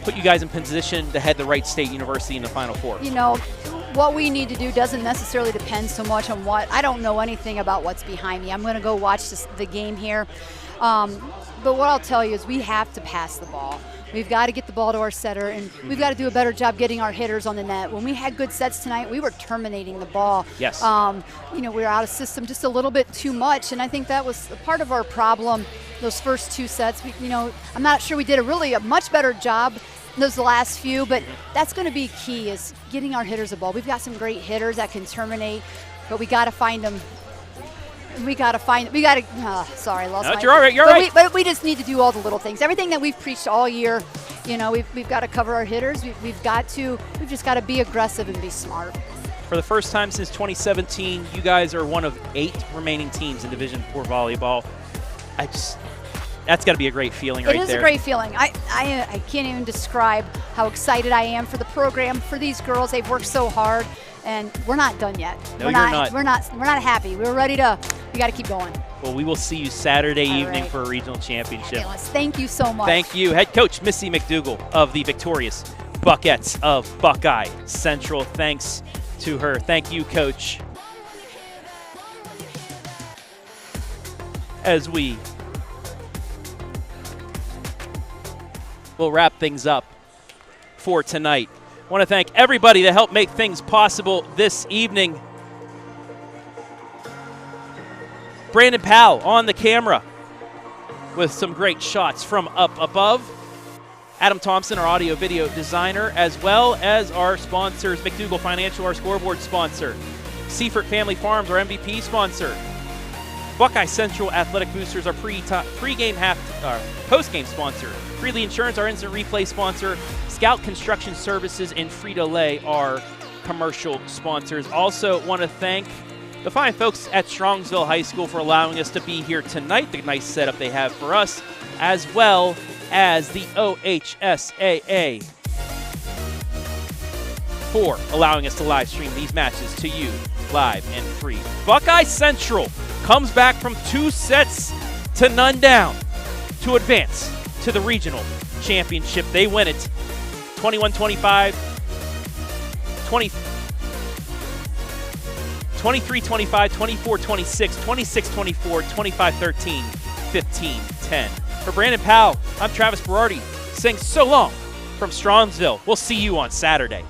put you guys in position to head the Wright State University in the Final Four? You know, what we need to do doesn't necessarily depend so much on what. I don't know anything about what's behind me. I'm going to go watch the game here. But what I'll tell you is we have to pass the ball. We've got to get the ball to our setter, and we've got to do a better job getting our hitters on the net. When we had good sets tonight, we were terminating the ball. Yes. You know, we were out of system just a little bit too much, and I think that was part of our problem those first 2 sets. You know, I'm not sure we did a much better job those last few, but that's going to be key, is getting our hitters the ball. We've got some great hitters that can terminate, but we got to find them. Sorry, I lost my. You're all right. You're right. But we just need to do all the little things. Everything that we've preached all year. You know, we've got to cover our hitters. We've just got to be aggressive and be smart. For the first time since 2017, you guys are one of 8 remaining teams in Division IV volleyball. That's got to be a great feeling right there. It is a great feeling. I can't even describe how excited I am for the program, for these girls. They've worked so hard, and we're not done yet. No, you're not. We're not happy. We're ready to. We got to keep going. Well, we will see you Saturday evening for a regional championship. Fabulous. Thank you so much. Thank you, head coach Missy McDougal of the victorious Buckettes of Buckeye Central. Thanks to her. Thank you, coach. As we will wrap things up for tonight. I want to thank everybody that helped make things possible this evening. Brandon Powell on the camera with some great shots from up above. Adam Thompson, our audio video designer, as well as our sponsors, McDougal Financial, our scoreboard sponsor, Siefert Family Farms, our MVP sponsor, Buckeye Central Athletic Boosters, our postgame sponsor, Friedley Insurance, our instant replay sponsor, Scout Construction Services, and Frito Lay, our commercial sponsors. Also want to thank the fine folks at Strongsville High School for allowing us to be here tonight, the nice setup they have for us, as well as the OHSAA for allowing us to live stream these matches to you live and free. Buckeye Central comes back from 2 sets to none down to advance to the regional championship. They win it 21-25, 23-25, 24-26, 26-24, 25-13, 15-10. For Brandon Powell, I'm Travis Berardi saying so long from Strongsville. We'll see you on Saturday.